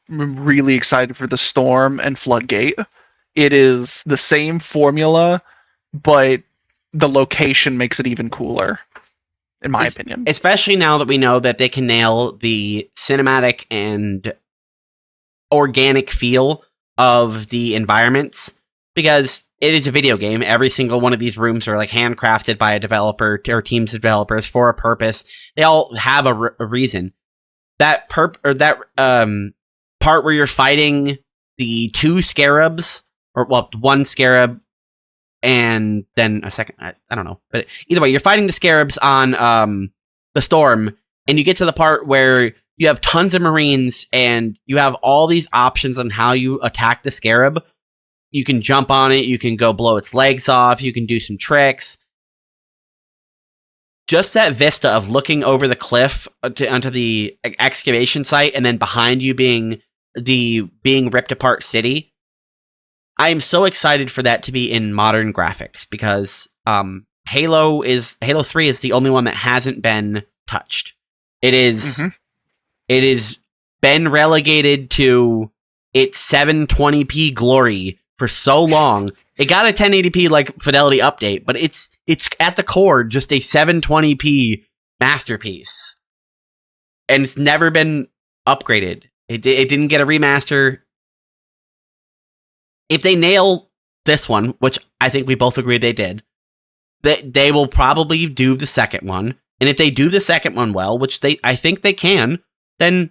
really excited for the Storm and Floodgate. It is the same formula, but the location makes it even cooler, in my opinion. Especially now that we know that they can nail the cinematic and organic feel of the environments, because it is a video game. Every single one of these rooms are like handcrafted by a developer or teams of developers for a purpose. They all have a reason. That part where you're fighting the two scarabs, or well, one scarab and then a second, I don't know. But either way, you're fighting the scarabs on the Storm, and you get to the part where you have tons of Marines and you have all these options on how you attack the scarab. You can jump on it, you can go blow its legs off, you can do some tricks. Just that vista of looking over the cliff onto the excavation site, and then behind you being the ripped apart city. I am so excited for that to be in modern graphics, because Halo 3 is the only one that hasn't been touched. It is been relegated to its 720p glory for so long. It got a 1080p like fidelity update, but it's at the core just a 720p masterpiece, and it's never been upgraded. It didn't get a remaster. If they nail this one, which I think we both agree they did, they will probably do the second one. And if they do the second one well, which I think they can, then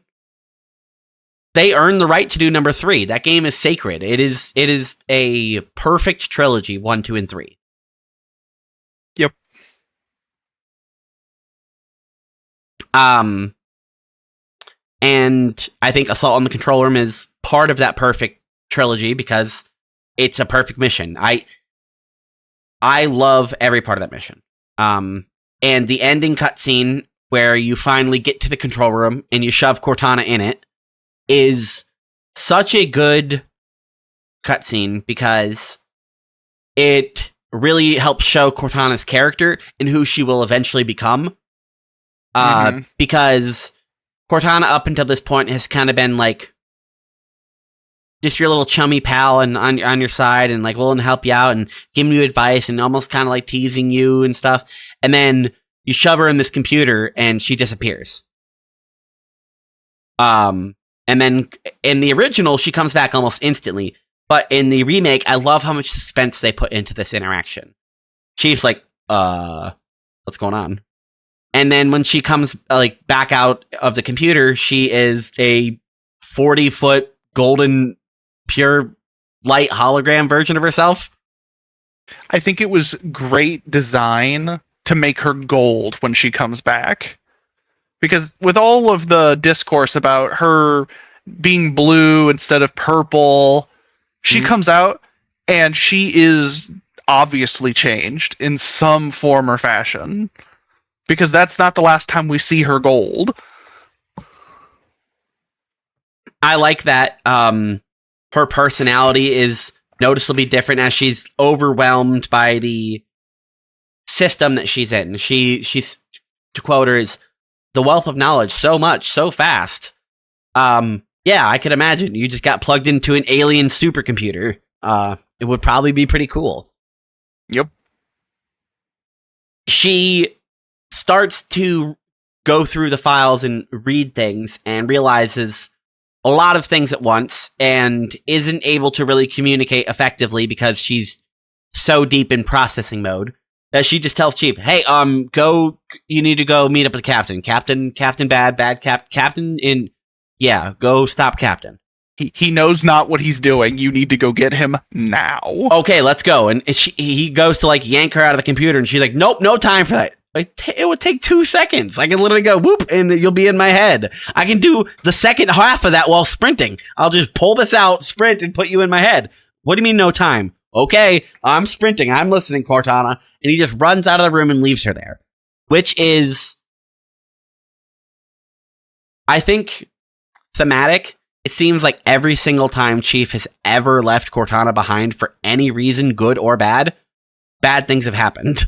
they earn the right to do number 3. That game is sacred. It is a perfect trilogy, 1, 2, and 3. Yep. And I think Assault on the Control Room is part of that perfect trilogy because it's a perfect mission. I love every part of that mission. And the ending cutscene where you finally get to the control room and you shove Cortana in it is such a good cutscene because it really helps show Cortana's character and who she will eventually become. Because Cortana up until this point has kind of been like just your little chummy pal and on your side and like willing to help you out and giving you advice and almost kind of like teasing you and stuff. And then you shove her in this computer and she disappears. And then in the original, she comes back almost instantly. But in the remake, I love how much suspense they put into this interaction. She's like, what's going on? And then when she comes like back out of the computer, she is a 40-foot golden pure light hologram version of herself. I think it was great design to make her gold when she comes back. Because with all of the discourse about her being blue instead of purple, she comes out and she is obviously changed in some form or fashion. Because that's not the last time we see her gold. I like that her personality is noticeably different as she's overwhelmed by the system that she's in. She's, to quote her, is the wealth of knowledge so much, so fast. Yeah, I could imagine. You just got plugged into an alien supercomputer. It would probably be pretty cool. Yep. She starts to go through the files and read things and realizes a lot of things at once and isn't able to really communicate effectively because she's so deep in processing mode that she just tells Chief, hey, you need to go meet up with the captain. Captain bad, captain in, yeah, go stop captain. He knows not what he's doing. You need to go get him now. Okay, let's go. And he goes to like yank her out of the computer and she's like, nope, no time for that. It would take 2 seconds. I can literally go whoop and you'll be in my head. I can do the second half of that while sprinting. I'll just pull this out, sprint, and put you in my head. What do you mean no time? okay, I'm sprinting. I'm listening, Cortana. And he just runs out of the room and leaves her there. Which is, I think, thematic. It seems like every single time Chief has ever left Cortana behind for any reason, good or bad, bad things have happened.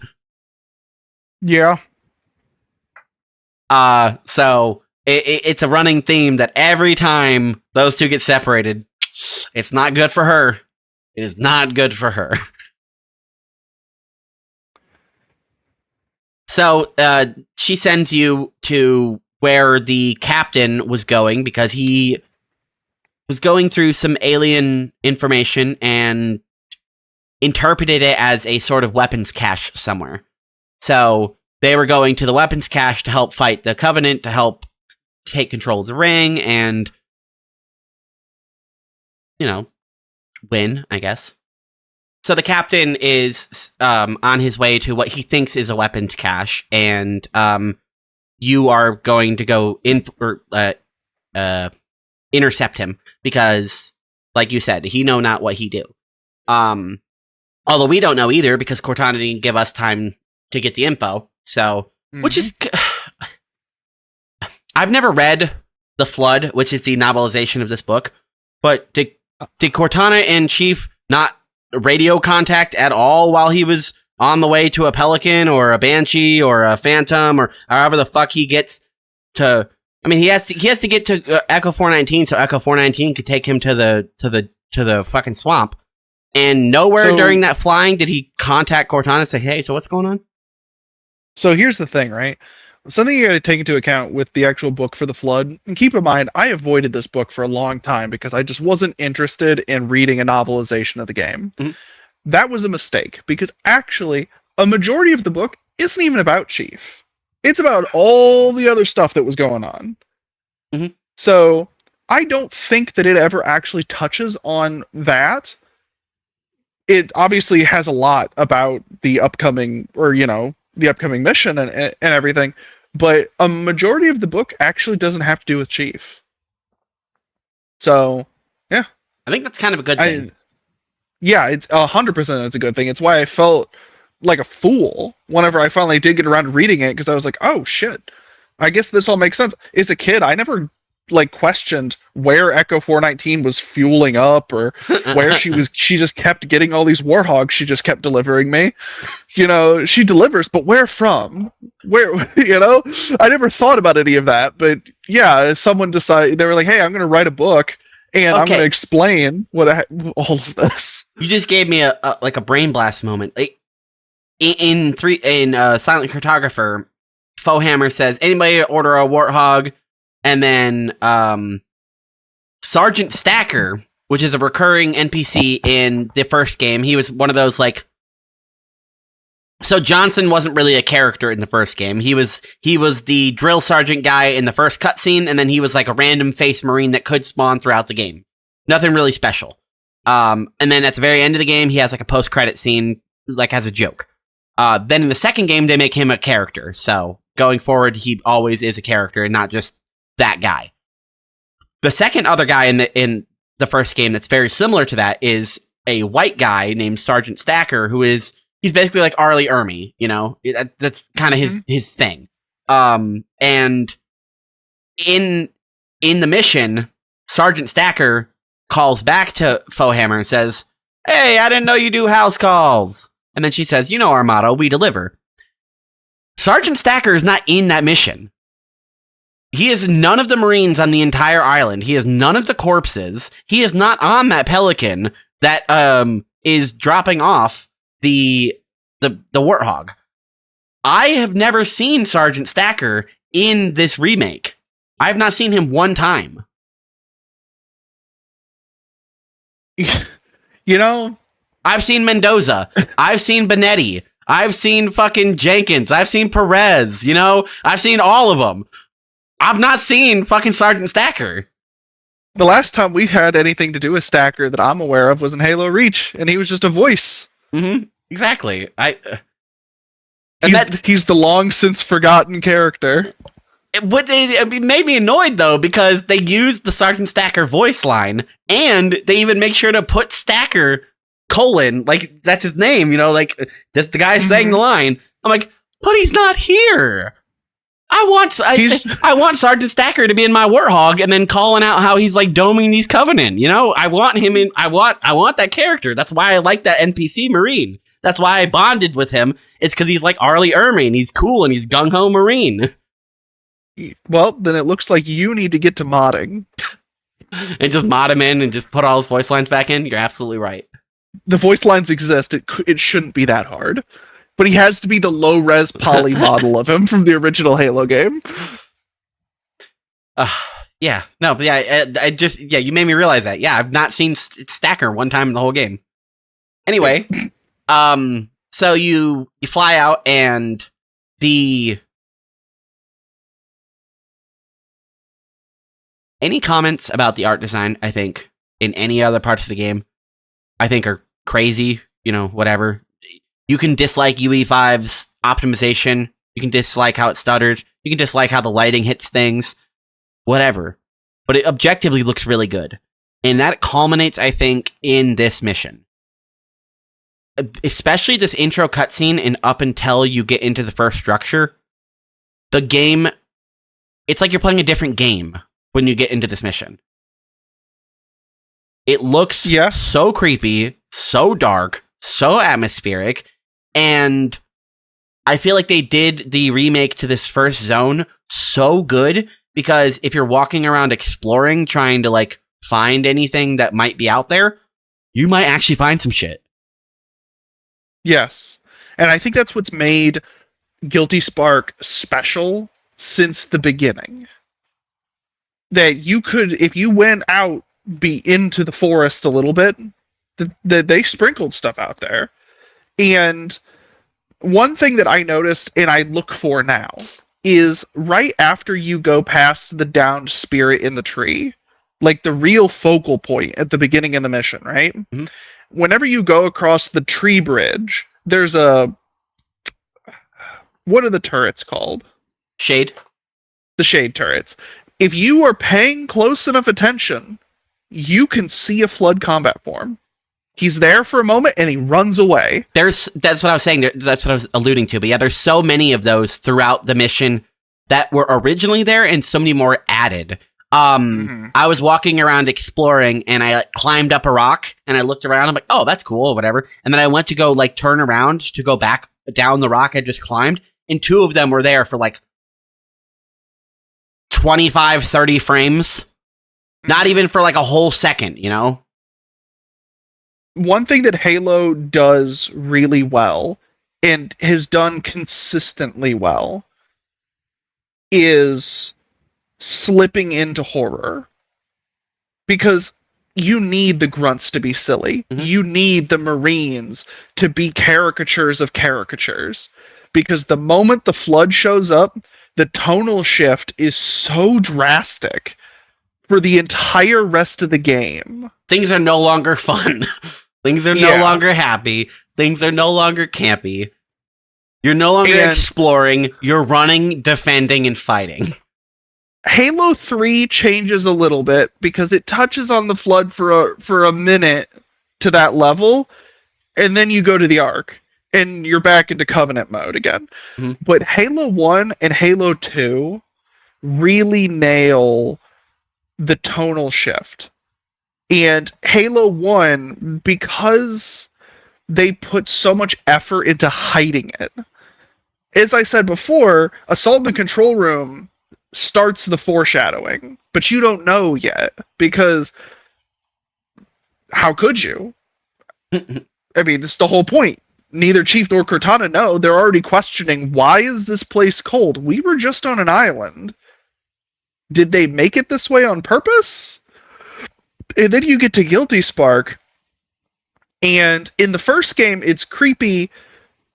Yeah. So it's a running theme that every time those two get separated, it's not good for her. It is not good for her. So she sends you to where the captain was going because he was going through some alien information and interpreted it as a sort of weapons cache somewhere. So they were going to the weapons cache to help fight the Covenant, to help take control of the ring, and, you know, win, I guess. So the captain is on his way to what he thinks is a weapons cache, and you are going to go in or intercept him because, like you said, he know not what he do. Although we don't know either because Cortana didn't give us time to get the info. So, which is, I've never read The Flood, which is the novelization of this book. But did Cortana and Chief not radio contact at all while he was on the way to a Pelican or a Banshee or a Phantom or however the fuck he gets to? I mean, he has to get to Echo 419 so Echo 419 could take him to the fucking swamp. And nowhere during that flying did he contact Cortana and say, "Hey, so what's going on?" So here's the thing, right? Something you got to take into account with the actual book for The Flood, and keep in mind, I avoided this book for a long time because I just wasn't interested in reading a novelization of the game. Mm-hmm. That was a mistake because actually, a majority of the book isn't even about Chief. It's about all the other stuff that was going on. Mm-hmm. So I don't think that it ever actually touches on that. It obviously has a lot about the upcoming, or, you know, the upcoming mission and everything, but a majority of the book actually doesn't have to do with Chief. So, yeah. I think that's kind of a good thing. Yeah, it's 100% it's a good thing. It's why I felt like a fool whenever I finally did get around to reading it, because I was like, oh shit, I guess this all makes sense. As a kid, I never questioned where Echo 419 was fueling up or where she just kept getting all these warthogs she just kept delivering me. You know, she delivers, but where from? Where, you know? I never thought about any of that, but yeah, someone decided, they were like, hey, I'm going to write a book and I'm going to explain all of this. You just gave me a brain blast moment. In Silent Cartographer, Foehammer says, anybody order a warthog? And then Sergeant Stacker, which is a recurring NPC in the first game, he was one of those, so Johnson wasn't really a character in the first game. He was the drill sergeant guy in the first cutscene, and then he was like a random face Marine that could spawn throughout the game. Nothing really special. And then at the very end of the game, he has a post-credit scene, as a joke. Then in the second game, they make him a character. So going forward, he always is a character and not just that guy. The second other guy in the first game that's very similar to that is a white guy named Sergeant Stacker, he's basically like Arlie Ermy, you know? That's kind of his thing. And in the mission, Sergeant Stacker calls back to Foehammer and says, hey, I didn't know you do house calls. And then she says, you know our motto, we deliver. Sergeant Stacker is not in that mission. He is none of the Marines on the entire island. He is none of the corpses. He is not on that Pelican that is dropping off the Warthog. I have never seen Sergeant Stacker in this remake. I have not seen him one time. You know, I've seen Mendoza. I've seen Benetti. I've seen fucking Jenkins. I've seen Perez. You know, I've seen all of them. I've not seen fucking Sergeant Stacker. The last time we had anything to do with Stacker that I'm aware of was in Halo Reach, and he was just a voice. Mm-hmm. Exactly. He's the long since forgotten character. It made me annoyed, though, because they used the Sergeant Stacker voice line, and they even make sure to put Stacker colon, like that's his name, you know, like that's the guy saying the line. I'm like, but he's not here. I want Sergeant Stacker to be in my Warthog and then calling out how he's like doming these Covenant. You know, I want him in. I want that character. That's why I like that NPC Marine. That's why I bonded with him. It's because he's like Arlie Ermine. He's cool and he's gung ho Marine. Well, then it looks like you need to get to modding and just mod him in and just put all his voice lines back in. You're absolutely right. The voice lines exist. It shouldn't be that hard. But he has to be the low-res poly model of him from the original Halo game. Yeah. No, but yeah, you made me realize that. Yeah, I've not seen Stacker one time in the whole game. Anyway, so you fly out and any comments about the art design, I think, in any other parts of the game, I think are crazy, you know, whatever. You can dislike UE5's optimization. You can dislike how it stutters. You can dislike how the lighting hits things. Whatever. But it objectively looks really good. And that culminates, I think, in this mission. Especially this intro cutscene and up until you get into the first structure. The game... It's like you're playing a different game when you get into this mission. It looks so creepy, so dark, so atmospheric. And I feel like they did the remake to this first zone so good because if you're walking around exploring, trying to like find anything that might be out there, you might actually find some shit. Yes. And I think that's what's made Guilty Spark special since the beginning. That you could, if you went out, be into the forest a little bit, they sprinkled stuff out there. And one thing that I noticed and I look for now is right after you go past the downed spirit in the tree, like the real focal point at the beginning of the mission, right? Mm-hmm. Whenever you go across the tree bridge, there's what are the turrets called? Shade. The shade turrets. If you are paying close enough attention, you can see a flood combat form. He's there for a moment and he runs away. That's what I was saying. That's what I was alluding to. But yeah, there's so many of those throughout the mission that were originally there and so many more added. I was walking around exploring and I like, climbed up a rock and I looked around. I'm like, oh, that's cool, whatever. And then I went to go like turn around to go back down the rock I just climbed. And two of them were there for like 25, 30 frames. Not even for like a whole second, you know? One thing that Halo does really well, and has done consistently well, is slipping into horror. Because you need the grunts to be silly. Mm-hmm. You need the Marines to be caricatures of caricatures. Because the moment the flood shows up, the tonal shift is so drastic for the entire rest of the game. Things are no longer fun. Things are no longer happy. Things are no longer campy. You're no longer exploring. You're running, defending, and fighting. Halo 3 changes a little bit because it touches on the flood for a minute to that level, and then you go to the Ark, and you're back into Covenant mode again. Mm-hmm. But Halo 1 and Halo 2 really nail the tonal shift. And Halo 1, because they put so much effort into hiding it. As I said before, Assault in the Control Room starts the foreshadowing, but you don't know yet, because how could you? I mean, it's the whole point. Neither Chief nor Cortana know. They're already questioning, why is this place cold? We were just on an island. Did they make it this way on purpose? And then you get to Guilty Spark, and in the first game, it's creepy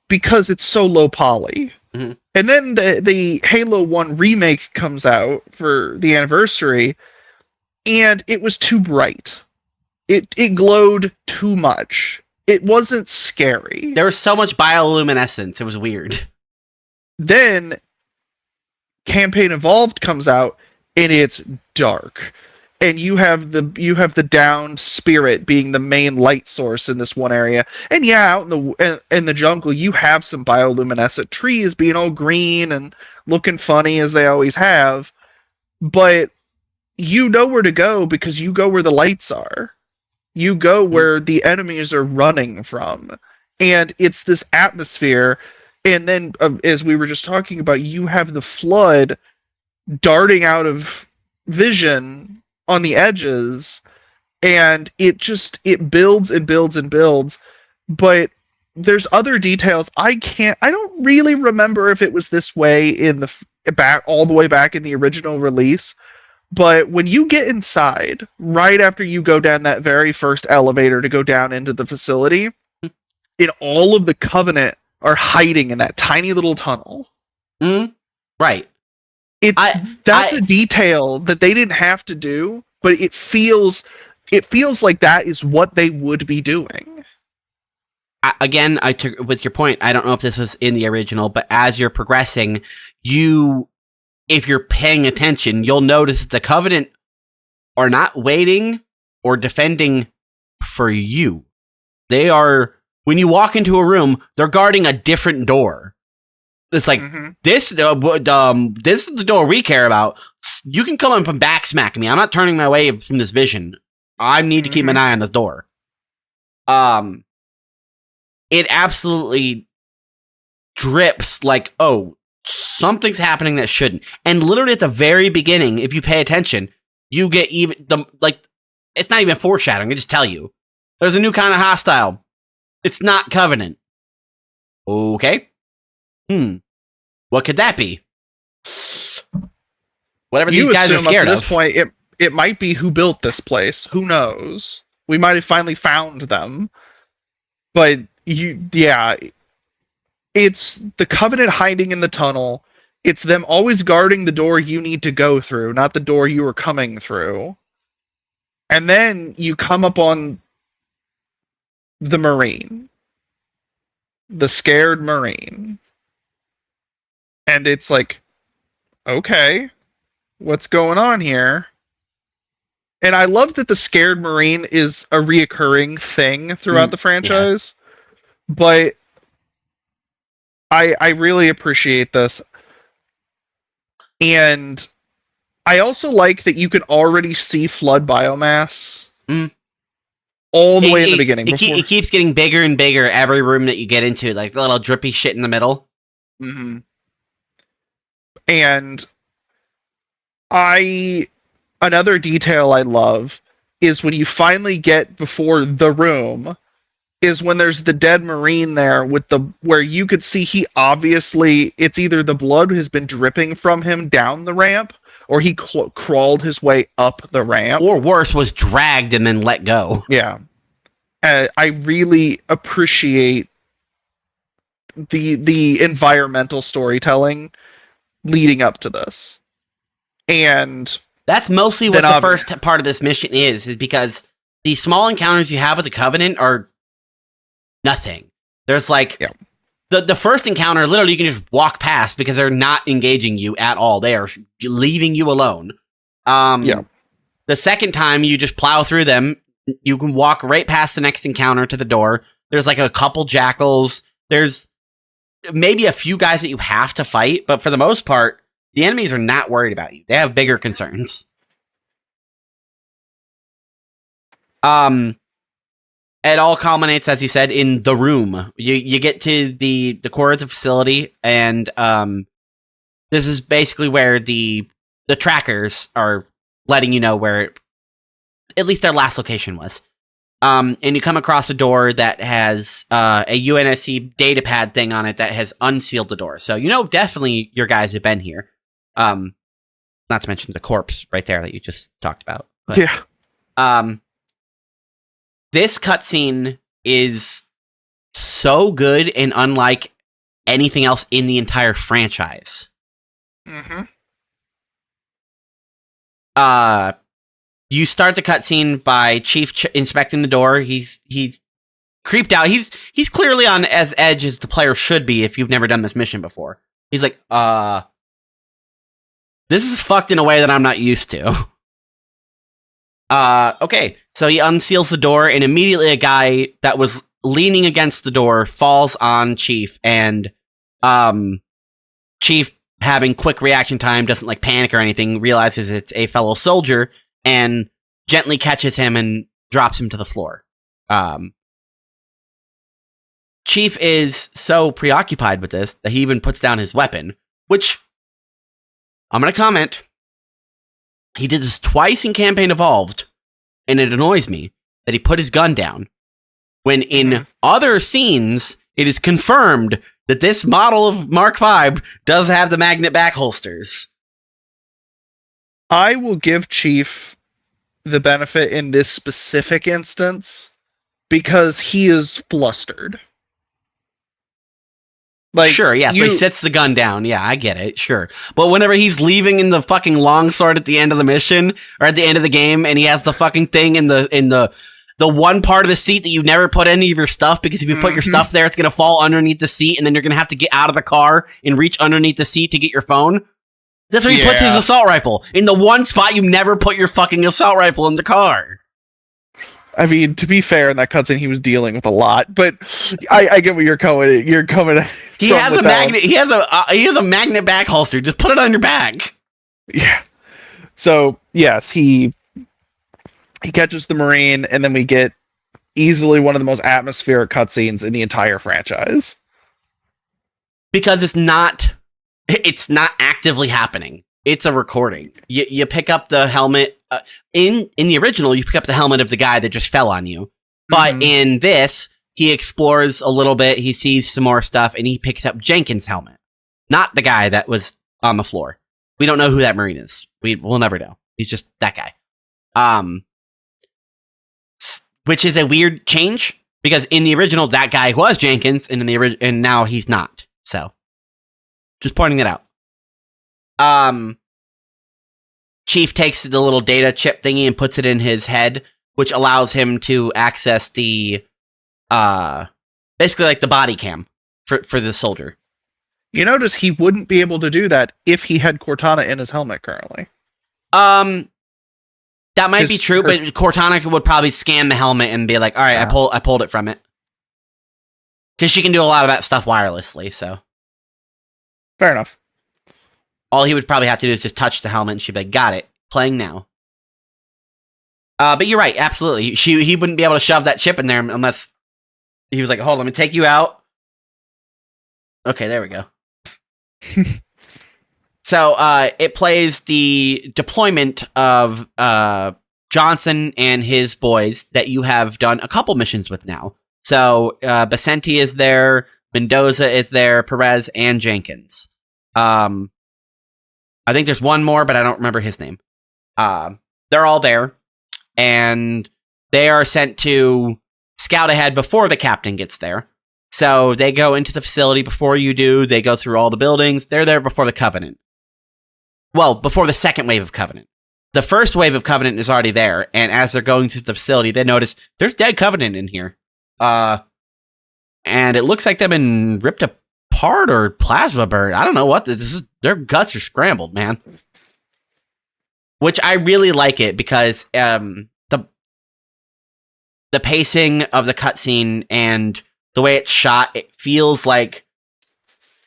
because it's so low poly. Mm-hmm. And then the Halo 1 remake comes out for the anniversary, and it was too bright. It glowed too much. It wasn't scary. There was so much bioluminescence. It was weird. Then Campaign Evolved comes out, and it's dark. and you have the downed spirit being the main light source in this one area. And yeah, out in the jungle, you have some bioluminescent trees being all green and looking funny as they always have, but you know where to go because you go where the lights are. You go where the enemies are running from, and it's this atmosphere. And then, as we were just talking about, you have the flood darting out of vision on the edges, and it builds and builds and builds. But there's other details I don't really remember if it was this way in the back, all the way back in the original release. But when you get inside, right after you go down that very first elevator to go down into the facility, and all of the Covenant are hiding in that tiny little tunnel. Right. That's a detail that they didn't have to do, but it feels like that is what they would be doing. Again, I took with your point. I don't know if this was in the original, but as you're progressing, if you're paying attention, you'll notice that the Covenant are not waiting or defending for you. They are, when you walk into a room, they're guarding a different door. It's like, this is the door we care about. You can come in from backsmack me. I'm not turning my way from this vision. I need to keep an eye on this door. It absolutely drips like, oh, something's happening that shouldn't. And literally at the very beginning, if you pay attention, you get it's not even foreshadowing. They just tell you there's a new kind of hostile. It's not Covenant. Okay. What could that be? Whatever these guys are scared of. At this point, it might be who built this place. Who knows? We might have finally found them. But it's the Covenant hiding in the tunnel. It's them always guarding the door you need to go through, not the door you were coming through. And then you come up on the Marine. The scared Marine. And it's like, okay, what's going on here? And I love that the scared Marine is a reoccurring thing throughout the franchise. Yeah. But I really appreciate this. And I also like that you can already see flood biomass all the way in the beginning. It keeps getting bigger and bigger every room that you get into, like the little drippy shit in the middle. And another detail I love is when you finally get before the room, is when there's the dead Marine there where you could see he obviously, it's either the blood has been dripping from him down the ramp, or he crawled his way up the ramp. Or worse, was dragged and then let go. Yeah. I really appreciate the environmental storytelling leading up to this. And that's mostly what the first part of this mission is because the small encounters you have with the Covenant are nothing. There's the first encounter, literally you can just walk past because they're not engaging you at all. They are leaving you alone. The second time you just plow through them, you can walk right past the next encounter to the door. There's like a couple jackals. There's maybe a few guys that you have to fight, but for the most part, the enemies are not worried about you. They have bigger concerns. It all culminates, as you said, in the room. You get to the core of the facility, and this is basically where the trackers are letting you know where, at least their last location was. And you come across a door that has a UNSC datapad thing on it that has unsealed the door. So you know definitely your guys have been here. Not to mention the corpse right there that you just talked about. But, yeah. This cutscene is so good and unlike anything else in the entire franchise. You start the cutscene by Chief inspecting the door. He's creeped out. He's clearly on as edge as the player should be if you've never done this mission before. He's like, this is fucked in a way that I'm not used to. Okay, so he unseals the door, and immediately a guy that was leaning against the door falls on Chief, and Chief, having quick reaction time, doesn't like panic or anything, realizes it's a fellow soldier, and gently catches him and drops him to the floor. Chief is so preoccupied with this that he even puts down his weapon, which I'm going to comment. He did this twice in Campaign Evolved, and it annoys me that he put his gun down. When in other scenes, it is confirmed that this model of Mark V does have the magnet back holsters. I will give Chief the benefit in this specific instance because he is flustered. Like, sure, yeah, so he sets the gun down. Yeah, I get it, sure. But whenever he's leaving in the fucking longsword at the end of the mission, or at the end of the game, and he has the fucking thing in the one part of the seat that you never put any of your stuff, because if you put your stuff there, it's going to fall underneath the seat, and then you're going to have to get out of the car and reach underneath the seat to get your phone. That's where he puts his assault rifle. In the one spot you never put your fucking assault rifle in the car. I mean, to be fair, in that cutscene, he was dealing with a lot, but I get where you're coming. You're coming. He has a magnet. He has a magnet back holster. Just put it on your back. Yeah. So yes, he catches the Marine, and then we get easily one of the most atmospheric cutscenes in the entire franchise. Because it's not actively happening. It's a recording. You pick up the helmet. In the original, you pick up the helmet of the guy that just fell on you. But in this, he explores a little bit, he sees some more stuff, and he picks up Jenkins' helmet. Not the guy that was on the floor. We don't know who that Marine is. We'll never know. He's just that guy. Which is a weird change, because in the original, that guy was Jenkins, and and now he's not. So, just pointing it out. Chief takes the little data chip thingy and puts it in his head, which allows him to access the, basically like the body cam for the soldier. You notice he wouldn't be able to do that if he had Cortana in his helmet currently. That might be true, but Cortana would probably scan the helmet and be like, all right, I pulled it from it. Because she can do a lot of that stuff wirelessly, so. Fair enough. All he would probably have to do is just touch the helmet, and she'd be like, got it, playing now. But you're right, absolutely. He wouldn't be able to shove that chip in there unless he was like, hold on, let me take you out. Okay, there we go. So, it plays the deployment of Johnson and his boys that you have done a couple missions with now. So, Basenti is there, Mendoza is there, Perez, and Jenkins. I think there's one more, but I don't remember his name. They're all there, and they are sent to scout ahead before the captain gets there. So they go into the facility before you do. They go through all the buildings. They're there before the Covenant. Well, before the second wave of Covenant. The first wave of Covenant is already there, and as they're going through the facility, they notice there's dead Covenant in here. And it looks like they've been ripped apart or plasma burned. I don't know what this is. Their guts are scrambled, man. Which I really like it because the pacing of the cutscene and the way it's shot, it feels like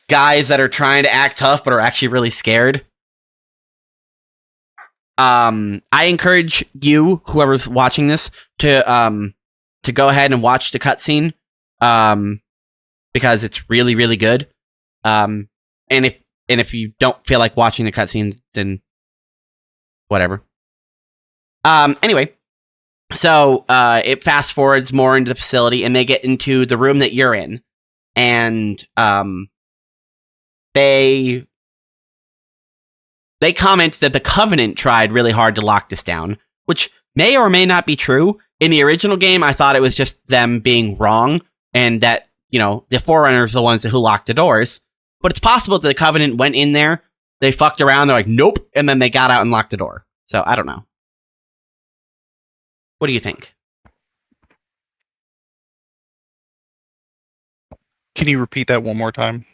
guys that are trying to act tough but are actually really scared. I encourage you, whoever's watching this, to go ahead and watch the cutscene, because it's really, really good. And if you don't feel like watching the cutscene, then whatever. Anyway, so it fast forwards more into the facility, and they get into the room that you're in, and they comment that the Covenant tried really hard to lock this down, which may or may not be true. In the original game, I thought it was just them being wrong, and that, you know, the Forerunners are the ones who locked the doors. But it's possible that the Covenant went in there, they fucked around, they're like, nope, and then they got out and locked the door. So, I don't know. What do you think? Can you repeat that one more time?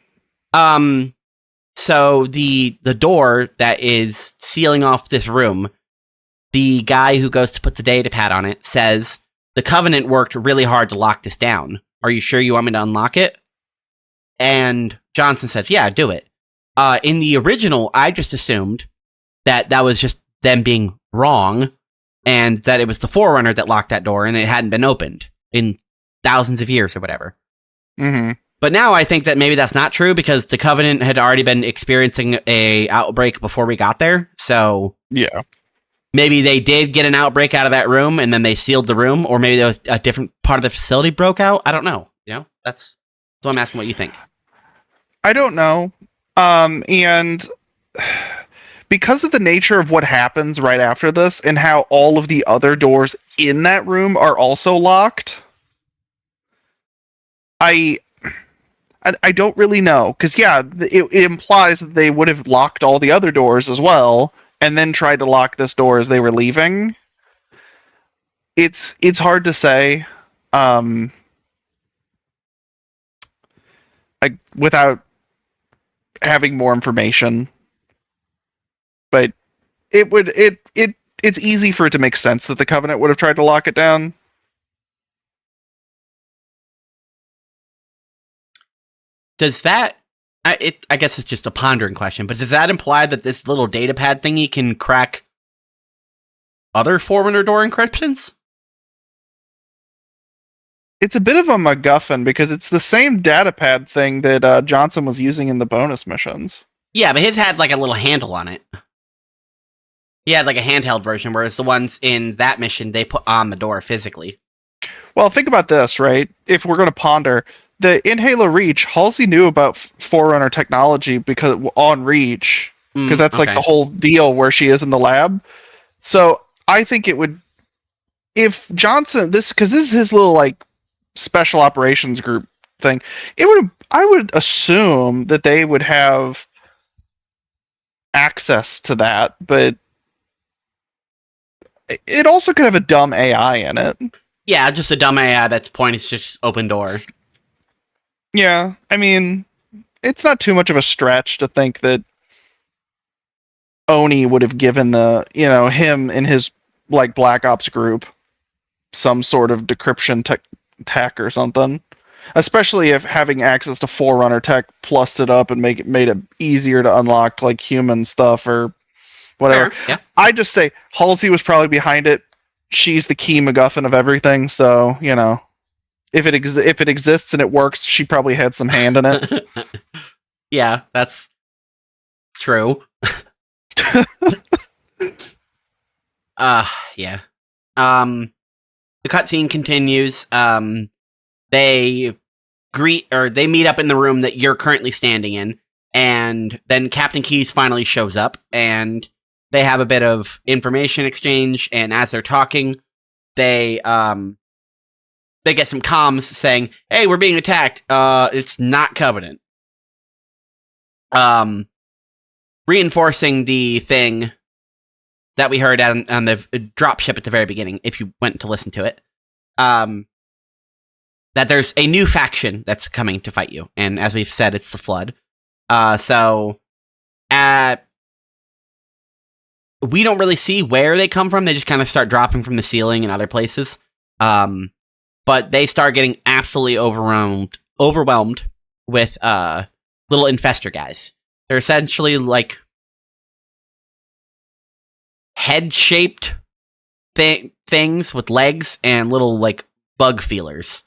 So the door that is sealing off this room, the guy who goes to put the data pad on it says, the Covenant worked really hard to lock this down. Are you sure you want me to unlock it? And Johnson says, yeah, do it. In the original, I just assumed that was just them being wrong and that it was the Forerunner that locked that door and it hadn't been opened in thousands of years or whatever. Mm-hmm. But now I think that maybe that's not true because the Covenant had already been experiencing a outbreak before we got there. So yeah, maybe they did get an outbreak out of that room and then they sealed the room, or maybe there was a different part of the facility broke out. I don't know. You know, that's what I'm asking what you think. I don't know. And because of the nature of what happens right after this and how all of the other doors in that room are also locked, I don't really know. Because, yeah, it implies that they would have locked all the other doors as well and then tried to lock this door as they were leaving. It's hard to say without having more information. But it's easy for it to make sense that the Covenant would have tried to lock it down. Does that... I guess it's just a pondering question, but does that imply that this little data pad thingy can crack other Forerunner door encryptions? It's a bit of a MacGuffin because it's the same data pad thing that Johnson was using in the bonus missions. Yeah, but his had like a little handle on it. He had like a handheld version, whereas the ones in that mission, they put on the door physically. Well, think about this, right? If we're going to ponder, in Halo Reach, Halsey knew about Forerunner technology because on Reach, because that's like the whole deal where she is in the lab. So I think it would, if Johnson, because this is his little like special operations group thing, I would assume that they would have access to that, but it also could have a dumb AI in it. Yeah, just a dumb AI that's point is just open door. Yeah, I mean, it's not too much of a stretch to think that Oni would have given him and his like Black Ops group some sort of decryption tech or something. Especially if having access to Forerunner tech plussed it up and made it easier to unlock like human stuff or whatever. Fair, yeah. I just say Halsey was probably behind it. She's the key MacGuffin of everything, so if it exists and it works, she probably had some hand in it. Yeah, that's true. Yeah. The cutscene continues. They meet up in the room that you're currently standing in, and then Captain Keyes finally shows up, and they have a bit of information exchange, and as they're talking, they get some comms saying, hey, we're being attacked. It's not Covenant. Reinforcing the thing that we heard on the dropship at the very beginning, if you went to listen to it. That there's a new faction that's coming to fight you. And as we've said, it's the Flood. We don't really see where they come from. They just kind of start dropping from the ceiling and other places. But they start getting absolutely overwhelmed with little infestor guys. They're essentially like head-shaped things with legs and little like bug feelers.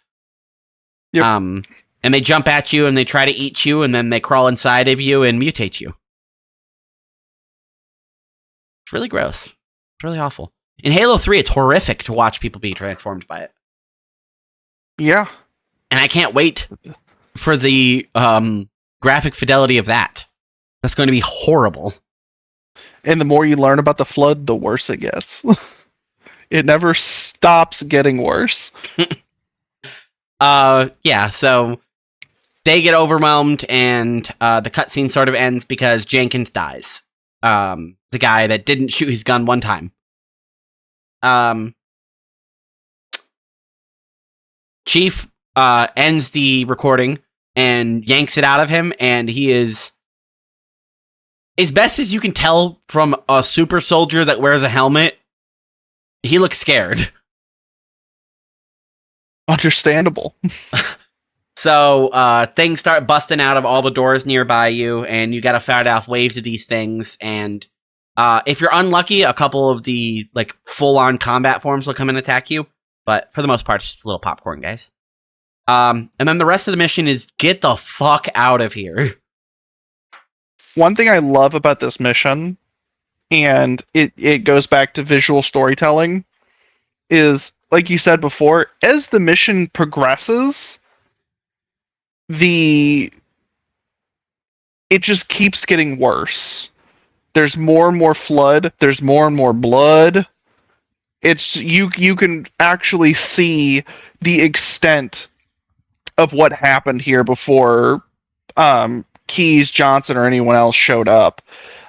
Yep. And they jump at you and they try to eat you and then they crawl inside of you and mutate you. It's really gross. It's really awful. In Halo 3, it's horrific to watch people be transformed by it. Yeah. And I can't wait for the graphic fidelity of that. That's going to be horrible. And the more you learn about the Flood, the worse it gets. It never stops getting worse. Yeah, so they get overwhelmed and the cutscene sort of ends because Jenkins dies. The guy that didn't shoot his gun one time. Chief ends the recording and yanks it out of him, and he is, as best as you can tell from a super soldier that wears a helmet, He looks scared. Understandable. So things start busting out of all the doors nearby you, and you gotta fight off waves of these things. And if you're unlucky, a couple of the like full-on combat forms will come and attack you. But for the most part, it's just little popcorn guys. And then the rest of the mission is get the fuck out of here. One thing I love about this mission, and it goes back to visual storytelling, is, like you said before, as the mission progresses, it just keeps getting worse. There's more and more flood. There's more and more blood. It's you can actually see the extent of what happened here before Keyes, Johnson, or anyone else showed up.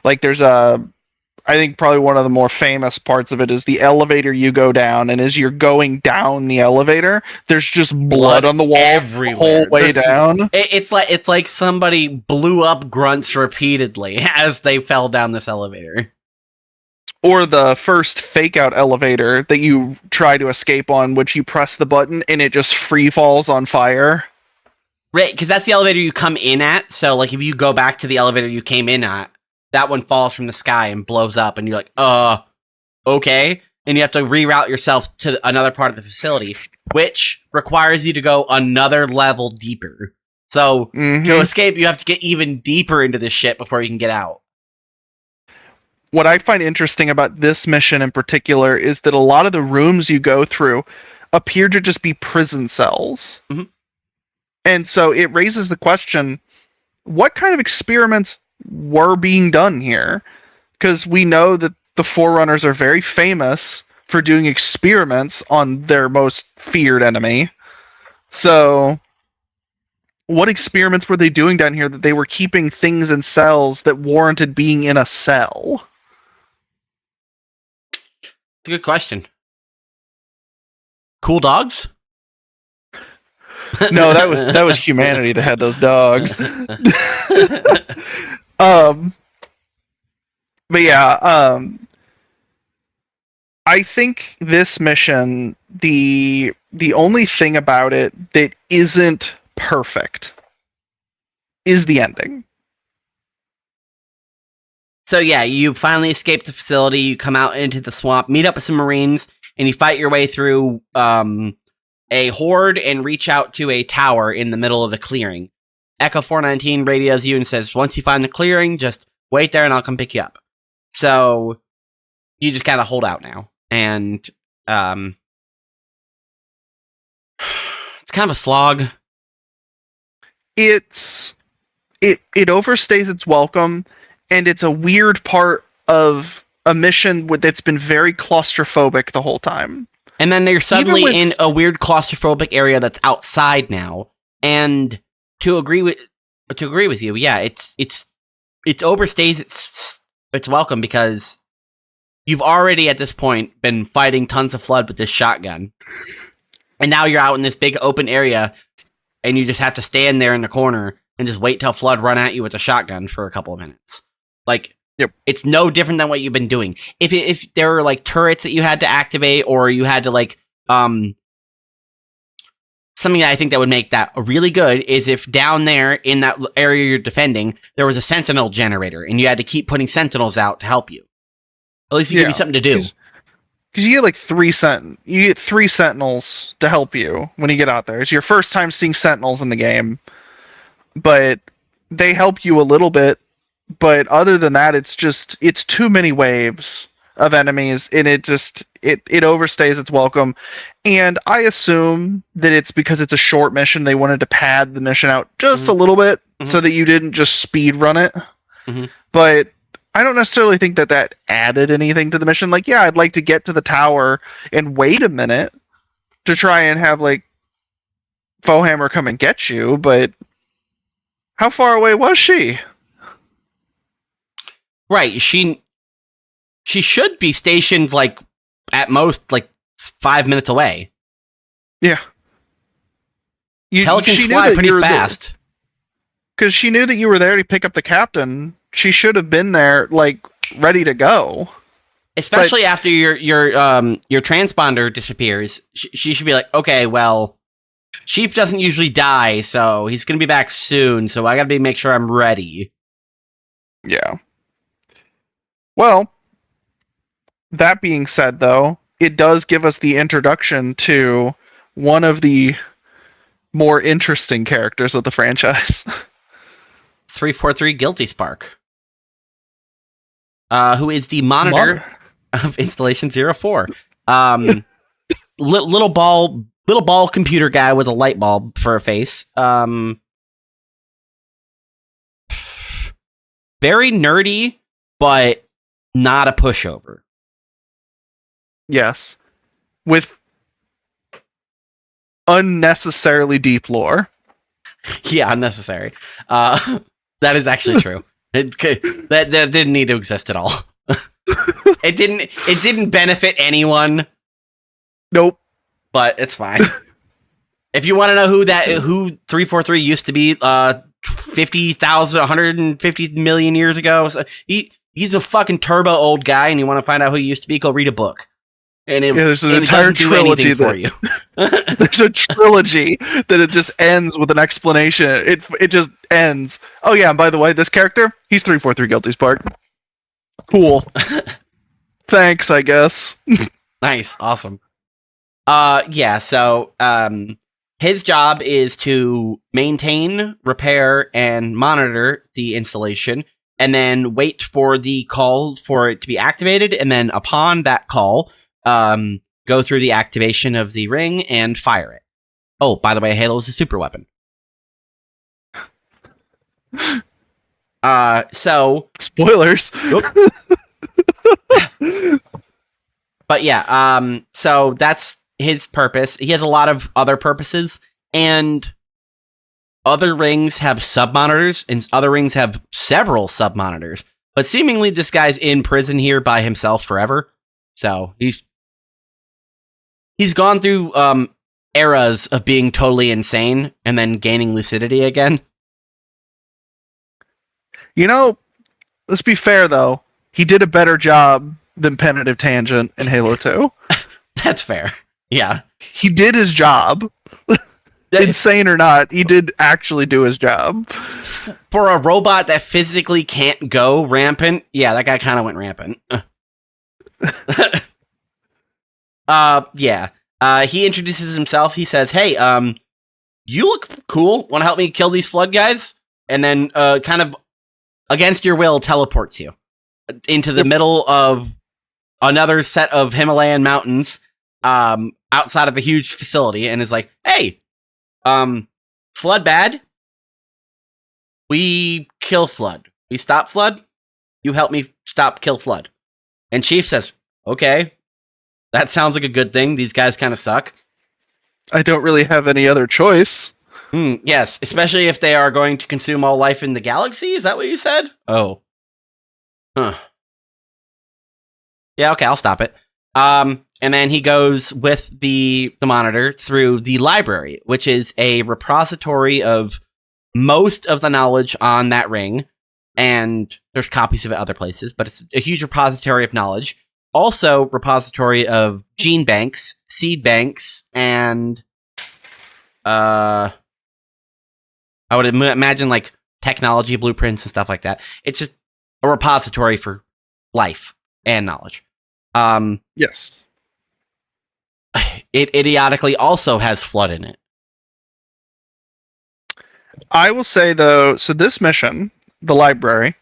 Like there's I think probably one of the more famous parts of it is the elevator you go down, and as you're going down the elevator, there's just blood on the wall everywhere, the whole way down. It's like somebody blew up grunts repeatedly as they fell down this elevator. Or the first fake out elevator that you try to escape on, which you press the button and it just free falls on fire. Right, because that's the elevator you come in at. So, like, if you go back to the elevator you came in at, that one falls from the sky and blows up, and you're like, okay. And you have to reroute yourself to another part of the facility, which requires you to go another level deeper. So, to escape, you have to get even deeper into this shit before you can get out. What I find interesting about this mission in particular is that a lot of the rooms you go through appear to just be prison cells. Mm-hmm. And so it raises the question, what kind of experiments were being done here? Because we know that the Forerunners are very famous for doing experiments on their most feared enemy. So what experiments were they doing down here that they were keeping things in cells that warranted being in a cell? It's a good question. Cool dogs? No, that was humanity that had those dogs. But yeah, I think this mission, the only thing about it that isn't perfect is the ending. So yeah, you finally escape the facility, you come out into the swamp, meet up with some Marines, and you fight your way through a horde and reach out to a tower in the middle of the clearing. Echo 419 radios you and says, once you find the clearing, just wait there and I'll come pick you up. So you just gotta hold out now. And it's kind of a slog. It overstays its welcome, and it's a weird part of a mission that's been very claustrophobic the whole time. And then you're suddenly in a weird claustrophobic area that's outside now. And to agree with you, yeah, it overstays its welcome because you've already at this point been fighting tons of flood with this shotgun. And now you're out in this big open area and you just have to stand there in the corner and just wait till flood run at you with a shotgun for a couple of minutes. Like, yep. It's no different than what you've been doing. If there were like turrets that you had to activate, or you had to like something that I think that would make that really good is if down there in that area you're defending there was a sentinel generator and you had to keep putting sentinels out to help you. At least give you something to do. Because you get like three sentinels to help you when you get out there. It's your first time seeing sentinels in the game, but they help you a little bit. But other than that, it's too many waves of enemies, and it overstays its welcome. And I assume that it's because it's a short mission. They wanted to pad the mission out just a little bit so that you didn't just speed run it. Mm-hmm. But I don't necessarily think that added anything to the mission. Like, yeah, I'd like to get to the tower and wait a minute to try and have like Fohammer come and get you, but how far away was she? Right, she should be stationed like at most like 5 minutes away. Yeah, Pelicans fly pretty fast. Because she knew that you were there to pick up the captain. She should have been there, like ready to go. Especially after your transponder disappears, she should be like, okay, well, Chief doesn't usually die, so he's gonna be back soon. So I gotta make sure I'm ready. Yeah. Well, that being said, though, it does give us the introduction to one of the more interesting characters of the franchise. 343 Guilty Spark, who is the monitor of Installation 04. Little ball computer guy with a light bulb for a face. Very nerdy, but not a pushover. Yes. With unnecessarily deep lore. Yeah, unnecessary. That is actually true. That didn't need to exist at all. It didn't benefit anyone. Nope. But it's fine. If you want to know who 343 used to be 50,000 150 million years ago, so he's a fucking turbo old guy, and you want to find out who he used to be, go read a book. And there's an entire trilogy for you. There's a trilogy that it just ends with an explanation. It just ends. Oh yeah, and by the way, this character, he's 343 Guilty Spark. Cool. Thanks, I guess. Nice, awesome. Yeah, so his job is to maintain, repair, and monitor the installation, and then wait for the call for it to be activated, and then upon that call, go through the activation of the ring and fire it. Oh, by the way, Halo is a super weapon. So spoilers. But yeah, so that's his purpose. He has a lot of other purposes, and other rings have sub-monitors, and other rings have several sub-monitors. But seemingly this guy's in prison here by himself forever. So he's gone through eras of being totally insane and then gaining lucidity again. You know, let's be fair though. He did a better job than Penitent Tangent in Halo 2. That's fair. Yeah. He did his job. Insane or not, he did actually do his job. For a robot that physically can't go rampant, yeah, that guy kind of went rampant. Yeah. He introduces himself. He says, hey, you look cool. Want to help me kill these flood guys? And then kind of against your will teleports you into the middle of another set of Himalayan mountains outside of a huge facility and is like, hey, flood bad. We kill flood. We stop flood. You help me kill flood. And Chief says, okay, that sounds like a good thing. These guys kind of suck. I don't really have any other choice. Yes, especially if they are going to consume all life in the galaxy. Is that what you said? Oh. Huh. Yeah, okay, I'll stop it. And then he goes with the monitor through the library, which is a repository of most of the knowledge on that ring. And there's copies of it other places, but it's a huge repository of knowledge. Also, repository of gene banks, seed banks, and I would imagine like technology blueprints and stuff like that. It's just a repository for life and knowledge. Yes. It idiotically also has flood in it. I will say though, so this mission, the library,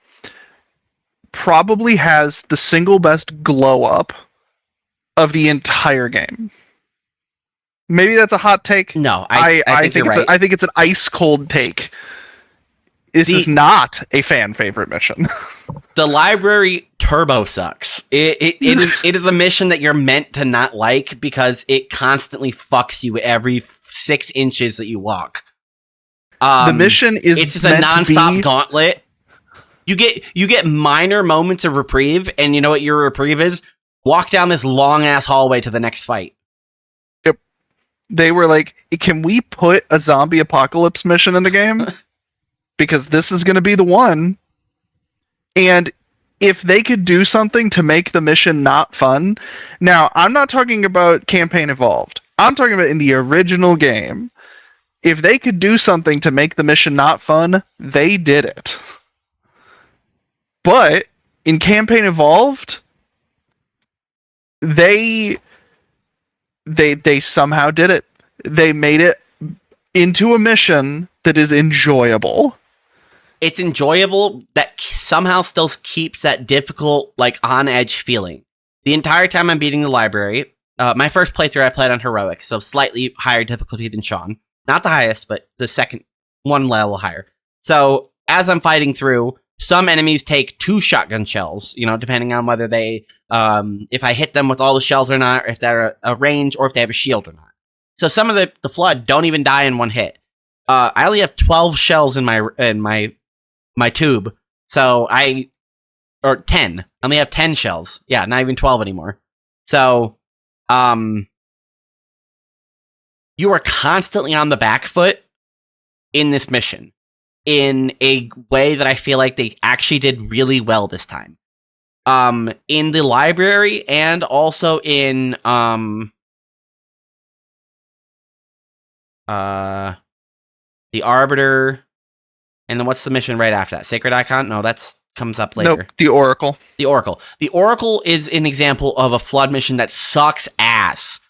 probably has the single best glow up of the entire game. Maybe that's a hot take. No, I think you're right. I think it's an ice cold take. This is not a fan favorite mission. The library turbo sucks. It is a mission that you're meant to not like because it constantly fucks you every 6 inches that you walk. The mission is it's just a nonstop gauntlet. You get minor moments of reprieve, and you know what your reprieve is? Walk down this long ass hallway to the next fight. Yep. They were like, can we put a zombie apocalypse mission in the game? Because this is going to be the one. And if they could do something to make the mission not fun. Now, I'm not talking about Campaign Evolved. I'm talking about in the original game. If they could do something to make the mission not fun, they did it. But in Campaign Evolved, they somehow did it. They made it into a mission that is enjoyable. It's enjoyable that somehow still keeps that difficult, like, on-edge feeling. The entire time I'm beating the library, my first playthrough I played on Heroic, so slightly higher difficulty than Sean. Not the highest, but the second one level higher. So, as I'm fighting through, some enemies take 2 shotgun shells, depending on whether they, if I hit them with all the shells or not, or if they're a range, or if they have a shield or not. So some of the Flood don't even die in one hit. I only have 12 shells in my tube, so or 10. I only have 10 shells. Yeah, not even 12 anymore. So, you are constantly on the back foot in this mission in a way that I feel like they actually did really well this time. In the library and also in, the Arbiter, and then what's the mission right after that? Sacred Icon? No, that's comes up later. Nope, the Oracle. The Oracle. The Oracle is an example of a Flood mission that sucks ass.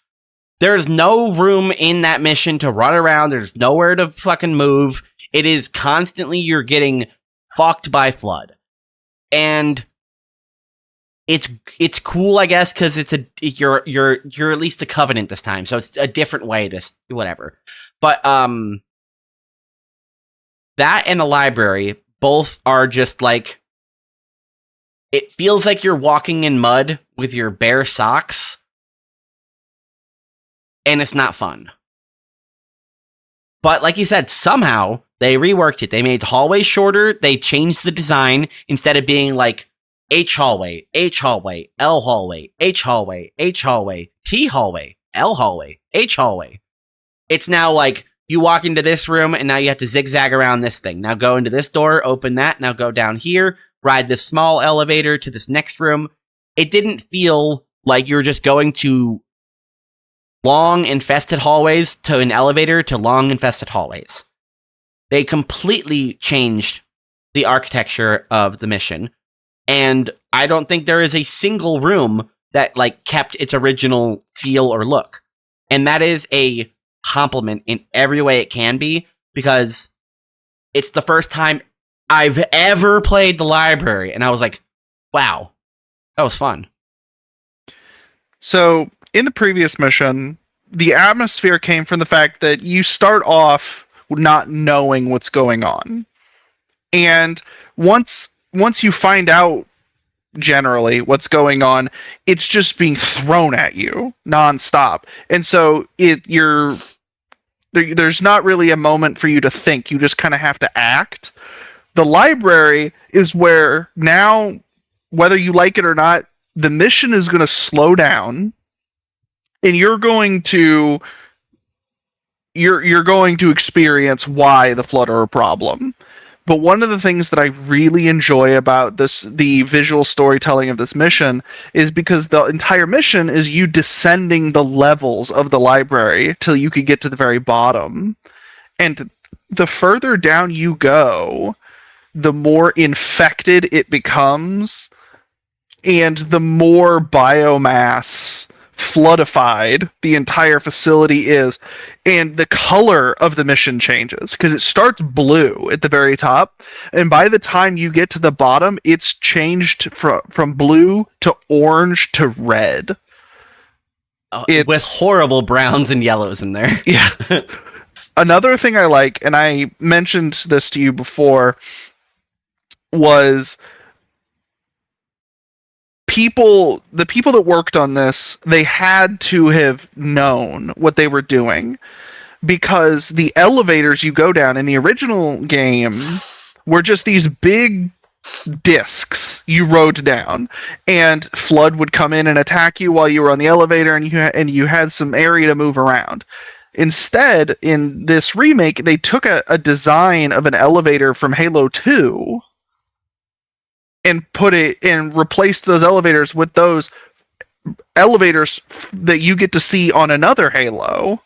There's no room in that mission to run around. There's nowhere to fucking move. It is constantly you're getting fucked by Flood. And it's cool, I guess, because you're at least a Covenant this time, so it's a different way. Whatever, but that and the library both are just like, it feels like you're walking in mud with your bare socks, and it's not fun. But like you said, somehow they reworked it. They made the hallways shorter. They changed the design instead of being like H hallway, H hallway, L hallway, H hallway, H hallway, T hallway, L hallway, H hallway. It's now like you walk into this room and now you have to zigzag around this thing. Now go into this door, open that, now go down here, ride this small elevator to this next room. It didn't feel like you were just going to long infested hallways to an elevator to long infested hallways. They completely changed the architecture of the mission. And I don't think there is a single room that like kept its original feel or look. And that is a compliment in every way it can be, because it's the first time I've ever played the library. And I was like, wow, that was fun. So in the previous mission, the atmosphere came from the fact that you start off not knowing what's going on. And once you find out generally what's going on, it's just being thrown at you nonstop. And so there's not really a moment for you to think. You just kind of have to act. The library is where now, whether you like it or not, the mission is going to slow down, and you're going to experience why the Flood are a problem. But one of the things that I really enjoy about the visual storytelling of this mission, is because the entire mission is you descending the levels of the library till you could get to the very bottom. And the further down you go, the more infected it becomes, and the more biomass floodified the entire facility is, and the color of the mission changes, because it starts blue at the very top, and by the time you get to the bottom, it's changed from blue to orange to red. With horrible browns and yellows in there. Yeah. Another thing I like, and I mentioned this to you before, was the people that worked on this, they had to have known what they were doing, because the elevators you go down in the original game were just these big discs you rode down, and Flood would come in and attack you while you were on the elevator, and you had some area to move around. Instead, in this remake, they took a design of an elevator from Halo 2 and put it and replace those elevators with those elevators that you get to see on another Halo.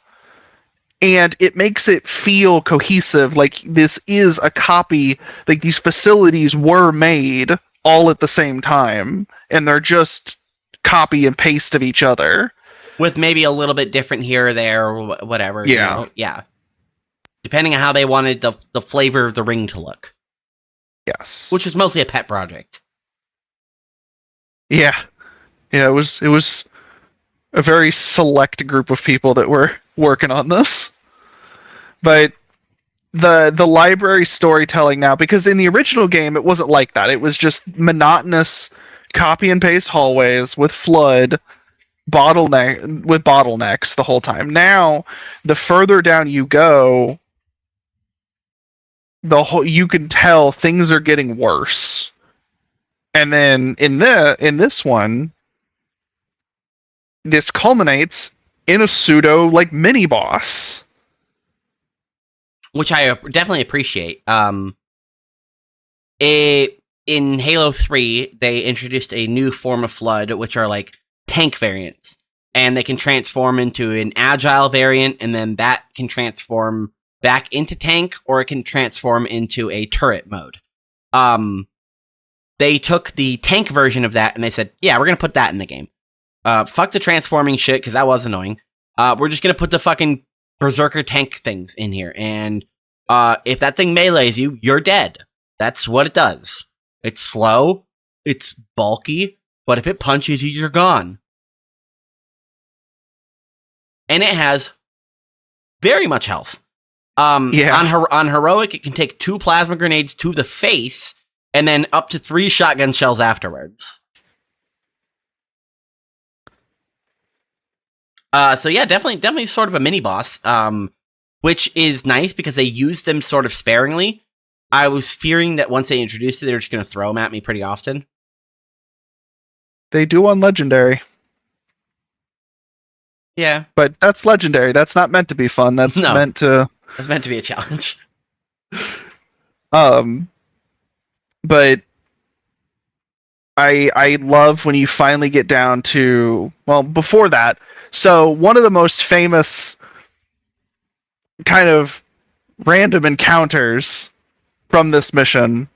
And it makes it feel cohesive, like this is a copy, like these facilities were made all at the same time, and they're just copy and paste of each other. With maybe a little bit different here or there, or whatever. Yeah. You know? Yeah. Depending on how they wanted the flavor of the ring to look. Yes. Which was mostly a pet project. Yeah. Yeah, it was a very select group of people that were working on this. But the library storytelling now, because in the original game it wasn't like that. It was just monotonous copy and paste hallways with flood bottlenecks the whole time. Now, the further down you go, you can tell things are getting worse. And then in this one, this culminates in a pseudo like mini boss, which I definitely appreciate. In Halo 3, they introduced a new form of flood, which are like tank variants, and they can transform into an agile variant, and then that can transform back into tank, or it can transform into a turret mode. They took the tank version of that and they said, yeah, we're going to put that in the game. Fuck the transforming shit, because that was annoying. We're just going to put the fucking berserker tank things in here. And if that thing melees you, you're dead. That's what it does. It's slow. It's bulky. But if it punches you, you're gone. And it has very much health. On heroic, it can take 2 plasma grenades to the face, and then up to 3 shotgun shells afterwards. So yeah, definitely sort of a mini boss, which is nice because they use them sort of sparingly. I was fearing that once they introduced it, they were just going to throw them at me pretty often. They do on Legendary. Yeah. But that's Legendary. That's not meant to be fun. That's meant to be a challenge. But I love when you finally get down to, well, before that. So one of the most famous kind of random encounters from this mission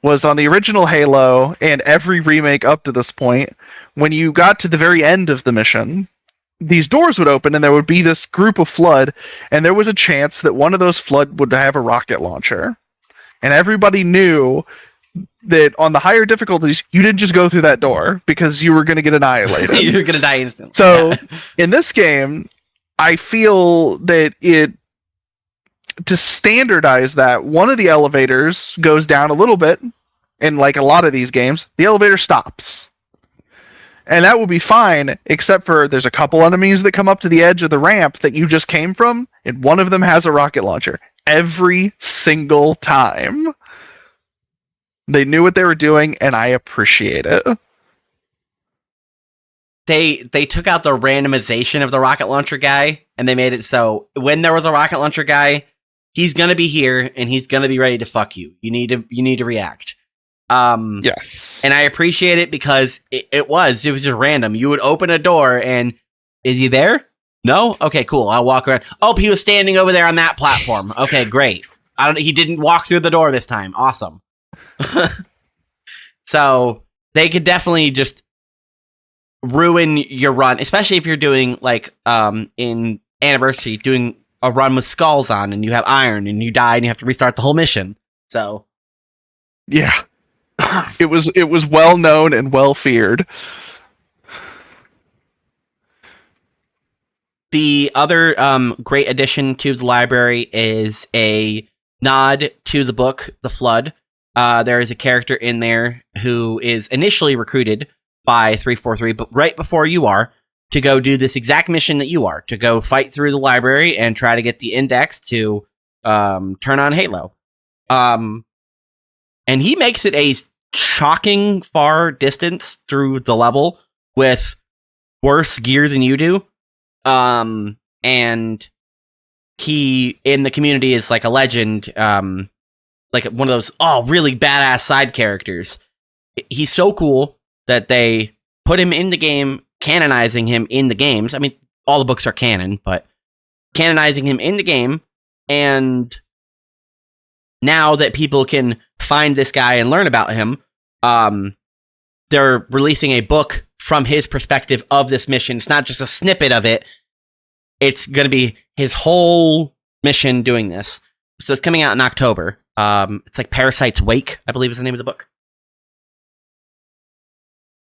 was on the original Halo and every remake up to this point. When you got to the very end of the mission, these doors would open and there would be this group of flood, and there was a chance that one of those flood would have a rocket launcher. And everybody knew that on the higher difficulties, you didn't just go through that door because you were going to get annihilated. You're going to die instantly. So in this game, I feel that to standardize that, one of the elevators goes down a little bit, and like a lot of these games, the elevator stops. And that will be fine, except for there's a couple enemies that come up to the edge of the ramp that you just came from, and one of them has a rocket launcher. Every single time. They knew what they were doing, and I appreciate it. They took out the randomization of the rocket launcher guy, and they made it so when there was a rocket launcher guy, he's gonna be here, and he's gonna be ready to fuck you. You need to react. Yes. And I appreciate it because it was just random. You would open a door and is he there? No? Okay, cool. I'll walk around. Oh, he was standing over there on that platform. Okay, great. He didn't walk through the door this time. Awesome. So they could definitely just ruin your run, especially if you're doing like in Anniversary, doing a run with skulls on and you have iron and you die and you have to restart the whole mission. So yeah. It was well known and well feared. The other great addition to the library is a nod to the book, The Flood. There is a character in there who is initially recruited by 343, but right before you are, to go do this exact mission that you are, to go fight through the library and try to get the index to turn on Halo. And he makes it a shocking far distance through the level with worse gear than you do. And he, in the community, is like a legend, like one of those, really badass side characters. he's so cool that they put him in the game, canonizing him in the games. I mean, all the books are canon, but canonizing him in the game. And now that people can find this guy and learn about him, they're releasing a book from his perspective of this mission. It's not just a snippet of it. It's going to be his whole mission doing this. So it's coming out in October. It's like Parasite's Wake, I believe is the name of the book.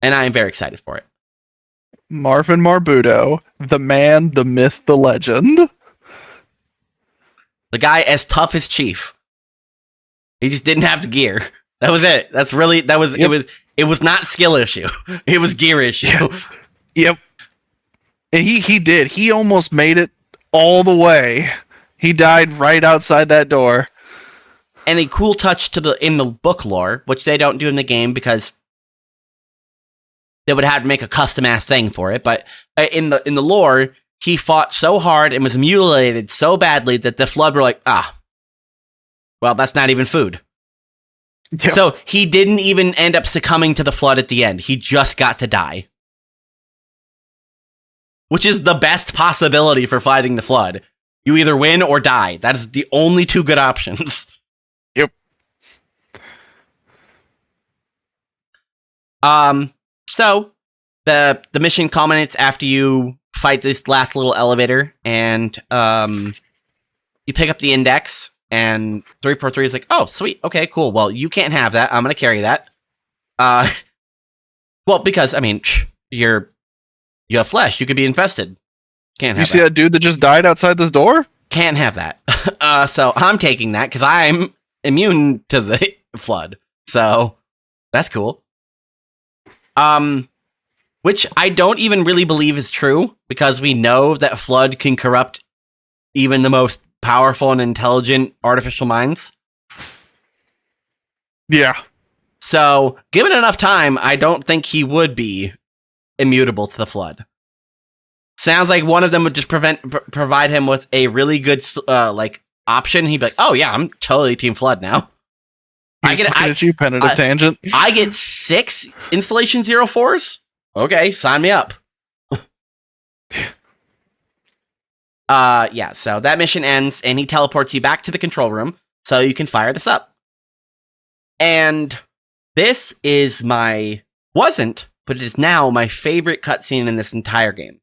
And I am very excited for it. Marvin Marbuto, the man, the myth, the legend. The guy as tough as Chief. He just didn't have the gear. That was it. It was not skill issue. It was gear issue. Yep. And he did. He almost made it all the way. He died right outside that door. And a cool touch in the book lore, which they don't do in the game because they would have to make a custom ass thing for it. But in the lore, he fought so hard and was mutilated so badly that the Flood were like, well, that's not even food. Yep. So he didn't even end up succumbing to the Flood at the end. He just got to die. Which is the best possibility for fighting the Flood. You either win or die. That is the only two good options. Yep. So the mission culminates after you fight this last little elevator, and you pick up the index, and 343 is like, oh, sweet, okay, cool. Well, you can't have that. I'm gonna carry that. Well, because I mean, you have flesh. You could be infested. Can't have. You see that dude that just died outside this door? Can't have that. So I'm taking that because I'm immune to the Flood. So that's cool. Which I don't even really believe is true because we know that Flood can corrupt even the most powerful and intelligent artificial minds. Yeah. So given enough time, I don't think he would be immutable to the Flood. Sounds like one of them would just provide him with a really good option. He'd be like, "Oh yeah, I'm totally Team Flood now." Tangent. I get 6 Installation 04s. Okay, sign me up. Yeah. So that mission ends, and he teleports you back to the control room so you can fire this up. And this is but it is now my favorite cutscene in this entire game.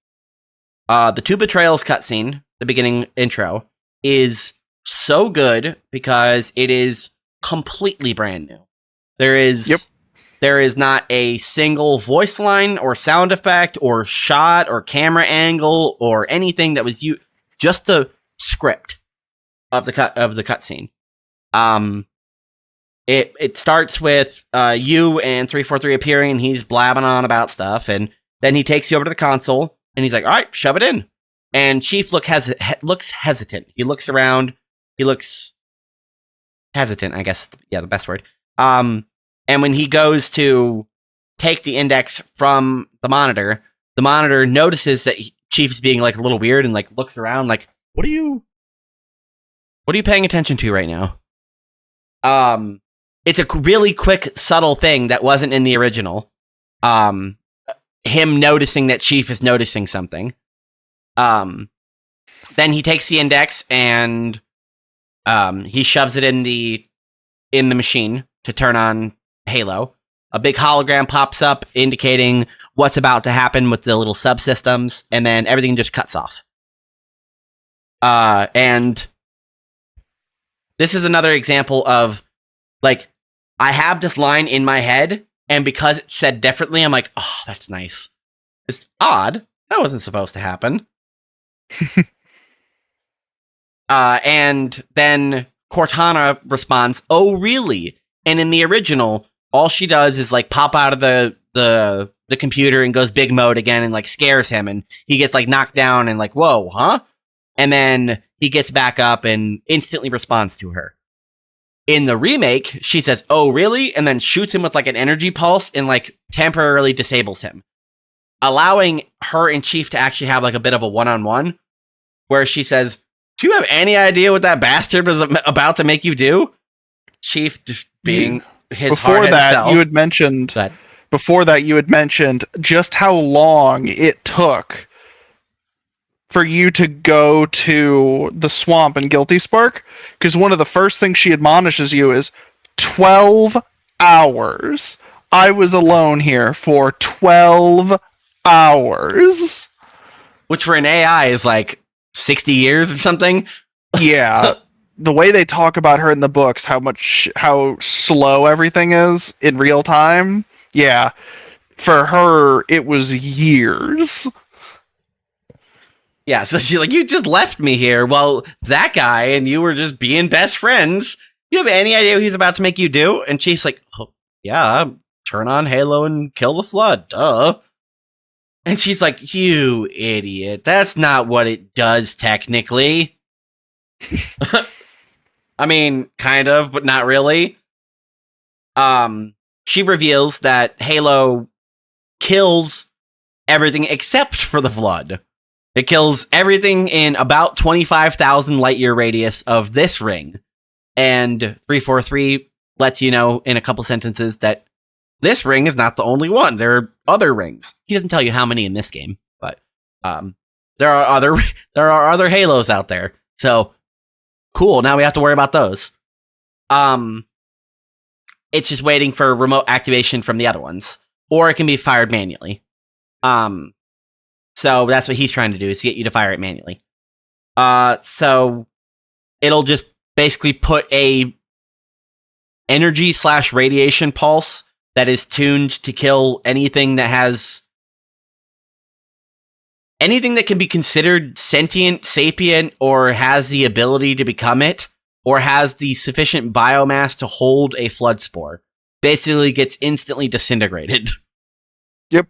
The 2 betrayals cutscene, the beginning intro, is so good because it is completely brand new. There is not a single voice line or sound effect or shot or camera angle or anything that was just the script of the cutscene. It starts with you and 343 appearing, and he's blabbing on about stuff, and then he takes you over to the console. And he's like, all right, shove it in. And Chief looks hesitant. He looks around. He looks hesitant, I guess. Yeah, the best word. And when he goes to take the index from the monitor notices that Chief's being like a little weird and like looks around like, what are you paying attention to right now? It's a really quick, subtle thing that wasn't in the original. Him noticing that Chief is noticing something. Then he takes the index and he shoves it in the machine to turn on Halo. A big hologram pops up indicating what's about to happen with the little subsystems, and then everything just cuts off. And this is another example of, like, I have this line in my head, and because it's said differently, I'm like, oh, that's nice. It's odd. That wasn't supposed to happen. And then Cortana responds, oh, really? And in the original, all she does is, like, pop out of the computer and goes big mode again and, like, scares him. And he gets, like, knocked down and, like, whoa, huh? And then he gets back up and instantly responds to her. In the remake, she says, oh, really? And then shoots him with, like, an energy pulse and, like, temporarily disables him. Allowing her and Chief to actually have, like, a bit of a one-on-one, where she says, do you have any idea what that bastard was about to make you do? Chief just being his before hard-headed that, self. you had mentioned. But Before that, you had mentioned just how long it took for you to go to the swamp in Guilty Spark, because one of the first things she admonishes you is 12 hours. I was alone here for 12 hours. which for an AI is like 60 years or something. Yeah. The way they talk about her in the books, how slow everything is in real time. Yeah. For her, it was years. Yeah, so she's like, you just left me here. Well, that guy and you were just being best friends. You have any idea what he's about to make you do? And Chief's like, oh, yeah, turn on Halo and kill the Flood. Duh. And she's like, you idiot. That's not what it does, technically. I mean, kind of, but not really. She reveals that Halo kills everything except for the Flood. It kills everything in about 25,000 light year radius of this ring. And 343 lets you know in a couple sentences that this ring is not the only one. There are other rings. He doesn't tell you how many in this game, but there are other Halos out there. So cool. Now we have to worry about those. It's just waiting for remote activation from the other ones, or it can be fired manually. So that's what he's trying to do, is get you to fire it manually. So it'll just basically put a energy/radiation pulse that is tuned to kill anything that can be considered sentient, sapient, or has the ability to become it, or has the sufficient biomass to hold a flood spore. Basically gets instantly disintegrated. Yep.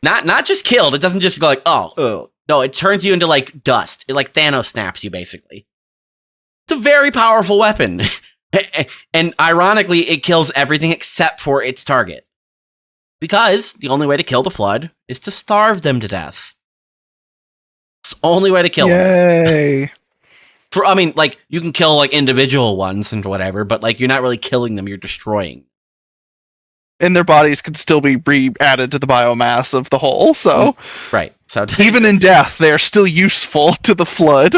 Not just killed. It doesn't just go like, oh. No, it turns you into like dust. It like Thanos snaps you, basically. It's a very powerful weapon. And ironically, it kills everything except for its target. Because the only way to kill the Flood is to starve them to death. It's the only way to kill them. Yay. You can kill like individual ones and whatever, but like you're not really killing them, you're destroying. And their bodies could still be re-added to the biomass of the whole, so... Right. So even in death, they're still useful to the Flood.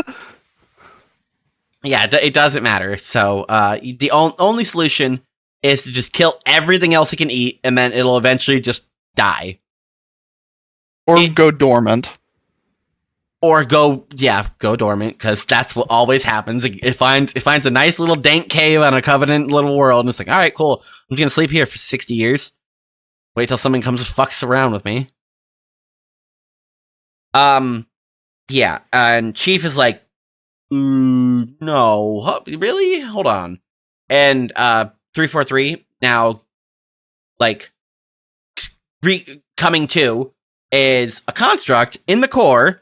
Yeah, it doesn't matter. So the only solution is to just kill everything else it can eat, and then it'll eventually just die. Or go dormant. Or go dormant, because that's what always happens. It finds a nice little dank cave on a Covenant little world, and it's like, all right, cool. I'm going to sleep here for 60 years. Wait till someone comes and fucks around with me. Yeah, and Chief is like, no, really? Hold on. And 343 now, like, coming to is a construct in the core.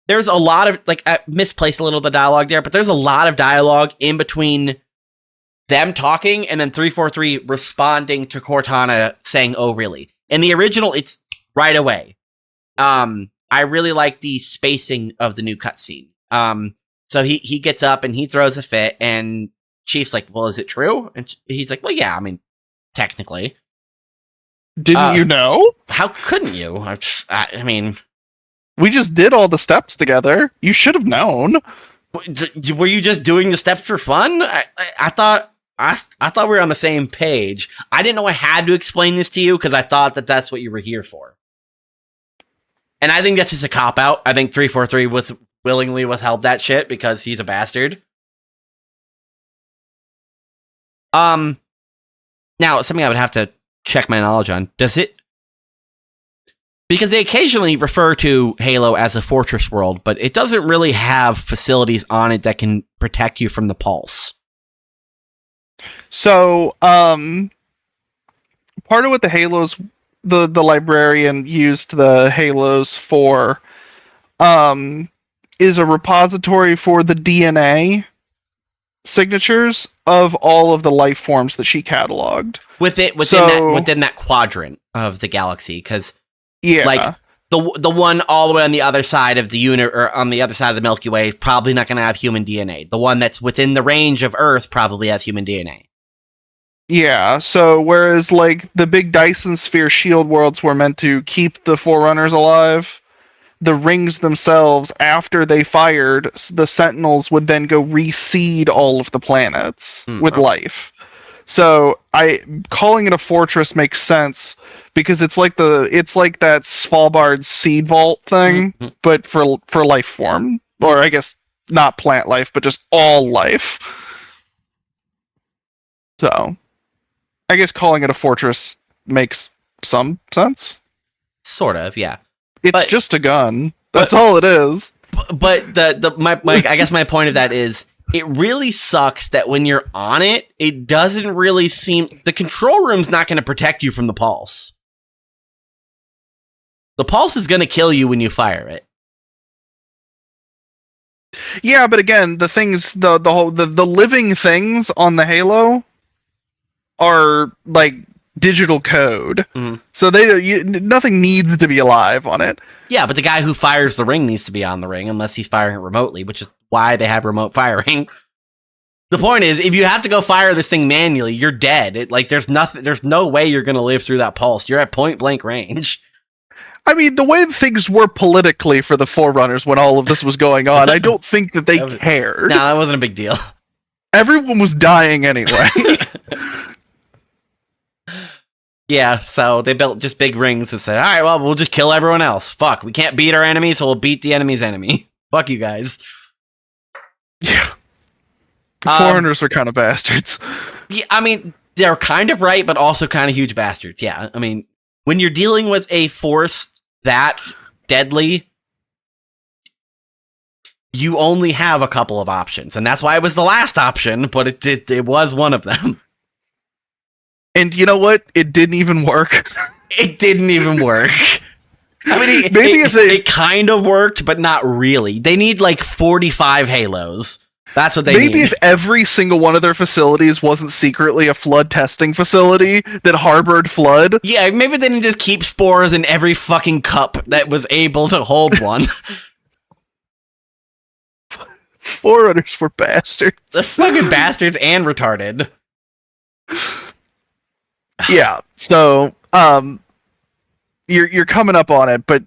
There's a lot of, like, I misplaced a little of the dialogue there, but there's a lot of dialogue in between them talking and then 343 responding to Cortana saying, oh, really? In the original, it's right away. I really like the spacing of the new cutscene. So he gets up and he throws a fit, and Chief's like, well, is it true? And he's like, well, yeah, I mean, technically. Didn't you know? How couldn't you? I mean... We just did all the steps together. You should have known. Were you just doing the steps for fun? I thought we were on the same page. I didn't know I had to explain this to you because I thought that that's what you were here for. And I think that's just a cop-out. I think 343 willingly withheld that shit because he's a bastard. Now, something I would have to check my knowledge on. Does it... Because they occasionally refer to Halo as a fortress world, but it doesn't really have facilities on it that can protect you from the pulse. So, part of what the Halos, the librarian used the Halos for, is a repository for the DNA signatures of all of the life forms that she cataloged. Within that quadrant of the galaxy, because... Yeah, like the one all the way on the other side of the unit, or on the other side of the Milky Way, probably not going to have human DNA. The one that's within the range of Earth probably has human DNA. Yeah, so whereas like the big Dyson Sphere shield worlds were meant to keep the Forerunners alive, the rings themselves, after they fired, the Sentinels would then go reseed all of the planets with Okay. life. So I calling it a fortress makes sense because it's like that Svalbard seed vault thing, Mhm. but for life form, or I guess not plant life, but just all life. So I guess calling it a fortress makes some sense. Sort of, yeah. It's But just a gun. That's but all it is. but my I guess my point of that is it really sucks that when you're on it, it doesn't really seem the control room's not going to protect you from the pulse. The pulse is going to kill you when you fire it. Yeah, but again, the things, the living things on the Halo are like digital code, so nothing needs to be alive on it. Yeah, but the guy who fires the ring needs to be on the ring unless he's firing it remotely, which is why they have remote firing. The point is, if you have to go fire this thing manually, you're dead. There's no way you're going to live through that pulse. You're at point blank range. I mean, the way things were politically for the Forerunners when all of this was going on, I don't think that they cared. No, that wasn't a big deal. Everyone was dying anyway. Yeah, so they built just big rings and said, all right, well, we'll just kill everyone else. Fuck, we can't beat our enemy, so we'll beat the enemy's enemy. Fuck you guys. Yeah. The Foreigners are kind of bastards. Yeah, I mean, they're kind of right, but also kind of huge bastards. Yeah, I mean, when you're dealing with a force that deadly, you only have a couple of options, and that's why it was the last option, but it was one of them. And you know what? It didn't even work. It didn't even work. I mean, it kind of worked, but not really. They need like 45 Halos. That's what they need. Maybe if every single one of their facilities wasn't secretly a flood testing facility that harbored flood. Yeah, maybe they didn't just keep spores in every fucking cup that was able to hold one. Forerunners were bastards. The fucking bastards and retarded. Yeah, so you're coming up on it, but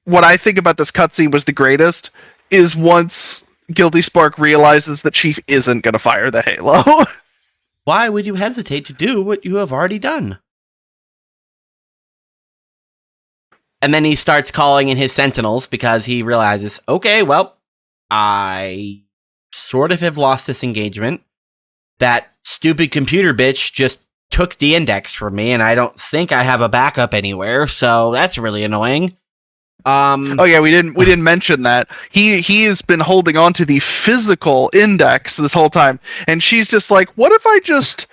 what I think about this cutscene was the greatest is once Guilty Spark realizes that Chief isn't going to fire the Halo. Why would you hesitate to do what you have already done? And then he starts calling in his Sentinels because he realizes, okay, well, I sort of have lost this engagement. That stupid computer bitch just took the index from me, and I don't think I have a backup anywhere, so that's really annoying. Oh yeah, we didn't mention that. He has been holding on to the physical index this whole time, and she's just like, what if I just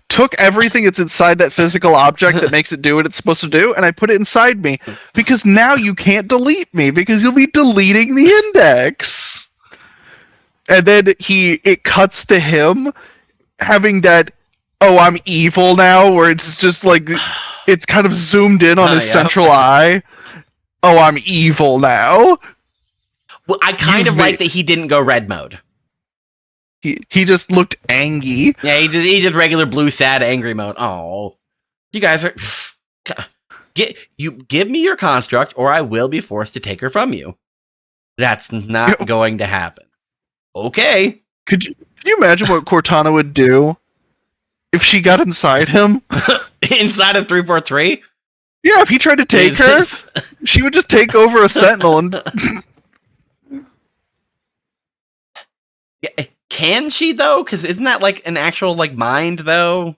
took everything that's inside that physical object that makes it do what it's supposed to do, and I put it inside me? Because now you can't delete me, because you'll be deleting the index. And then it cuts to him having that, oh, I'm evil now, where it's just like, it's kind of zoomed in on his central eye. Oh, I'm evil now. Well, I kind of like that he didn't go red mode. He just looked angry. Yeah, he did regular blue sad angry mode. Oh, you guys are give me your construct, or I will be forced to take her from you. That's not going to happen. Okay. Could you imagine what Cortana would do if she got inside him? Inside of 343? Yeah, if he tried to take her, she would just take over a Sentinel and... Can she, though? Because isn't that, like, an actual, like, mind, though?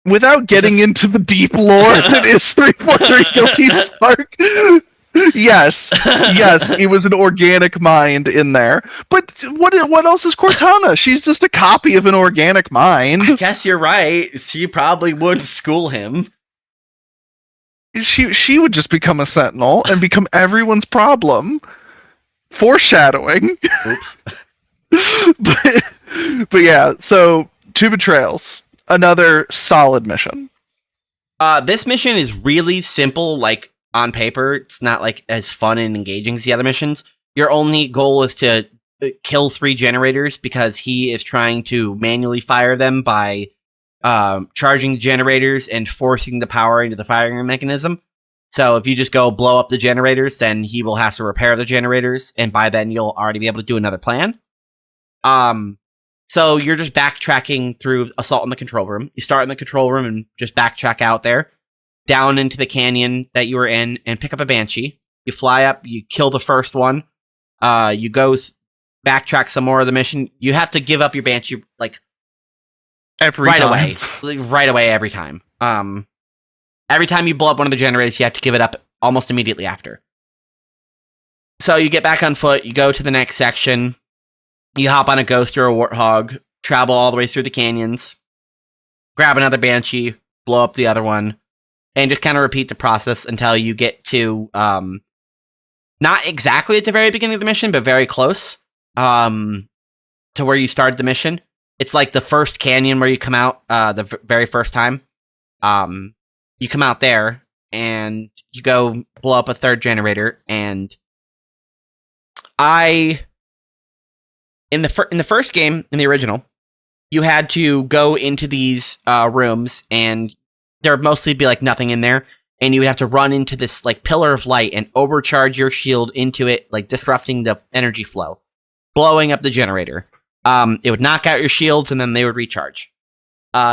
Without getting into the deep lore that is 343 Guilty Spark, yes, it was an organic mind in there. But what else is Cortana? She's just a copy of an organic mind. I guess you're right. She probably would school him. She would just become a Sentinel and become everyone's problem. Foreshadowing. Oops. but yeah, so 2 Betrayals. Another solid mission. This mission is really simple, like, on paper. It's not, like, as fun and engaging as the other missions. Your only goal is to kill 3 generators because he is trying to manually fire them by charging the generators and forcing the power into the firing mechanism. So if you just go blow up the generators, then he will have to repair the generators, and by then you'll already be able to do another plan. So you're just backtracking through Assault in the control room. You start in the control room and just backtrack out there, down into the canyon that you were in, and pick up a Banshee. You fly up, you kill the first one. You go backtrack some more of the mission. You have to give up your Banshee like right away, every time. Every time you blow up one of the generators, you have to give it up almost immediately after. So you get back on foot, you go to the next section, you hop on a Ghost or a Warthog, travel all the way through the canyons, grab another Banshee, blow up the other one, and just kind of repeat the process until you get to, not exactly at the very beginning of the mission, but very close to where you started the mission. It's like the first canyon where you come out the very first time. You come out there, and you go blow up a third generator, and in the first game, in the original, you had to go into these rooms, and there would mostly be like nothing in there, and you would have to run into this like pillar of light and overcharge your shield into it, like disrupting the energy flow, blowing up the generator. It would knock out your shields, and then they would recharge.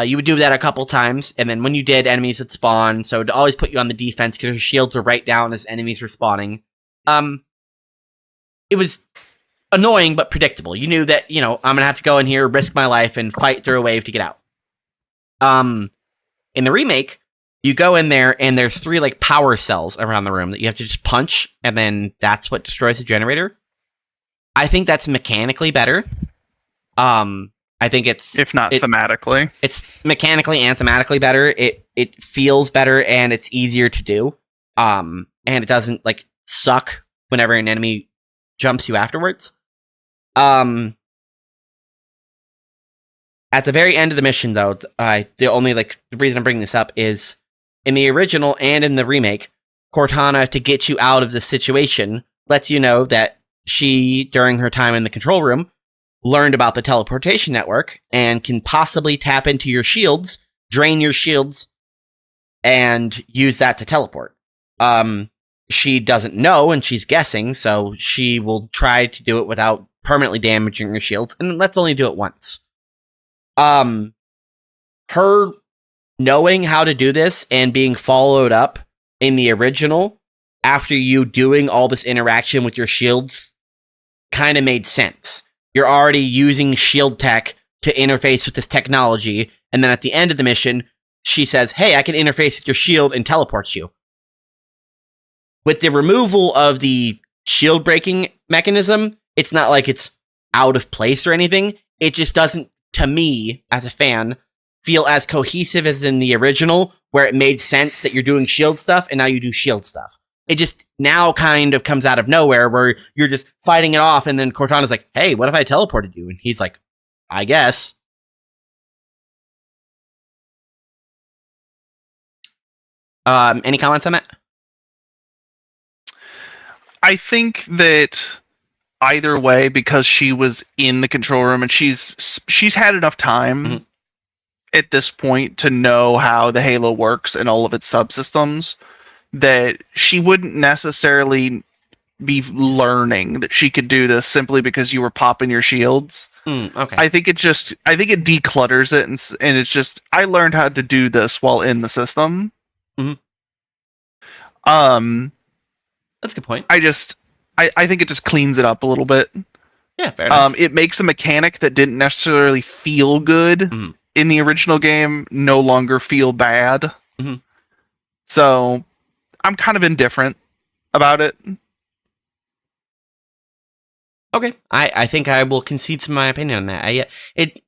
You would do that a couple times, and then when you did, enemies would spawn, so it would always put you on the defense because your shields were right down as enemies were spawning. It was annoying, but predictable. You knew that, I'm going to have to go in here, risk my life, and fight through a wave to get out. In the remake, you go in there, and there's 3, like, power cells around the room that you have to just punch, and then that's what destroys the generator. I think that's mechanically better. I think if not thematically. It's mechanically and thematically better. It feels better, and it's easier to do. And it doesn't, like, suck whenever an enemy jumps you afterwards. At the very end of the mission, though, the reason I'm bringing this up is in the original and in the remake, Cortana, to get you out of the situation, lets you know that she, during her time in the control room, learned about the teleportation network and can possibly tap into your shields, drain your shields, and use that to teleport. She doesn't know, and she's guessing, so she will try to do it without permanently damaging your shields, and let's only do it once. Her knowing how to do this and being followed up in the original after you doing all this interaction with your shields kind of made sense. You're already using shield tech to interface with this technology, and then at the end of the mission, she says, hey, I can interface with your shield and teleports you. With the removal of the shield breaking mechanism, it's not like it's out of place or anything. It just doesn't, to me, as a fan, feel as cohesive as in the original, where it made sense that you're doing shield stuff, and now you do shield stuff. It just now kind of comes out of nowhere where you're just fighting it off, and then Cortana's like, hey, what if I teleported you? And he's like, I guess. Any comments on that? I think that either way, because she was in the control room and she's had enough time at this point to know how the Halo works and all of its subsystems, that she wouldn't necessarily be learning that she could do this simply because you were popping your shields. Okay. I think it declutters it, and it's just, I learned how to do this while in the system. That's a good point. I think it just cleans it up a little bit. Yeah, fair enough. It makes a mechanic that didn't necessarily feel good in the original game no longer feel bad. So I'm kind of indifferent about it. Okay, I think I will concede to my opinion on that. It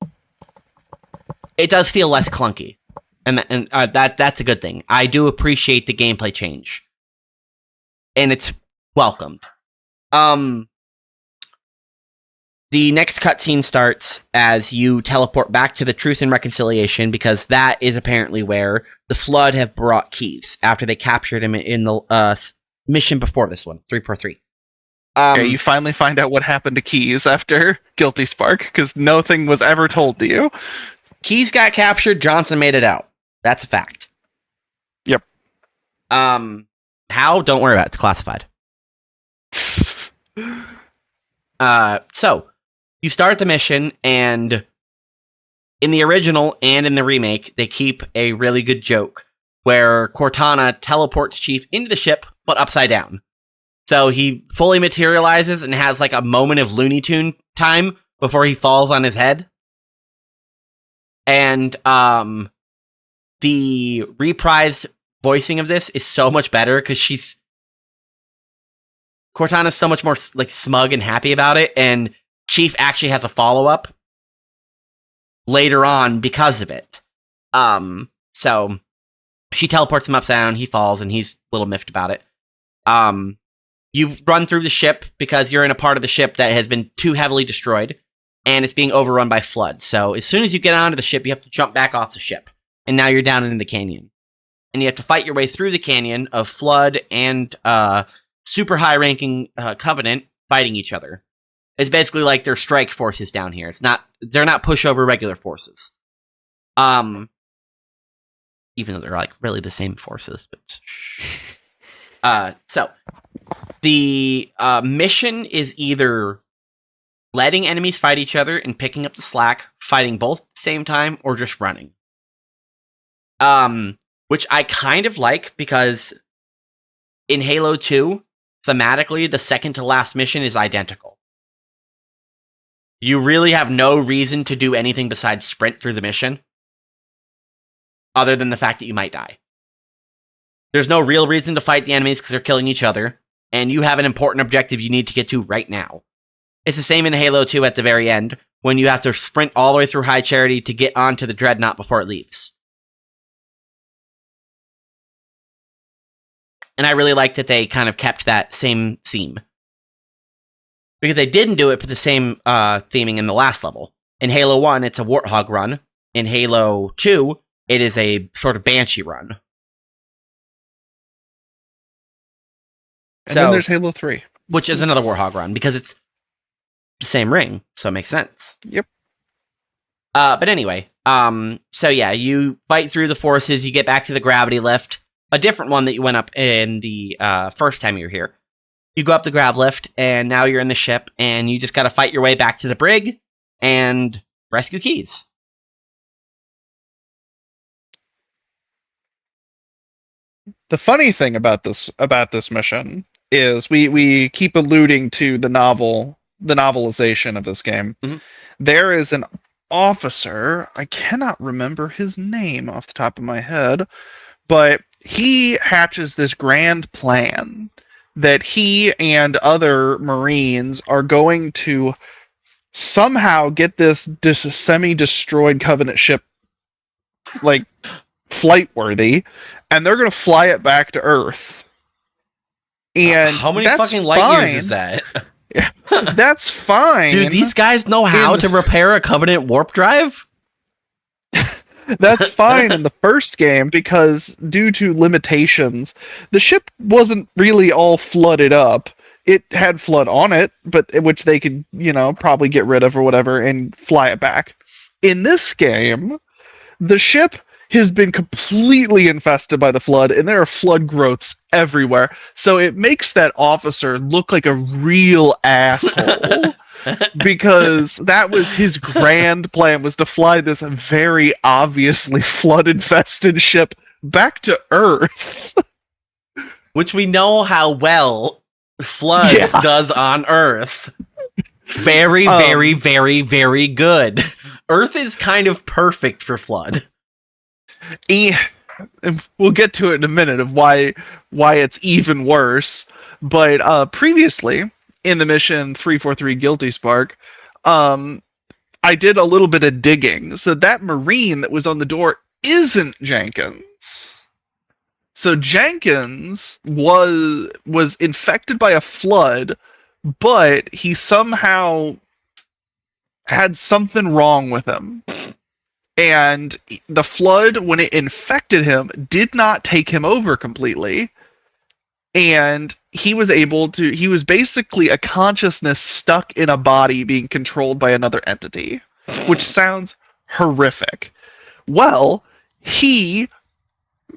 does feel less clunky, and that's a good thing. I do appreciate the gameplay change, and it's welcomed. The next cutscene starts as you teleport back to the Truth and Reconciliation, because that is apparently where the Flood have brought Keyes after they captured him in the mission before this one, 343. Okay, you finally find out what happened to Keyes after Guilty Spark, because nothing was ever told to you. Keys got captured. Johnson made it out. That's a fact. Yep. How? Don't worry about it. It's classified. So you start the mission, and in the original and in the remake, they keep a really good joke where Cortana teleports Chief into the ship, but upside down. So he fully materializes and has like a moment of Looney Tune time before he falls on his head. And the reprised voicing of this is so much better because Cortana's so much more like smug and happy about it, and Chief actually has a follow-up later on because of it. So she teleports him upside down, he falls, and he's a little miffed about it. You run through the ship because you're in a part of the ship that has been too heavily destroyed, and it's being overrun by flood. So as soon as you get onto the ship, you have to jump back off the ship, and now you're down in the canyon. And you have to fight your way through the canyon of flood and super high-ranking Covenant fighting each other. It's basically like their strike forces down here. They're not pushover regular forces. Even though they're like really the same forces, but so the mission is either letting enemies fight each other and picking up the slack, fighting both at the same time, or just running. Which I kind of like because in Halo 2, thematically, the second to last mission is identical. You really have no reason to do anything besides sprint through the mission, other than the fact that you might die. There's no real reason to fight the enemies because they're killing each other, and you have an important objective you need to get to right now. It's the same in Halo 2 at the very end, when you have to sprint all the way through High Charity to get onto the Dreadnought before it leaves. And I really like that they kind of kept that same theme. Because they didn't do it for the same theming in the last level. In Halo 1, it's a Warthog run. In Halo 2, it is a sort of Banshee run. And then there's Halo 3. Which is another Warthog run, because it's the same ring, so it makes sense. Yep. But anyway, so yeah, you fight through the forces, you get back to the gravity lift. A different one that you went up in the first time you were here. You go up the grav lift, and now you're in the ship, and you just gotta fight your way back to the brig and rescue Keys. The funny thing about this mission is we keep alluding to the novelization of this game. Mm-hmm. There is an officer, I cannot remember his name off the top of my head, but he hatches this grand plan that he and other Marines are going to somehow get this semi-destroyed Covenant ship like flight worthy, and they're going to fly it back to Earth. And how many fucking light years is that? Yeah, that's fine. Dude, these guys know how to repair a Covenant warp drive? That's fine in the first game because due to limitations, the ship wasn't really all flooded up. It had flood on it, but which they could, probably get rid of or whatever and fly it back. In this game, the ship has been completely infested by the flood, and there are flood growths everywhere. So it makes that officer look like a real asshole. Because that was his grand plan, was to fly this very obviously flood-infested ship back to Earth. Which we know how well flood does on Earth. Very, very, very, very good. Earth is kind of perfect for flood. We'll get to it in a minute of why it's even worse. But previously, in the mission 343 Guilty Spark, I did a little bit of digging. So that Marine that was on the door isn't Jenkins. So Jenkins was infected by a flood, but he somehow had something wrong with him. And the flood, when it infected him, did not take him over completely. And he was basically a consciousness stuck in a body being controlled by another entity, which sounds horrific. Well, he,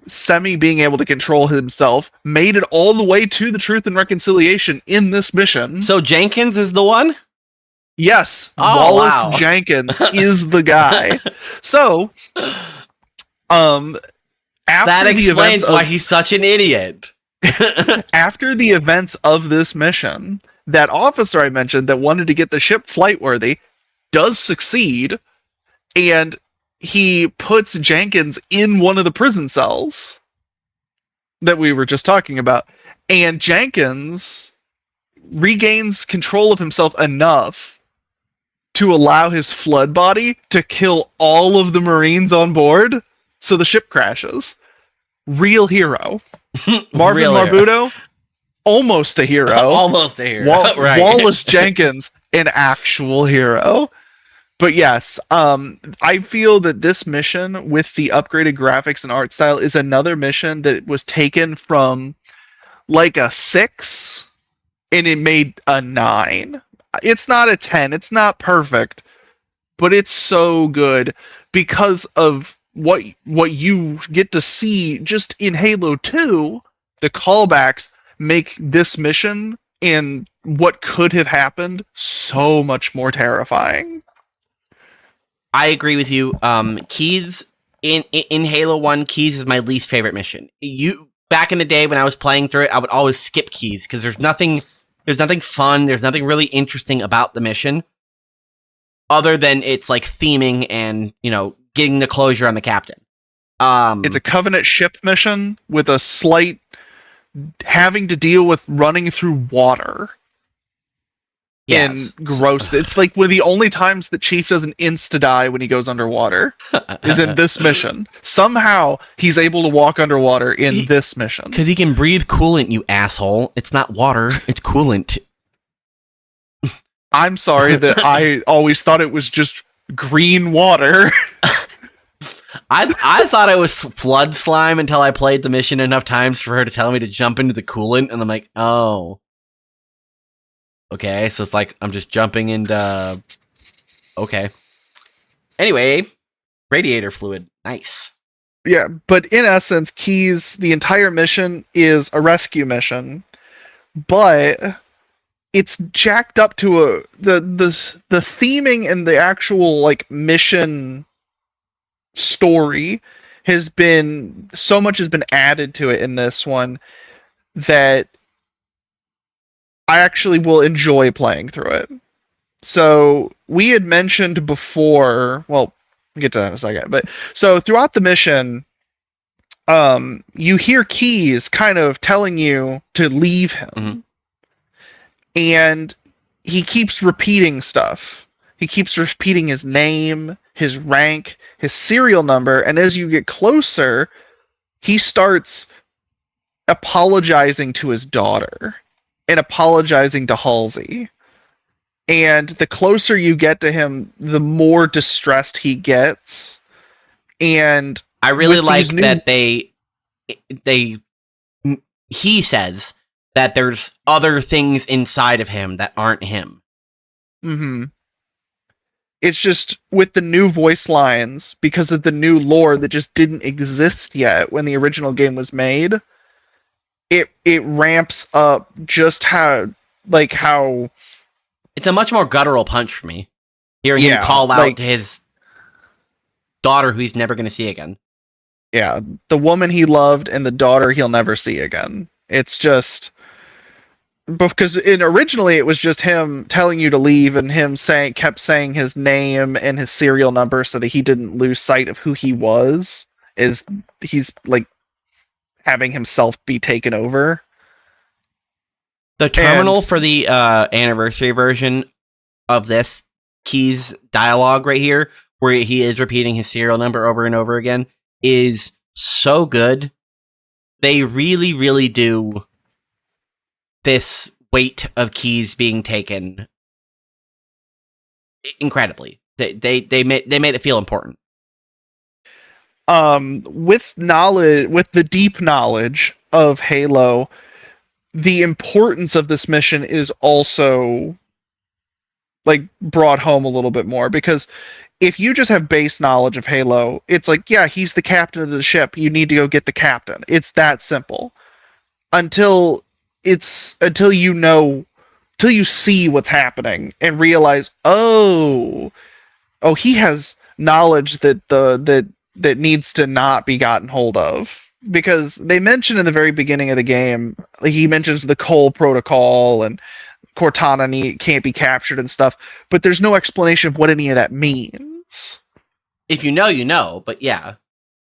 semi being able to control himself, made it all the way to the Truth and Reconciliation in this mission. So Jenkins is the one? Yes, Oh, Wallace wow. Jenkins is the guy. So, after that the explains events why he's such an idiot. after the events of this mission, that officer I mentioned that wanted to get the ship flightworthy does succeed, and he puts Jenkins in one of the prison cells that we were just talking about. And Jenkins regains control of himself enough to allow his flood body to kill all of the Marines on board, so the ship crashes. Real hero. Marvin Real hero. Marbuto, almost a hero. Almost a hero. Right. Wallace Jenkins, an actual hero. But yes, I feel that this mission with the upgraded graphics and art style is another mission that was taken from like a 6 and it made a 9. It's not a 10, it's not perfect, but it's so good because of what you get to see just in Halo 2. The callbacks make this mission and what could have happened so much more terrifying. I agree with you. Keys in Halo 1, Keys is my least favorite mission. Back in the day when I was playing through it, I would always skip Keys because there's nothing fun, there's nothing really interesting about the mission other than it's like theming and, getting the closure on the captain. It's a Covenant ship mission with a slight having to deal with running through water. Yes. And gross. It's like one of the only times that Chief doesn't insta-die when he goes underwater is in this mission. Somehow he's able to walk underwater in this mission. Because he can breathe coolant, you asshole. It's not water, it's coolant. I'm sorry that I always thought it was just green water. I thought it was flood slime until I played the mission enough times for her to tell me to jump into the coolant, and I'm like, oh. Okay, so it's like I'm just jumping into... Okay. Anyway, radiator fluid. Nice. Yeah, but in essence, Keys, the entire mission is a rescue mission, but it's jacked up to the theming and the actual mission story has been so much has been added to it in this one that I actually will enjoy playing through it. So we had mentioned before, well, we'll get to that in a second, but so throughout the mission, you hear Keys kind of telling you to leave him. Mm-hmm. And he keeps repeating stuff. He keeps repeating his name, his rank, his serial number, and as you get closer, he starts apologizing to his daughter and apologizing to Halsey. And the closer you get to him, the more distressed he gets. And I really like that he says that there's other things inside of him that aren't him. Mm-hmm. It's just with the new voice lines, because of the new lore that just didn't exist yet when the original game was made, it ramps up just how it's a much more guttural punch for me. Hearing him call out to his daughter who he's never going to see again. Yeah, the woman he loved and the daughter he'll never see again. It's just... Because originally it was just him telling you to leave and him kept saying his name and his serial number so that he didn't lose sight of who he was. He's having himself be taken over. The terminal for the anniversary version of this Keys dialogue right here, where he is repeating his serial number over and over again, is so good. They really, really do this weight of Keys being taken incredibly. They made it feel important. With the deep knowledge of Halo, the importance of this mission is also brought home a little bit more, because if you just have base knowledge of Halo, it's like, yeah, he's the captain of the ship. You need to go get the captain. It's that simple. Until you know, till you see what's happening and realize, oh, he has knowledge that needs to not be gotten hold of. Because they mention in the very beginning of the game, he mentions the Cole protocol and Cortana can't be captured and stuff, but there's no explanation of what any of that means. If you know, you know, but yeah.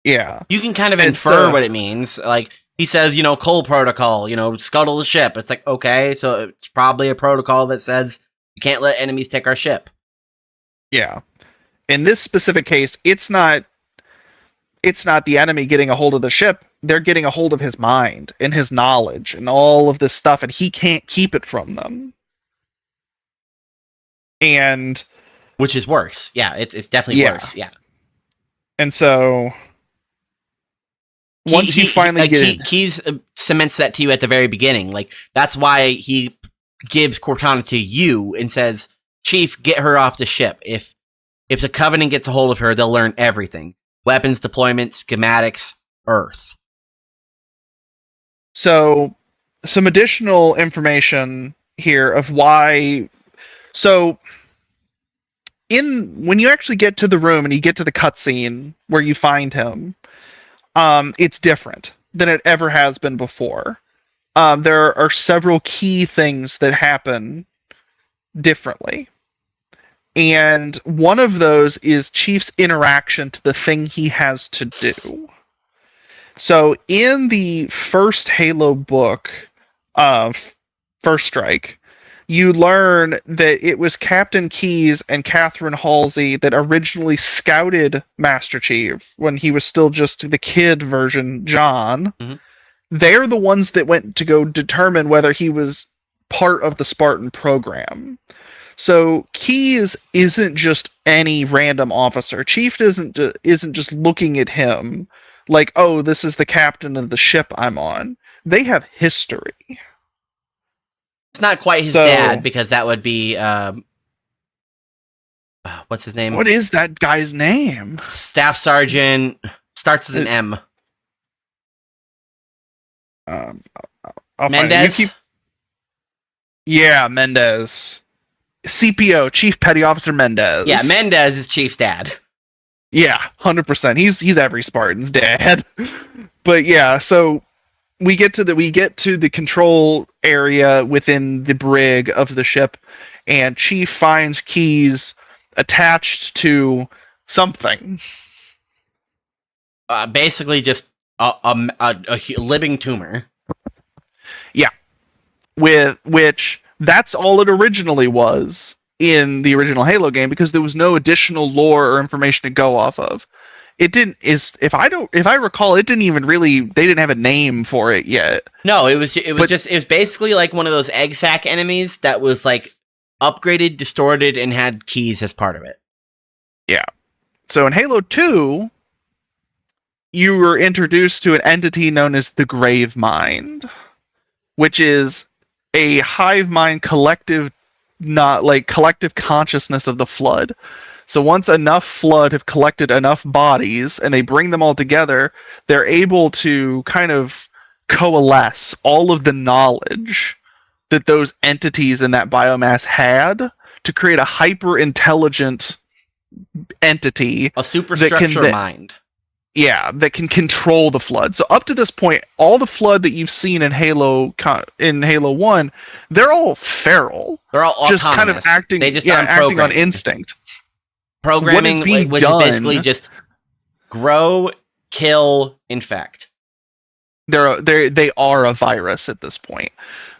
Yeah. You can kind of infer what it means. Like, he says, Cole protocol, scuttle the ship. It's like, okay, so it's probably a protocol that says you can't let enemies take our ship. Yeah. In this specific case, it's not the enemy getting a hold of the ship. They're getting a hold of his mind and his knowledge and all of this stuff, and he can't keep it from them. And which is worse. Yeah, it's definitely worse. Yeah. And so once you finally get it, Keyes cements that to you at the very beginning. Like, that's why he gives Cortana to you and says, "Chief, get her off the ship. If the Covenant gets a hold of her, they'll learn everything. Weapons deployment, schematics, Earth." So, some additional information here of why. So, when you actually get to the room and you get to the cutscene where you find him, it's different than it ever has been before. There are several key things that happen differently. And one of those is Chief's interaction to the thing he has to do. So in the first Halo book, First Strike, you learn that it was Captain Keyes and Catherine Halsey that originally scouted Master Chief when he was still just the kid version, John. Mm-hmm. They're the ones that went to go determine whether he was part of the Spartan program. So Keyes isn't just any random officer. Chief isn't just looking at him like, oh, this is the captain of the ship I'm on. They have history. It's not quite his dad, because that would be what's his name? What is that guy's name? Staff Sergeant, starts with an M. Mendez? Yeah, Mendez. CPO, Chief Petty Officer Mendez. Yeah, Mendez is Chief's dad. Yeah, 100%. He's every Spartan's dad. But yeah, so we get to the control area within the brig of the ship, and Chief finds Keyes attached to something. Basically, just a living tumor. Yeah, which that's all it originally was in the original Halo game, because there was no additional lore or information to go off of. It didn't if I recall, it didn't even really, they didn't have a name for it yet. No, it was basically like one of those egg sac enemies that was like upgraded, distorted, and had Keyes as part of it. Yeah. So in Halo 2, you were introduced to an entity known as the Grave Mind, which is a hive mind collective consciousness of the Flood. So once enough Flood have collected enough bodies and they bring them all together, they're able to kind of coalesce all of the knowledge that those entities in that biomass had to create a hyper intelligent entity, a superstructure mind. Yeah, that can control the Flood. So up to this point, all the Flood that you've seen in Halo 1, they're all feral. They're all autonomous. Just kind of acting, acting on instinct. Programming, which is basically just grow, kill, infect. They are a virus at this point.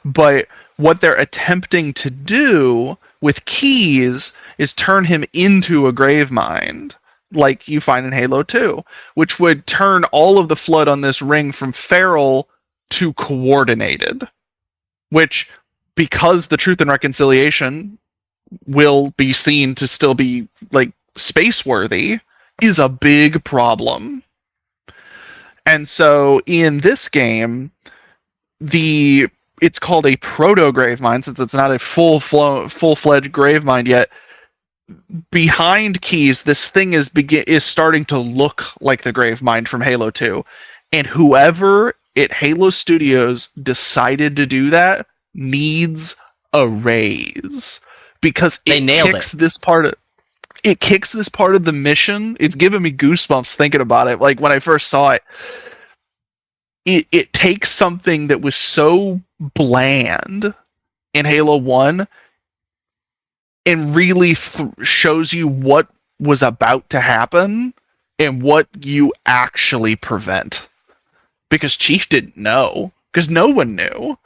But what they're attempting to do with Keyes is turn him into a grave mind, like you find in Halo 2, which would turn all of the Flood on this ring from feral to coordinated, which, because the Truth and Reconciliation will be seen to still be like space-worthy, is a big problem. And so in this game, it's called a proto grave mind, since it's not a full-fledged grave mind yet. behind Keys, this thing is starting to look like the Gravemind from Halo 2. And whoever at Halo Studios decided to do that needs a raise, because They nailed it. It kicks this part of the mission. It's giving me goosebumps thinking about it. Like when I first saw it, it takes something that was so bland in Halo 1 and really shows you what was about to happen and what you actually prevent. Because Chief didn't know. Because no one knew.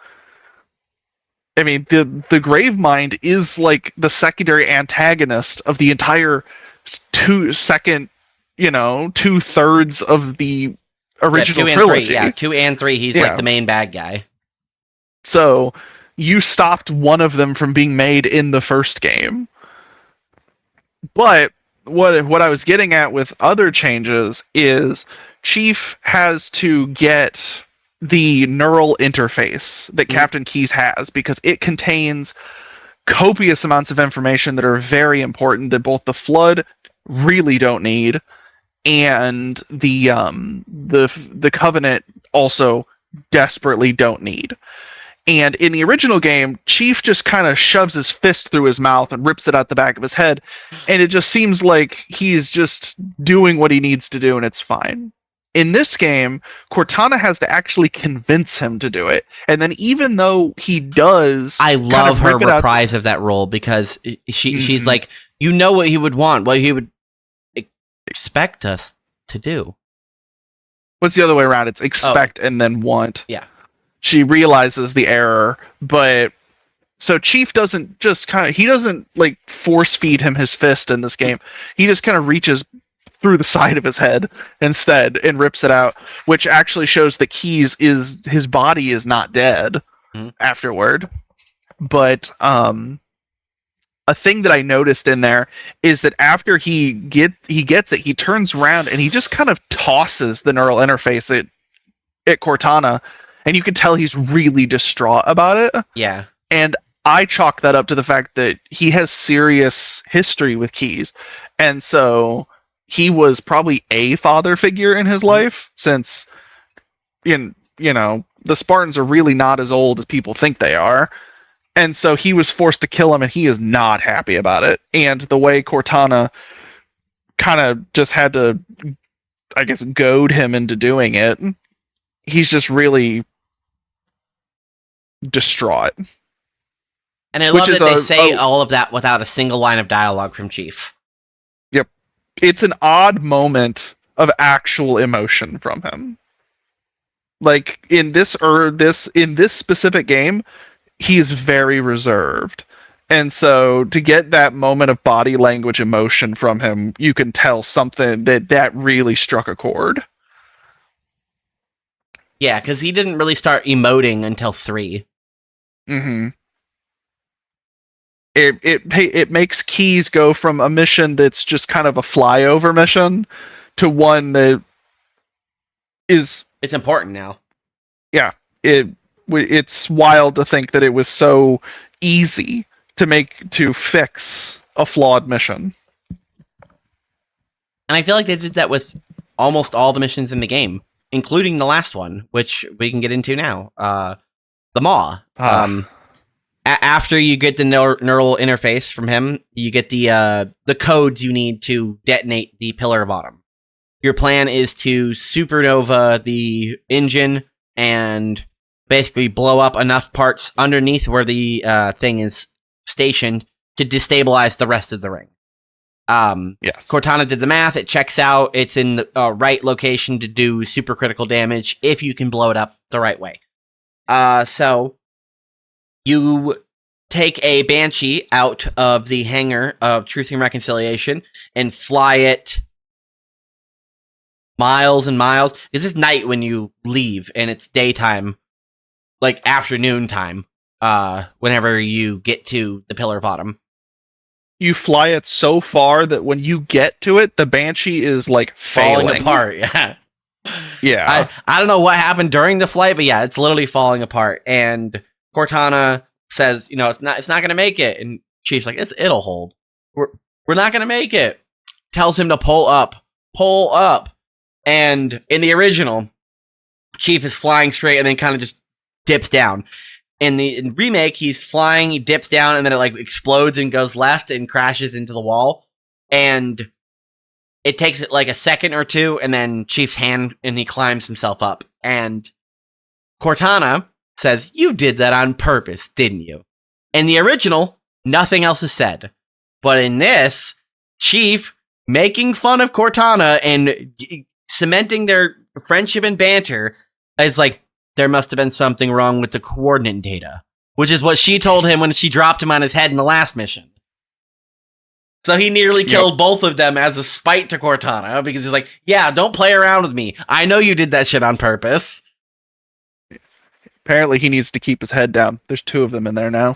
I mean, the Gravemind is like the secondary antagonist of the entire 2/3 of the original trilogy. 2 and 3, he's like the main bad guy. So you stopped one of them from being made in the first game. But what I was getting at with other changes is Chief has to get the neural interface that Captain Keyes has, because it contains copious amounts of information that are very important that both the Flood really don't need, and the Covenant also desperately don't need. And in the original game, Chief just kind of shoves his fist through his mouth and rips it out the back of his head, and it just seems like he's just doing what he needs to do, and it's fine. In this game, Cortana has to actually convince him to do it. And then even though he does... I love her reprise of that role, because she's like, you know what he would want, what he would expect us to do. What's the other way around? It's expect and then want. Yeah. She realizes the error, but... So Chief doesn't just he doesn't like force feed him his fist in this game. He just kind of reaches through the side of his head instead and rips it out, which actually shows that Keyes his body is not dead afterward. But a thing that I noticed in there is that after he gets it, he turns around and he just kind of tosses the neural interface at Cortana, and you can tell he's really distraught about it. Yeah. And I chalk that up to the fact that he has serious history with Keyes. And so he was probably a father figure in his life, since the Spartans are really not as old as people think they are. And so he was forced to kill him, and he is not happy about it. And the way Cortana kind of just had to, I guess, goad him into doing it, he's just really distraught. And I love that they say all of that without a single line of dialogue from Chief. Yep. It's an odd moment of actual emotion from him. Like in this specific game, he's very reserved. And so to get that moment of body language emotion from him, you can tell something that really struck a chord. Yeah, because he didn't really start emoting until 3. Mm-hmm. It makes Keyes go from a mission that's just kind of a flyover mission to one that is... It's important now. Yeah. It's wild to think that it was so easy to fix a flawed mission. And I feel like they did that with almost all the missions in the game, including the last one, which we can get into now. The Maw. After you get the neural interface from him, you get the codes you need to detonate the Pillar of Autumn. Your plan is to supernova the engine and basically blow up enough parts underneath where the thing is stationed to destabilize the rest of the ring. Yes. Cortana did the math. It checks out. It's in the right location to do supercritical damage if you can blow it up the right way. So you take a Banshee out of the hangar of Truth and Reconciliation and fly it miles and miles. Because it's night when you leave, and it's daytime, like afternoon time, whenever you get to the Pillar of Autumn. You fly it so far that when you get to it, the Banshee is like falling apart. Yeah. Yeah. I don't know what happened during the flight, but yeah, it's literally falling apart. And Cortana says, it's not going to make it. And Chief's like, it'll hold. we're not going to make it. Tells him to pull up. And in the original, Chief is flying straight and then kind of just dips down. In the remake, he's flying, he dips down, and then it like explodes and goes left and crashes into the wall. And it takes it like a second or two, and then Chief's hand, and he climbs himself up. And Cortana says, "You did that on purpose, didn't you?" In the original, nothing else is said. But in this, Chief making fun of Cortana and cementing their friendship and banter is like, there must have been something wrong with the coordinate data, which is what she told him when she dropped him on his head in the last mission. So he nearly killed both of them as a spite to Cortana, because he's like, yeah, don't play around with me. I know you did that shit on purpose. Apparently he needs to keep his head down. There's 2 of them in there now.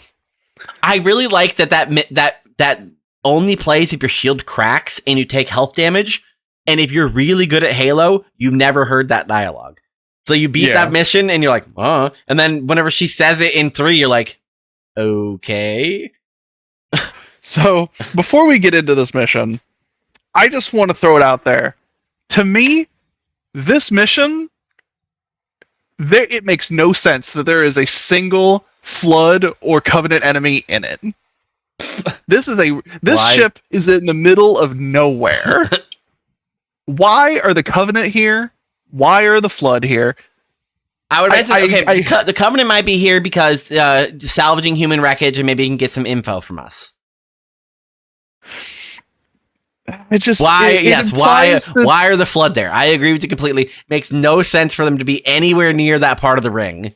I really like that only plays if your shield cracks and you take health damage. And if you're really good at Halo, you've never heard that dialogue. So you beat that mission and you're like, oh. And then whenever she says it in 3, you're like, okay. So before we get into this mission, I just want to throw it out there. To me, this mission, it makes no sense that there is a single Flood or Covenant enemy in it. This ship is in the middle of nowhere. Why are the Covenant here? Why are the Flood here? I would imagine the Covenant might be here because salvaging human wreckage, and maybe you can get some info from us. Why are the Flood there? I agree with you completely. Makes no sense for them to be anywhere near that part of the ring.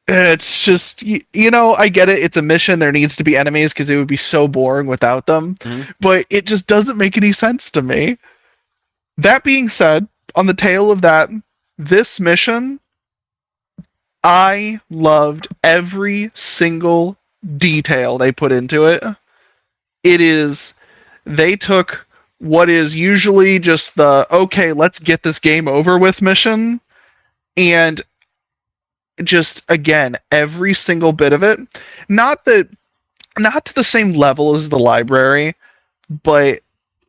It's just, I get it. It's a mission. There needs to be enemies because it would be so boring without them. Mm-hmm. But it just doesn't make any sense to me. That being said, on the tail of that, this mission, I loved every single detail they put into it. They took what is usually just the, okay, let's get this game over with mission, and just, again, every single bit of it, not to the same level as the library, but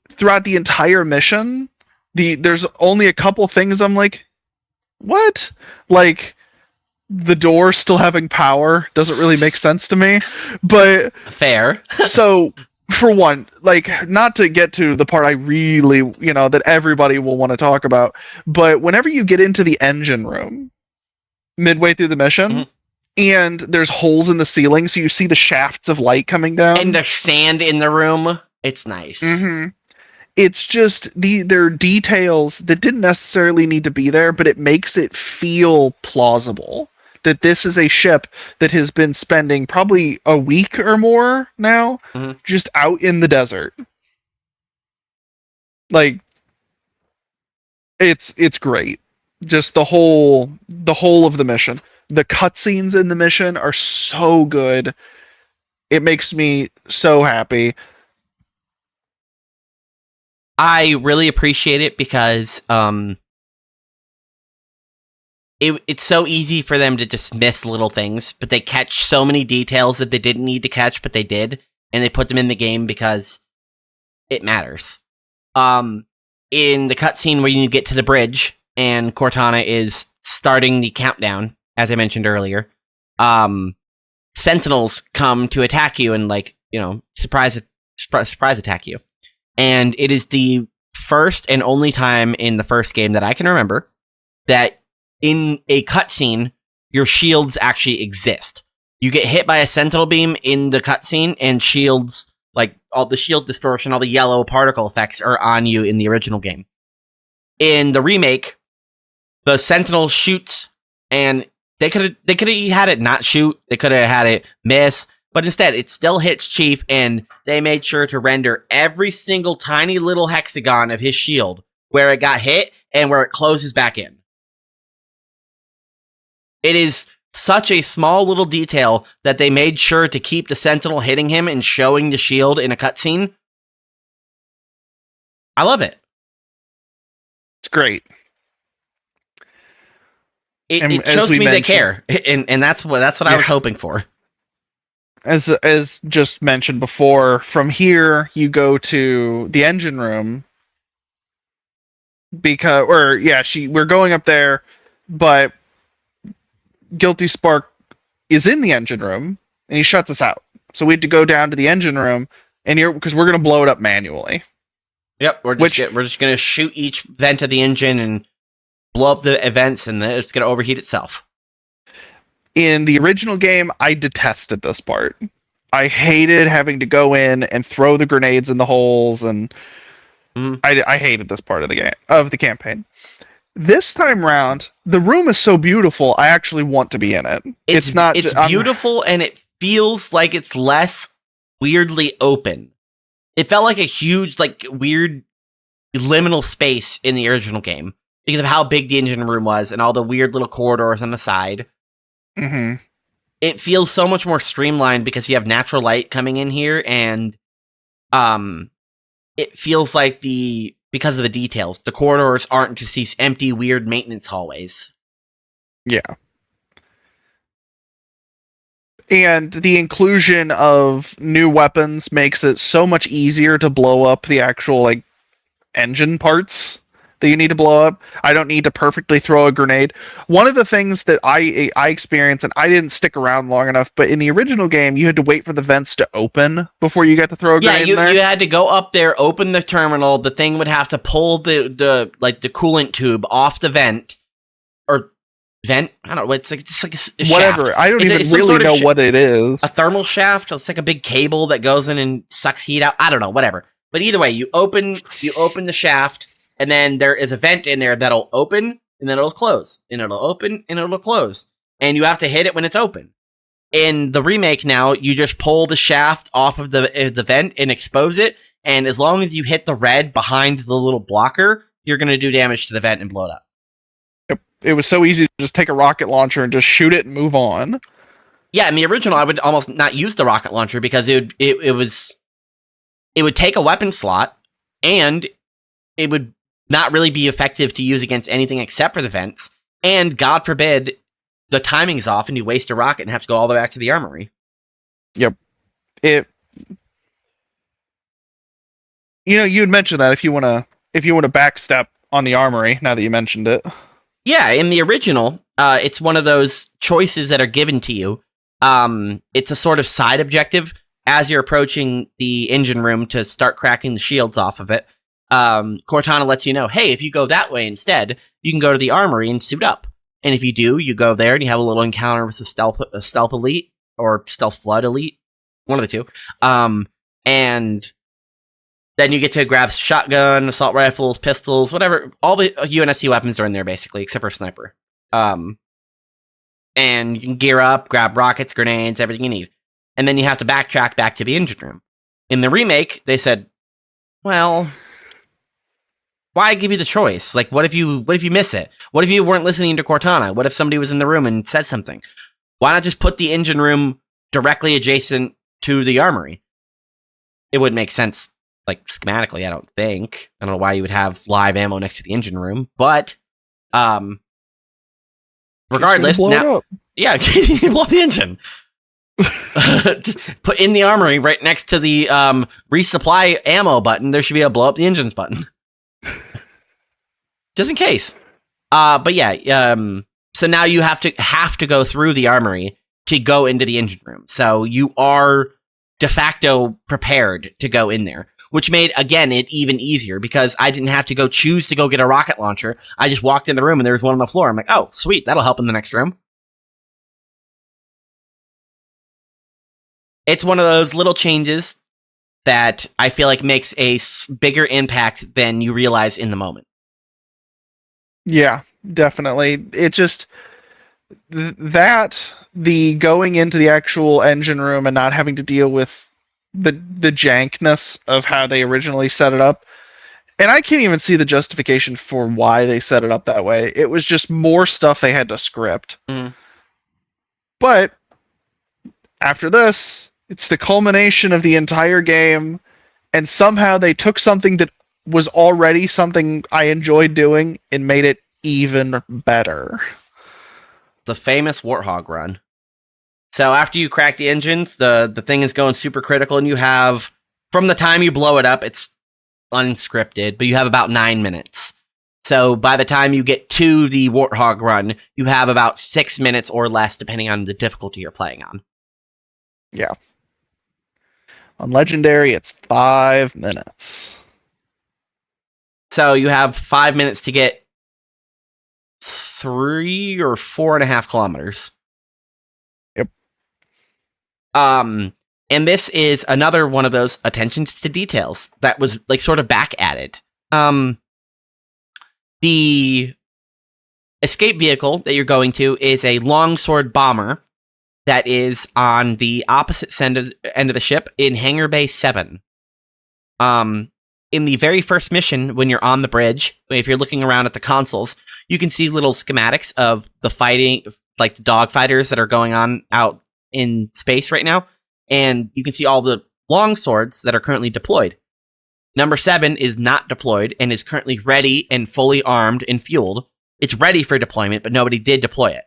throughout the entire mission, there's only a couple things I'm like, what? Like, the door still having power doesn't really make sense to me, but fair. So for one, like, not to get to the part I really, that everybody will want to talk about, but whenever you get into the engine room midway through the mission, mm-hmm. and there's holes in the ceiling, so you see the shafts of light coming down. And the sand in the room. It's nice. Mm-hmm. It's just, there are details that didn't necessarily need to be there, but it makes it feel plausible that this is a ship that has been spending probably a week or more now, mm-hmm. just out in the desert. Like, it's great. Just the whole of the mission. The cutscenes in the mission are so good. It makes me so happy. I really appreciate it because it's so easy for them to just miss little things, but they catch so many details that they didn't need to catch, but they did, and they put them in the game because it matters. In the cutscene where you get to the bridge and Cortana is starting the countdown, as I mentioned earlier, Sentinels come to attack you and, surprise attack you. And it is the first and only time in the first game that I can remember that in a cutscene, your shields actually exist. You get hit by a sentinel beam in the cutscene, and shields, like all the shield distortion, all the yellow particle effects are on you in the original game. In the remake, the sentinel shoots, and they could have had it not shoot. They could have had it miss. But instead, it still hits Chief, and they made sure to render every single tiny little hexagon of his shield where it got hit and where it closes back in. It is such a small little detail that they made sure to keep the Sentinel hitting him and showing the shield in a cutscene. I love it. It's great. It shows me they care, and that's what I was hoping for. as just mentioned before, from here you go to the engine room we're going up there, but Guilty Spark is in the engine room and he shuts us out. So we had to go down to the engine room and because we're gonna blow it up manually. Yep, we're just gonna shoot each vent of the engine and blow up the vents, and then it's gonna overheat itself. In the original game, I detested this part. I hated having to go in and throw the grenades in the holes, and I hated this part of the campaign. This time round, the room is so beautiful. I actually want to be in it. It's beautiful, and it feels like it's less weirdly open. It felt like a huge, like, weird liminal space in the original game because of how big the engine room was and all the weird little corridors on the side. Mm-hmm. It feels so much more streamlined because you have natural light coming in here, and it feels like because of the details, the corridors aren't just these empty, weird maintenance hallways. Yeah. And the inclusion of new weapons makes it so much easier to blow up the actual, like, engine parts that you need to blow up. I don't need to perfectly throw a grenade. One of the things that I experienced, and I didn't stick around long enough, but in the original game, you had to wait for the vents to open before you got to throw a grenade in there. You had to go up there, open the terminal. The thing would have to pull the coolant tube off the vent, or vent. I don't know. It's like a whatever. Shaft. I don't even really know what it is. A thermal shaft. It's like a big cable that goes in and sucks heat out. I don't know. Whatever. But either way, you open the shaft. And then there is a vent in there that'll open, and then it'll close. And it'll open, and it'll close. And you have to hit it when it's open. In the remake now, you just pull the shaft off of the vent and expose it. And as long as you hit the red behind the little blocker, you're going to do damage to the vent and blow it up. It was so easy to just take a rocket launcher and just shoot it and move on. Yeah, in the original, I would almost not use the rocket launcher because it would take a weapon slot, and it would not really be effective to use against anything except for the vents, and God forbid the timing's off and you waste a rocket and have to go all the way back to the armory. Yep. You had mentioned that if you want to backstep on the armory, now that you mentioned it. Yeah, in the original, it's one of those choices that are given to you. It's a sort of side objective as you're approaching the engine room to start cracking the shields off of it. Cortana lets you know, hey, if you go that way instead, you can go to the armory and suit up. And if you do, you go there and you have a little encounter with a stealth elite or stealth flood elite, one of the two. And then you get to grab shotgun, assault rifles, pistols, whatever. All the UNSC weapons are in there basically, except for a sniper. And you can gear up, grab rockets, grenades, everything you need. And then you have to backtrack back to the engine room. In the remake, they said, well, why give you the choice? Like, what if you miss it? What if you weren't listening to Cortana? What if somebody was in the room and said something? Why not just put the engine room directly adjacent to the armory? It would make sense, like, schematically, I don't think. I don't know why you would have live ammo next to the engine room, but regardless, now, yeah, you can blow up the engine. Put in the armory right next to the resupply ammo button. There should be a blow up the engines button. Just in case. But yeah, so now you have to go through the armory to go into the engine room. So you are de facto prepared to go in there, which made, again, it even easier because I didn't have to go choose to go get a rocket launcher. I just walked in the room and there was one on the floor. I'm like, oh, sweet, that'll help in the next room. It's one of those little changes that I feel like makes a bigger impact than you realize in the moment. Yeah, definitely. It just the going into the actual engine room and not having to deal with the jankness of how they originally set it up. And I can't even see the justification for why they set it up that way. It was just more stuff they had to script. Mm. But after this, it's the culmination of the entire game, and somehow they took something that was already something I enjoyed doing and made it even better. The famous Warthog run. So after you crack the engines, the thing is going super critical, and you have, from the time you blow it up, it's unscripted, but you have about 9 minutes. So by the time you get to the Warthog run, you have about 6 minutes or less, depending on the difficulty you're playing on. Yeah. On Legendary, it's 5 minutes. So you have 5 minutes to get 3 or 4.5 kilometers. Yep. And this is another one of those attentions to details that was like sort of back added. The escape vehicle that you're going to is a longsword bomber that is on the opposite end of the ship in Hangar Bay 7. In the very first mission, when you're on the bridge, if you're looking around at the consoles, you can see little schematics of the fighting, like the dogfighters that are going on out in space right now. And you can see all the longswords that are currently deployed. Number 7 is not deployed and is currently ready and fully armed and fueled. It's ready for deployment, but nobody did deploy it.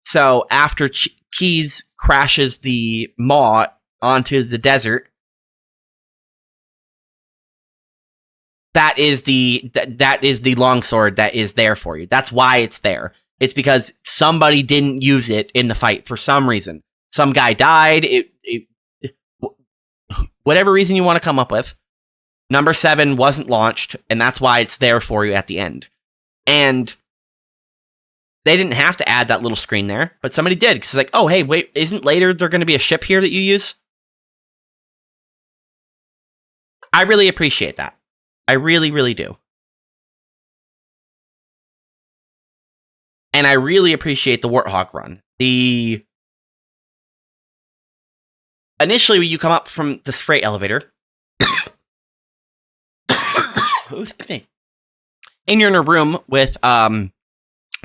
So after Keys crashes the Maw onto the desert, that is the longsword that is there for you. That's why it's there. It's because somebody didn't use it in the fight for some reason. Some guy died. Whatever reason you want to come up with. Number 7 wasn't launched, and that's why it's there for you at the end. And they didn't have to add that little screen there, but somebody did. Because it's like, oh, hey, wait, isn't later there going to be a ship here that you use? I really appreciate that. I really, really do. And I really appreciate the Warthog run. Initially, when you come up from this freight elevator, and you're in a room with some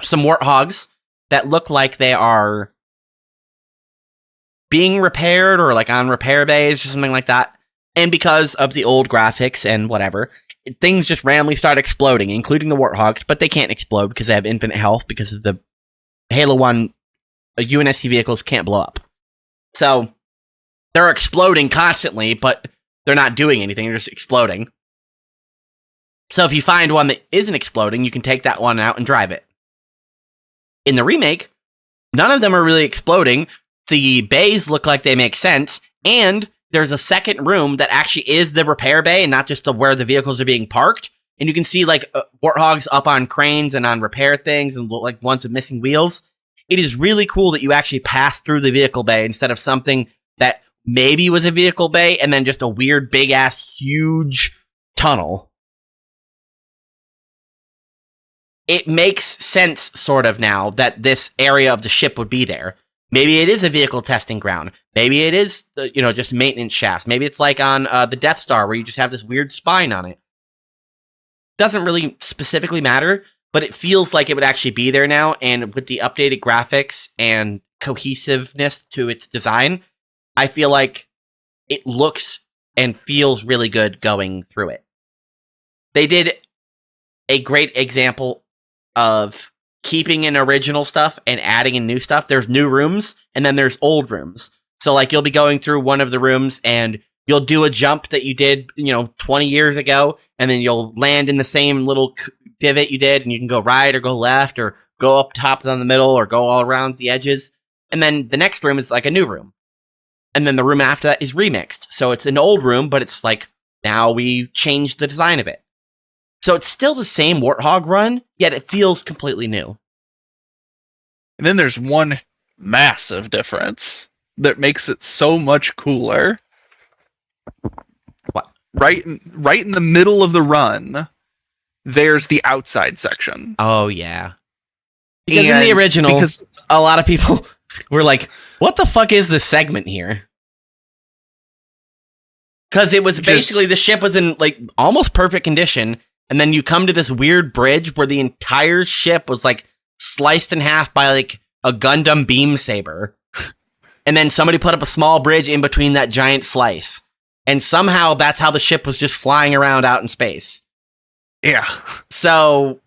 Warthogs that look like they are being repaired or like on repair bays or something like that. And because of the old graphics and whatever, things just randomly start exploding, including the Warthogs, but they can't explode because they have infinite health because of the Halo 1 UNSC vehicles can't blow up. So they're exploding constantly, but they're not doing anything, they're just exploding. So if you find one that isn't exploding, you can take that one out and drive it. In the remake, none of them are really exploding. The bays look like they make sense, and there's a second room that actually is the repair bay and not just where the vehicles are being parked. And you can see like Warthogs up on cranes and on repair things and like ones with missing wheels. It is really cool that you actually pass through the vehicle bay instead of something that maybe was a vehicle bay and then just a weird big ass huge tunnel. It makes sense sort of now that this area of the ship would be there. Maybe it is a vehicle testing ground. Maybe it is, just maintenance shafts. Maybe it's like on the Death Star where you just have this weird spine on it. Doesn't really specifically matter, but it feels like it would actually be there now. And with the updated graphics and cohesiveness to its design, I feel like it looks and feels really good going through it. They did a great example of keeping in original stuff and adding in new stuff. There's new rooms, and then there's old rooms. So, like, you'll be going through one of the rooms, and you'll do a jump that you did, 20 years ago, and then you'll land in the same little divot you did, and you can go right or go left or go up top on the middle or go all around the edges. And then the next room is like a new room. And then the room after that is remixed. So it's an old room, but it's like, now we changed the design of it. So it's still the same Warthog run, yet it feels completely new. And then there's one massive difference that makes it so much cooler. What? Right in the middle of the run, there's the outside section. Oh, yeah. Because in the original, a lot of people were like, what the fuck is this segment here? Because it was basically, the ship was in like almost perfect condition, and then you come to this weird bridge where the entire ship was like sliced in half by like a Gundam beam saber. And then somebody put up a small bridge in between that giant slice. And somehow that's how the ship was just flying around out in space. Yeah. So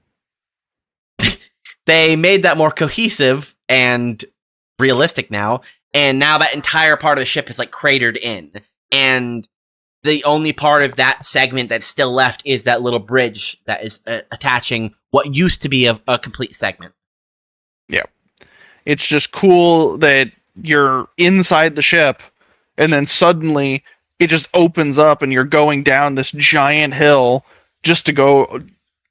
they made that more cohesive and realistic now. and now that entire part of the ship is like cratered in, and the only part of that segment that's still left is that little bridge that is attaching what used to be a complete segment. Yeah. It's just cool that you're inside the ship, and then suddenly it just opens up and you're going down this giant hill just to go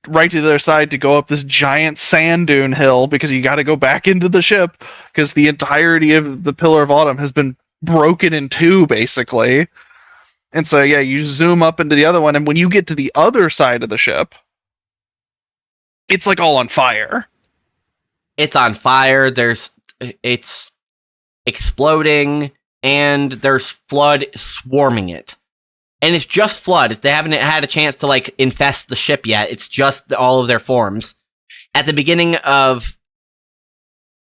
right to the other side to go up this giant sand dune hill, because you got to go back into the ship because the entirety of the Pillar of Autumn has been broken in two, basically. And so, yeah, you zoom up into the other one, and when you get to the other side of the ship, it's like all on fire. It's on fire. It's exploding, and there's flood swarming it. And it's just flood. They haven't had a chance to like infest the ship yet. It's just all of their forms. At the beginning of,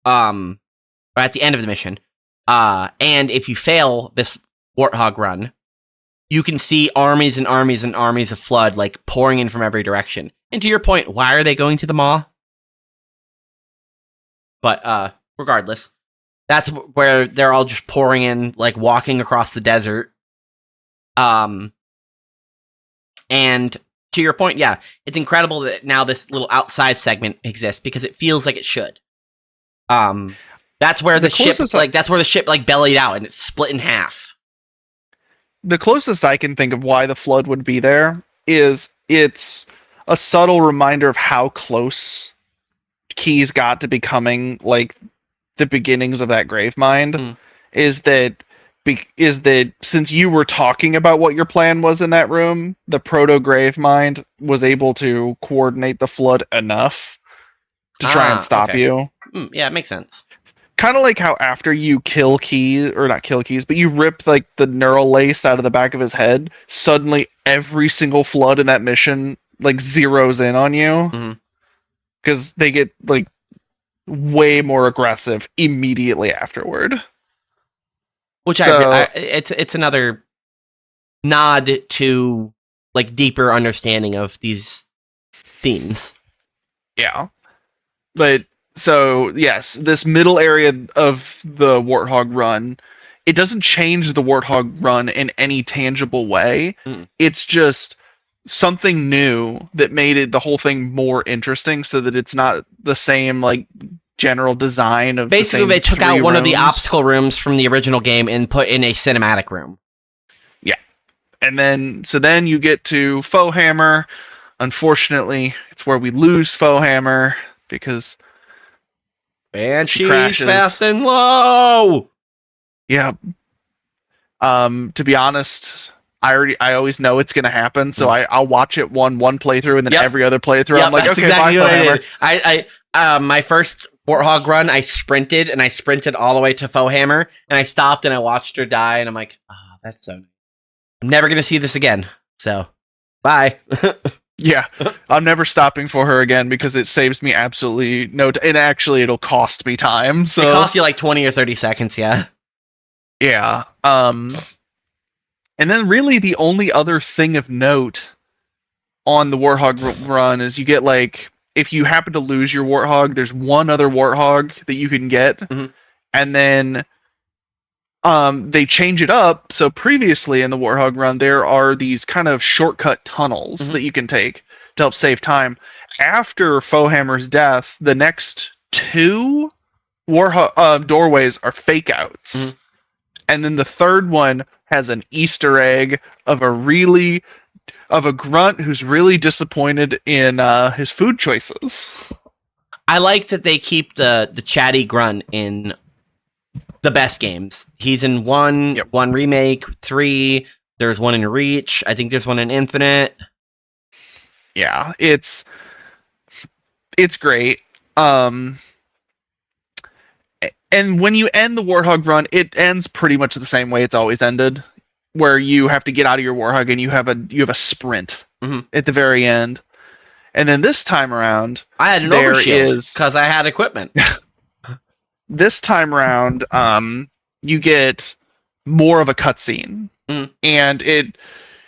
or at the end of the mission, and if you fail this Warthog run, you can see armies and armies and armies of flood like pouring in from every direction. And to your point, why are they going to the Maw? But regardless, that's where they're all just pouring in, like walking across the desert. And to your point, yeah, it's incredible that now this little outside segment exists because it feels like it should. That's where the ship, that's where the ship like bellied out and it's split in half. The closest I can think of why the flood would be there is it's a subtle reminder of how close Keys got to becoming like the beginnings of that Gravemind. Is that since you were talking about what your plan was in that room, the proto Gravemind was able to coordinate the flood enough to try and stop you. Yeah, it makes sense. Kind of like how after you kill Keys, or not kill Keys, but you rip like the neural lace out of the back of his head, suddenly every single flood in that mission like zeroes in on you. Because they get like way more aggressive immediately afterward. Which it's another nod to like deeper understanding of these themes. Yeah. But so yes, this middle area of the Warthog run, it doesn't change the Warthog run in any tangible way. It's just something new that made it the whole thing more interesting, so that it's not the same like general design of basically they took out one of the obstacle rooms from the original game and put in a cinematic room. Yeah. And then you get to Foehammer. Unfortunately, it's where we lose Foehammer because Banshee's crashes fast and low. Yeah. To be honest, I always know it's going to happen, so I'll watch it one playthrough, and then every other playthrough I'm like, that's okay, exactly bye, what I did. My first Warthog run, I sprinted all the way to Foehammer, and I stopped and I watched her die, and I'm like, oh, that's so nice. I'm never going to see this again, so bye. Yeah, I'm never stopping for her again because it saves me absolutely and actually it'll cost me time. So it costs you like 20 or 30 seconds, yeah. Yeah. And then really the only other thing of note on the Warthog run is you get like, if you happen to lose your Warthog, there's one other Warthog that you can get. And then they change it up. So previously in the Warthog run, there are these kind of shortcut tunnels that you can take to help save time. After Foehammer's death, the next two doorways are fake outs. And then the third one has an Easter egg of a grunt who's really disappointed in his food choices. I like that they keep the chatty grunt in the best games. He's in one remake, 3. There's one in Reach. I think there's one in Infinite. Yeah, it's great. And when you end the Warthog run, it ends pretty much the same way it's always ended, where you have to get out of your Warthog and you have a sprint at the very end. And then this time around, I had an overshield because I had equipment. This time around, you get more of a cutscene, and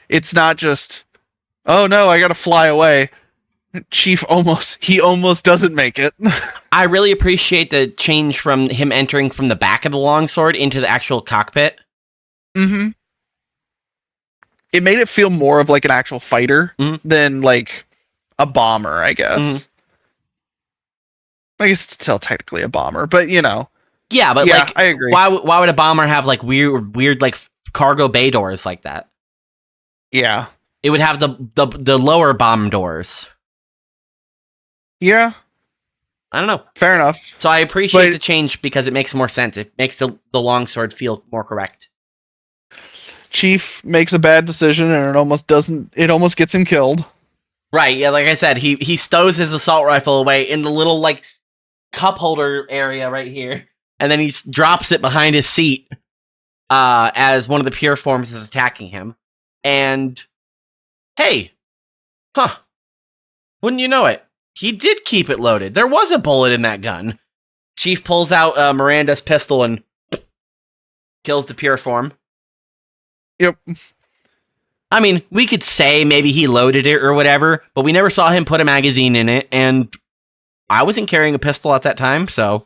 it's not just, oh no, I gotta fly away. Chief almost doesn't make it. I really appreciate the change from him entering from the back of the longsword into the actual cockpit. Mm-hmm. It made it feel more of like an actual fighter than like a bomber, I guess. I guess it's still technically a bomber, but you know. Yeah, but like, I agree. Why would a bomber have like weird like cargo bay doors like that? Yeah, it would have the lower bomb doors. Yeah, I don't know. Fair enough. So I appreciate the change because it makes more sense. It makes the longsword feel more correct. Chief makes a bad decision and it almost doesn't. It almost gets him killed. Right. Yeah. Like I said, he stows his assault rifle away in the little like cup holder area right here, and then he drops it behind his seat as one of the pure forms is attacking him. And hey, wouldn't you know it? He did keep it loaded. There was a bullet in that gun. Chief pulls out Miranda's pistol and kills the pure form. Yep. I mean, we could say maybe he loaded it or whatever, but we never saw him put a magazine in it, and I wasn't carrying a pistol at that time, so.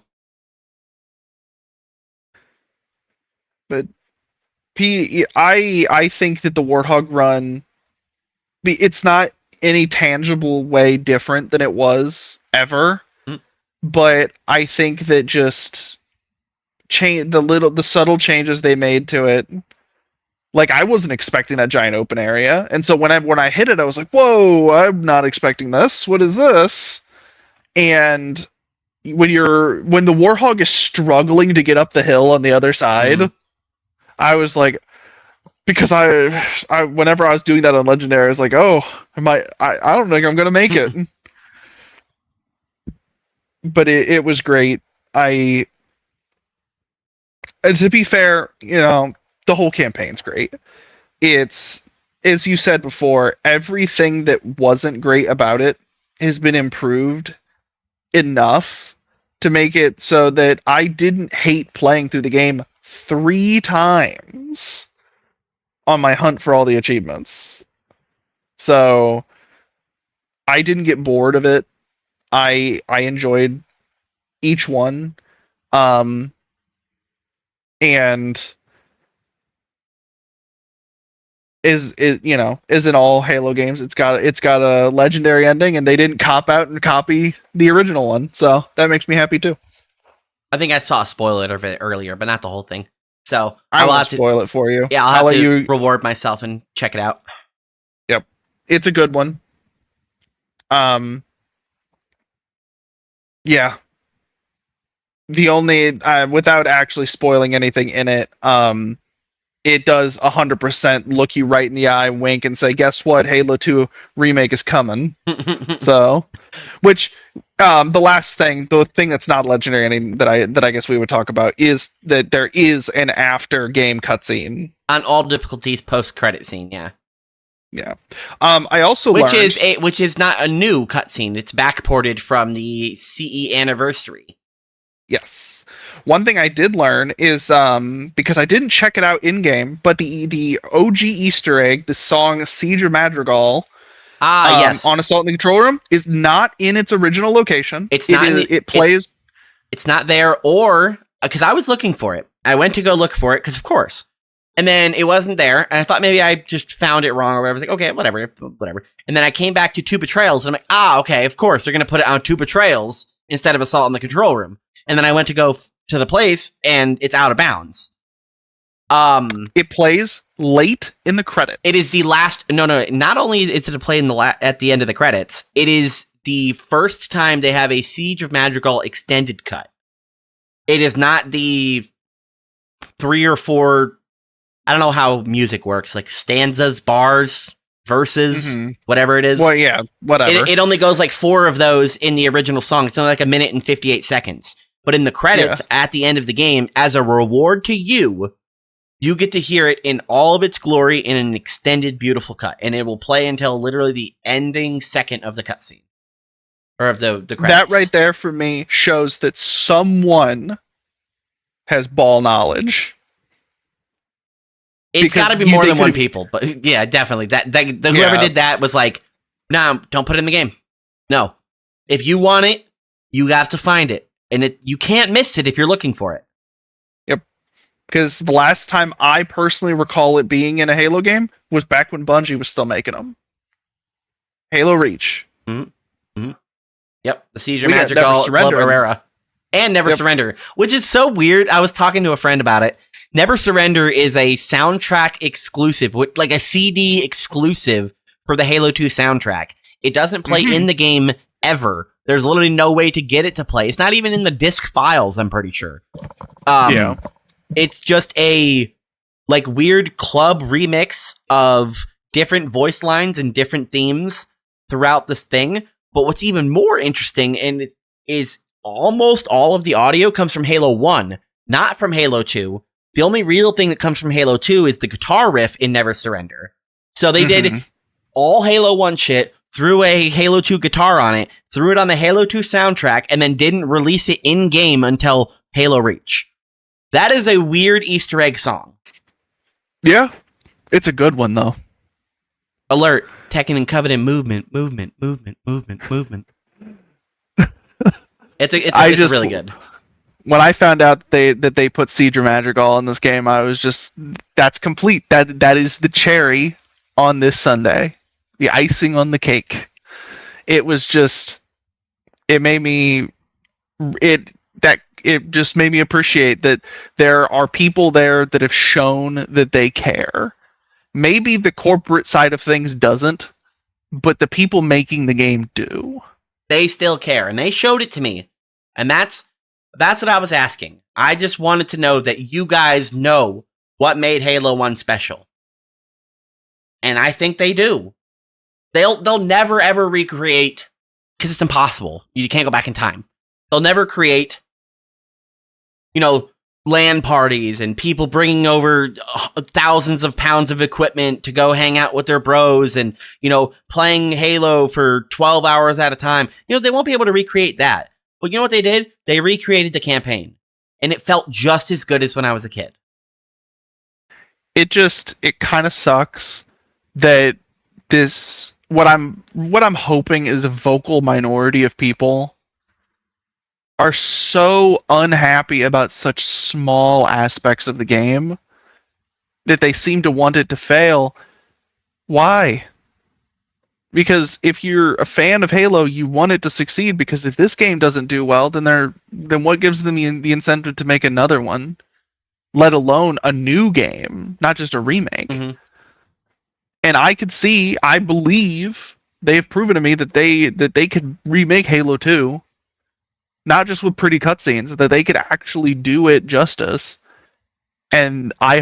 But I think that the Warthog run, it's not any tangible way different than it was ever, but I think that just the subtle changes they made to it. Like, I wasn't expecting that giant open area, and so when I hit it, I was like, "Whoa! I'm not expecting this. What is this?" And when the Warthog is struggling to get up the hill on the other side, I was like, because I whenever I was doing that on Legendary, I was like, "Oh, I don't think I'm gonna make it." But it was great. And to be fair, the whole campaign's great. It's, as you said before, everything that wasn't great about it has been improved enough to make it so that I didn't hate playing through the game 3 times on my hunt for all the achievements. So I didn't get bored of it. I enjoyed each one. And is in all Halo games, it's got a legendary ending, and they didn't cop out and copy the original one, so that makes me happy too. I think I saw a spoiler of it earlier, but not the whole thing. So I will spoil it for you. Yeah, I'll let you reward myself and check it out. Yep, it's a good one. Yeah. The only without actually spoiling anything in it, it does 100% look you right in the eye, wink, and say, "Guess what? Halo 2 remake is coming." So, which the thing that's not legendary ending that I guess we would talk about is that there is an after game cutscene on all difficulties post-credit scene. Yeah. I also which is not a new cutscene. It's backported from the CE anniversary. Yes. One thing I did learn is because I didn't check it out in game, but the OG Easter egg, the song "Siege of Madrigal," yes, on Assault in the Control Room, is not in its original location. It's not. It plays. It's not there, or because I was looking for it. I went to go look for it because, of course, and then it wasn't there, and I thought maybe I just found it wrong or whatever. I was like, okay, whatever. And then I came back to Two Betrayals, and I'm like, okay, of course they're gonna put it on Two Betrayals instead of Assault in the Control Room. And then I went to go to the place, and it's out of bounds. It plays late in the credits. It is the last. No. Not only is it play at the end of the credits, it is the first time they have a Siege of Madrigal extended cut. It is not the 3 or 4. I don't know how music works, like stanzas, bars, verses, whatever it is. Well, yeah, whatever. It only goes like 4 of those in the original song. It's only like 1 minute and 58 seconds. But in the credits at the end of the game, as a reward to you, you get to hear it in all of its glory in an extended, beautiful cut. And it will play until literally the ending second of the cutscene. Or of the credits. That right there for me shows that someone has ball knowledge. It's got to be more than one people. But yeah, definitely. Whoever did that was like, no, don't put it in the game. No. If you want it, you have to find it. And you can't miss it if you're looking for it. Yep. Because the last time I personally recall it being in a Halo game was back when Bungie was still making them. Halo Reach. Mm-hmm. Mm-hmm. Yep. The Siege of Madrigal, Club Herrera. And Never Surrender, which is so weird. I was talking to a friend about it. Never Surrender is a soundtrack exclusive, like a CD exclusive for the Halo 2 soundtrack. It doesn't play in the game ever. There's literally no way to get it to play. It's not even in the disc files, I'm pretty sure. Yeah. It's just a like weird club remix of different voice lines and different themes throughout this thing. But what's even more interesting and is almost all of the audio comes from Halo 1, not from Halo 2. The only real thing that comes from Halo 2 is the guitar riff in Never Surrender. So they did all Halo 1 shit, threw a Halo 2 guitar on it, threw it on the Halo 2 soundtrack, and then didn't release it in-game until Halo Reach. That is a weird Easter egg song. Yeah. It's a good one, though. Alert. Tekken and Covenant movement. It's really good. When I found out that they put Siege of Madrigal in this game, I was just, that's complete. That is the cherry on this sundae, the icing on the cake. It was just, it just made me appreciate that there are people there that have shown that they care. Maybe the corporate side of things doesn't, but the people making the game do. They still care, and they showed it to me. And that's what I was asking. I just wanted to know that you guys know what made Halo 1 special. And I think they do. They'll never ever recreate, because it's impossible. You can't go back in time. They'll never create, LAN parties and people bringing over thousands of pounds of equipment to go hang out with their bros and, playing Halo for 12 hours at a time. They won't be able to recreate that. But you know what they did? They recreated the campaign. And it felt just as good as when I was a kid. It kind of sucks that what I'm hoping is a vocal minority of people are so unhappy about such small aspects of the game that they seem to want it to fail. Why? Because if you're a fan of Halo, you want it to succeed, because if this game doesn't do well, then what gives them the incentive to make another one, let alone a new game, not just a remake. Mm-hmm. And I believe they've proven to me that they could remake Halo 2, not just with pretty cutscenes, that they could actually do it justice. And I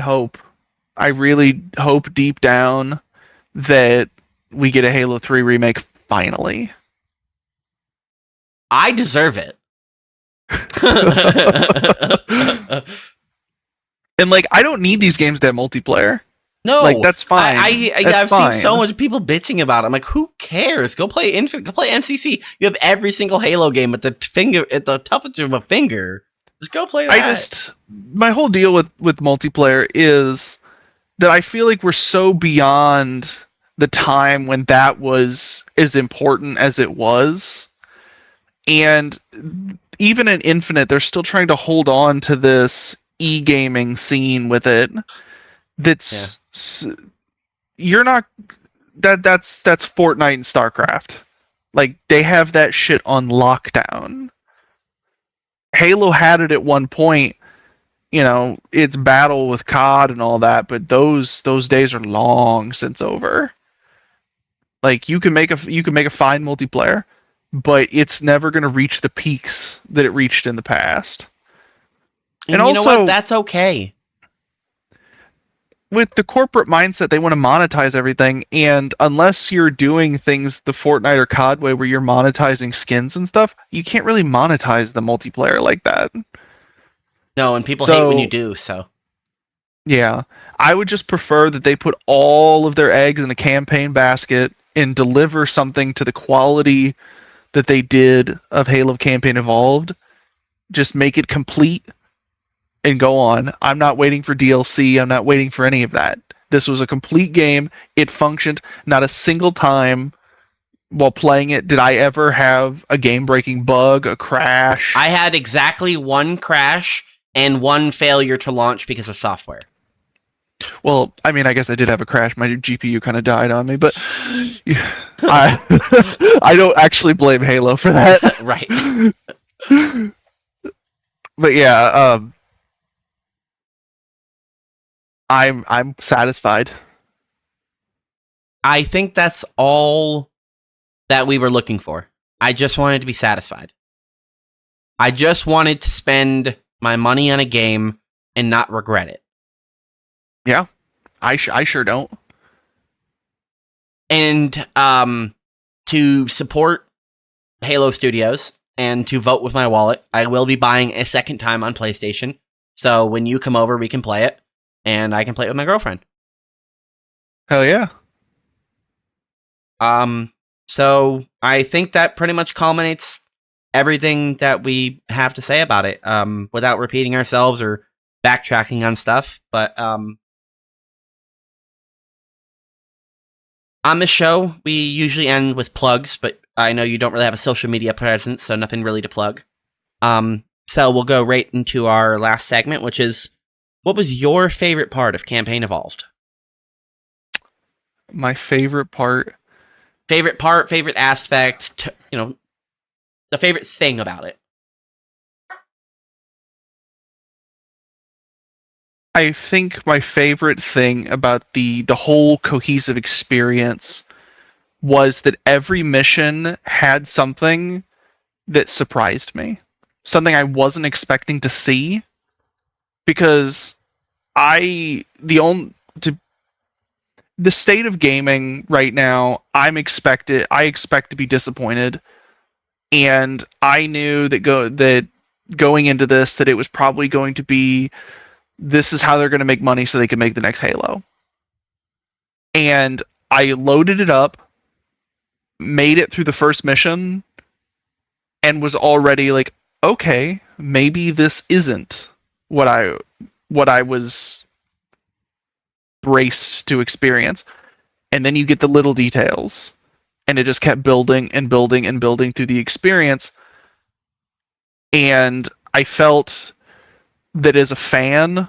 really hope deep down that we get a Halo 3 remake finally. I deserve it. And I don't need these games to have multiplayer. No, that's fine. I've seen so much people bitching about it. I'm like, who cares? Go play Infinite. Go play MCC. You have every single Halo game at the touch of a finger. Just go play that. My whole deal with multiplayer is that I feel like we're so beyond the time when that was as important as it was. And even in Infinite, they're still trying to hold on to this e-gaming scene with it. That's you're not that's Fortnite and StarCraft. They have that shit on lockdown. Halo had it at one point, its battle with COD and all that, but those days are long since over. You can make a fine multiplayer, but it's never going to reach the peaks that it reached in the past. And you know what? That's okay. With the corporate mindset, they want to monetize everything, and unless you're doing things the Fortnite or COD way where you're monetizing skins and stuff, you can't really monetize the multiplayer like that. No, and people hate when you do, so. Yeah. I would just prefer that they put all of their eggs in a campaign basket and deliver something to the quality that they did of Halo Campaign Evolved. Just make it complete and go on. I'm not waiting for DLC. I'm not waiting for any of that. This was a complete game. It functioned. Not a single time while playing it, did I ever have a game-breaking bug, a crash? I had exactly one crash and one failure to launch because of software. Well, I mean, I guess I did have a crash. My GPU kind of died on me, but yeah, I don't actually blame Halo for that. Right. But yeah, I'm satisfied. I think that's all that we were looking for. I just wanted to be satisfied. I just wanted to spend my money on a game and not regret it. Yeah, I sure don't. And to support Halo Studios and to vote with my wallet, I will be buying a second time on PlayStation. So when you come over, we can play it, and I can play it with my girlfriend. Hell yeah. So I think that pretty much culminates everything that we have to say about it, without repeating ourselves or backtracking on stuff. But on the show, we usually end with plugs, but I know you don't really have a social media presence, so nothing really to plug. So we'll go right into our last segment, which is, what was your favorite part of Campaign Evolved? My favorite part, favorite aspect, the favorite thing about it. I think my favorite thing about the whole cohesive experience was that every mission had something that surprised me. Something I wasn't expecting to see, because the state of gaming right now, I expect to be disappointed, and I knew that going into this, that it was probably going to be, this is how they're going to make money so they can make the next Halo. And I loaded it up, made it through the first mission, and was already like, okay, maybe this isn't what I was braced to experience. And then you get the little details, and it just kept building and building and building through the experience. And I felt that as a fan,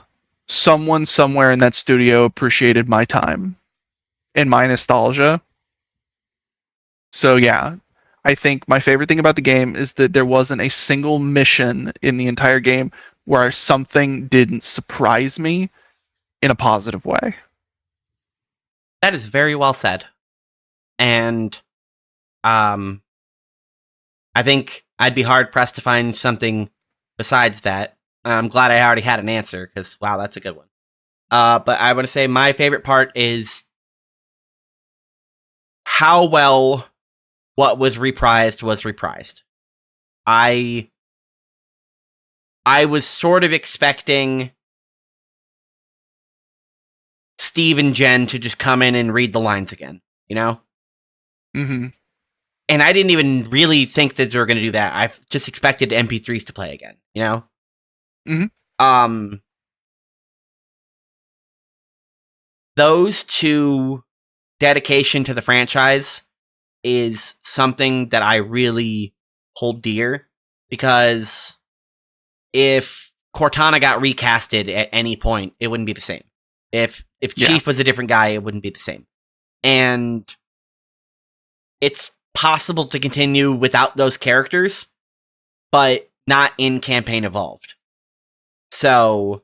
someone somewhere in that studio appreciated my time and my nostalgia. So yeah, I think my favorite thing about the game is that there wasn't a single mission in the entire game where something didn't surprise me in a positive way. That is very well said. And I think I'd be hard pressed to find something besides that. I'm glad I already had an answer, because wow, that's a good one. But I want to say my favorite part is how well what was reprised. I was sort of expecting Steve and Jen to just come in and read the lines again, you know? Mm-hmm. And I didn't even really think that they were going to do that. I just expected MP3s to play again, you know? Mm-hmm. Those two dedication to the franchise is something that I really hold dear, because if Cortana got recasted at any point, it wouldn't be the same. If Chief was a different guy, it wouldn't be the same. And it's possible to continue without those characters, but not in Campaign Evolved. So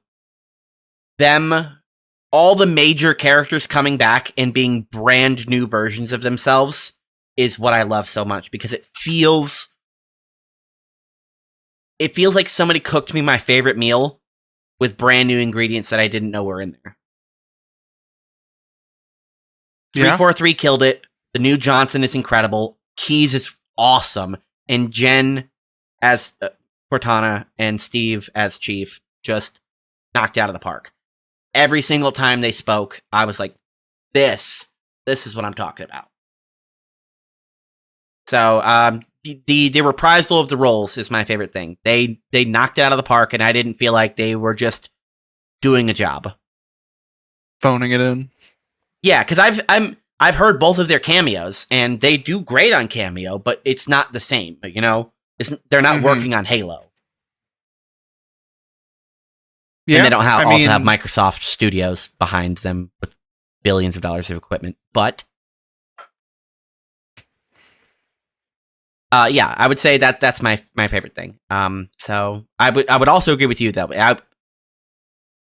all the major characters coming back and being brand new versions of themselves is what I love so much, because it feels like somebody cooked me my favorite meal with brand new ingredients that I didn't know were in there. 343 killed it. The new Johnson is incredible. Keyes is awesome. And Jen as Cortana and Steve as Chief just knocked it out of the park. Every single time they spoke, I was like, this is what I'm talking about. So, the reprisal of the roles is my favorite thing. They knocked it out of the park, and I didn't feel like they were just doing a job. Phoning it in. Yeah, because I've heard both of their cameos, and they do great on Cameo, but it's not the same. You know, they're not working on Halo. Yeah, and they don't also have Microsoft Studios behind them with billions of dollars of equipment. But yeah, I would say that's my favorite thing. So I would also agree with you that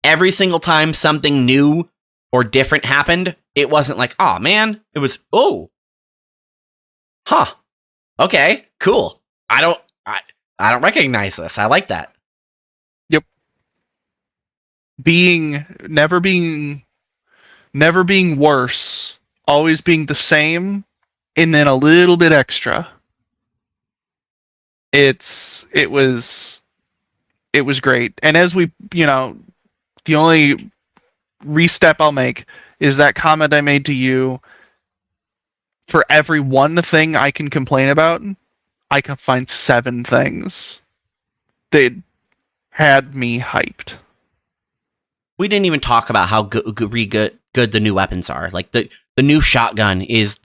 every single time something new or different happened, it wasn't like, oh man, it was, oh, huh, okay, cool. I don't recognize this. I like that. Yep. Never being worse, always being the same, and then a little bit extra. It was great. And as we, the only re-step I'll make is that comment I made to you. For every one thing I can complain about, I can find 7 things that had me hyped. We didn't even talk about how good the new weapons are. Like the new shotgun is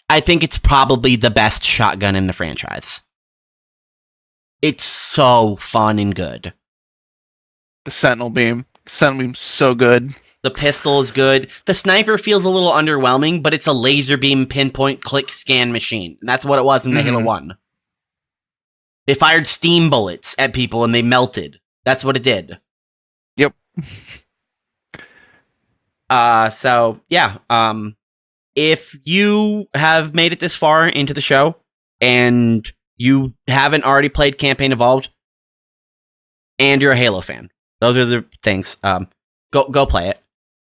I think it's probably the best shotgun in the franchise. It's so fun and good. The Sentinel Beam's so good. The pistol is good. The sniper feels a little underwhelming, but it's a laser beam pinpoint click scan machine. And that's what it was in the Halo 1. It fired steam bullets at people and they melted. That's what it did. Yep. So yeah. If you have made it this far into the show and you haven't already played Campaign Evolved and you're a Halo fan, those are the things. Go play it.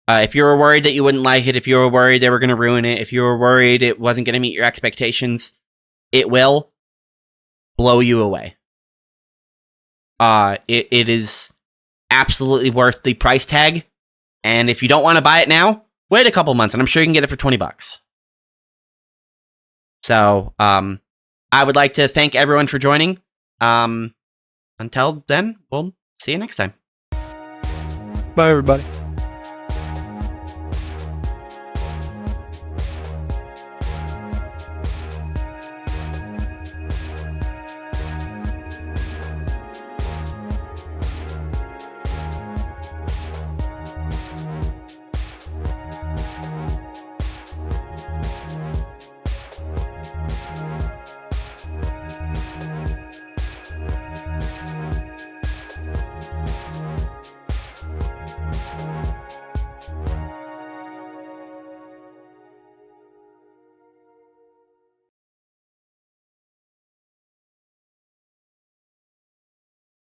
If you were worried that you wouldn't like it, if you were worried they were going to ruin it, if you were worried it wasn't going to meet your expectations, it will blow you away. It is absolutely worth the price tag. And if you don't want to buy it now, wait a couple months and I'm sure you can get it for $20. So, I would like to thank everyone for joining. Until then, we'll see you next time. Bye, everybody.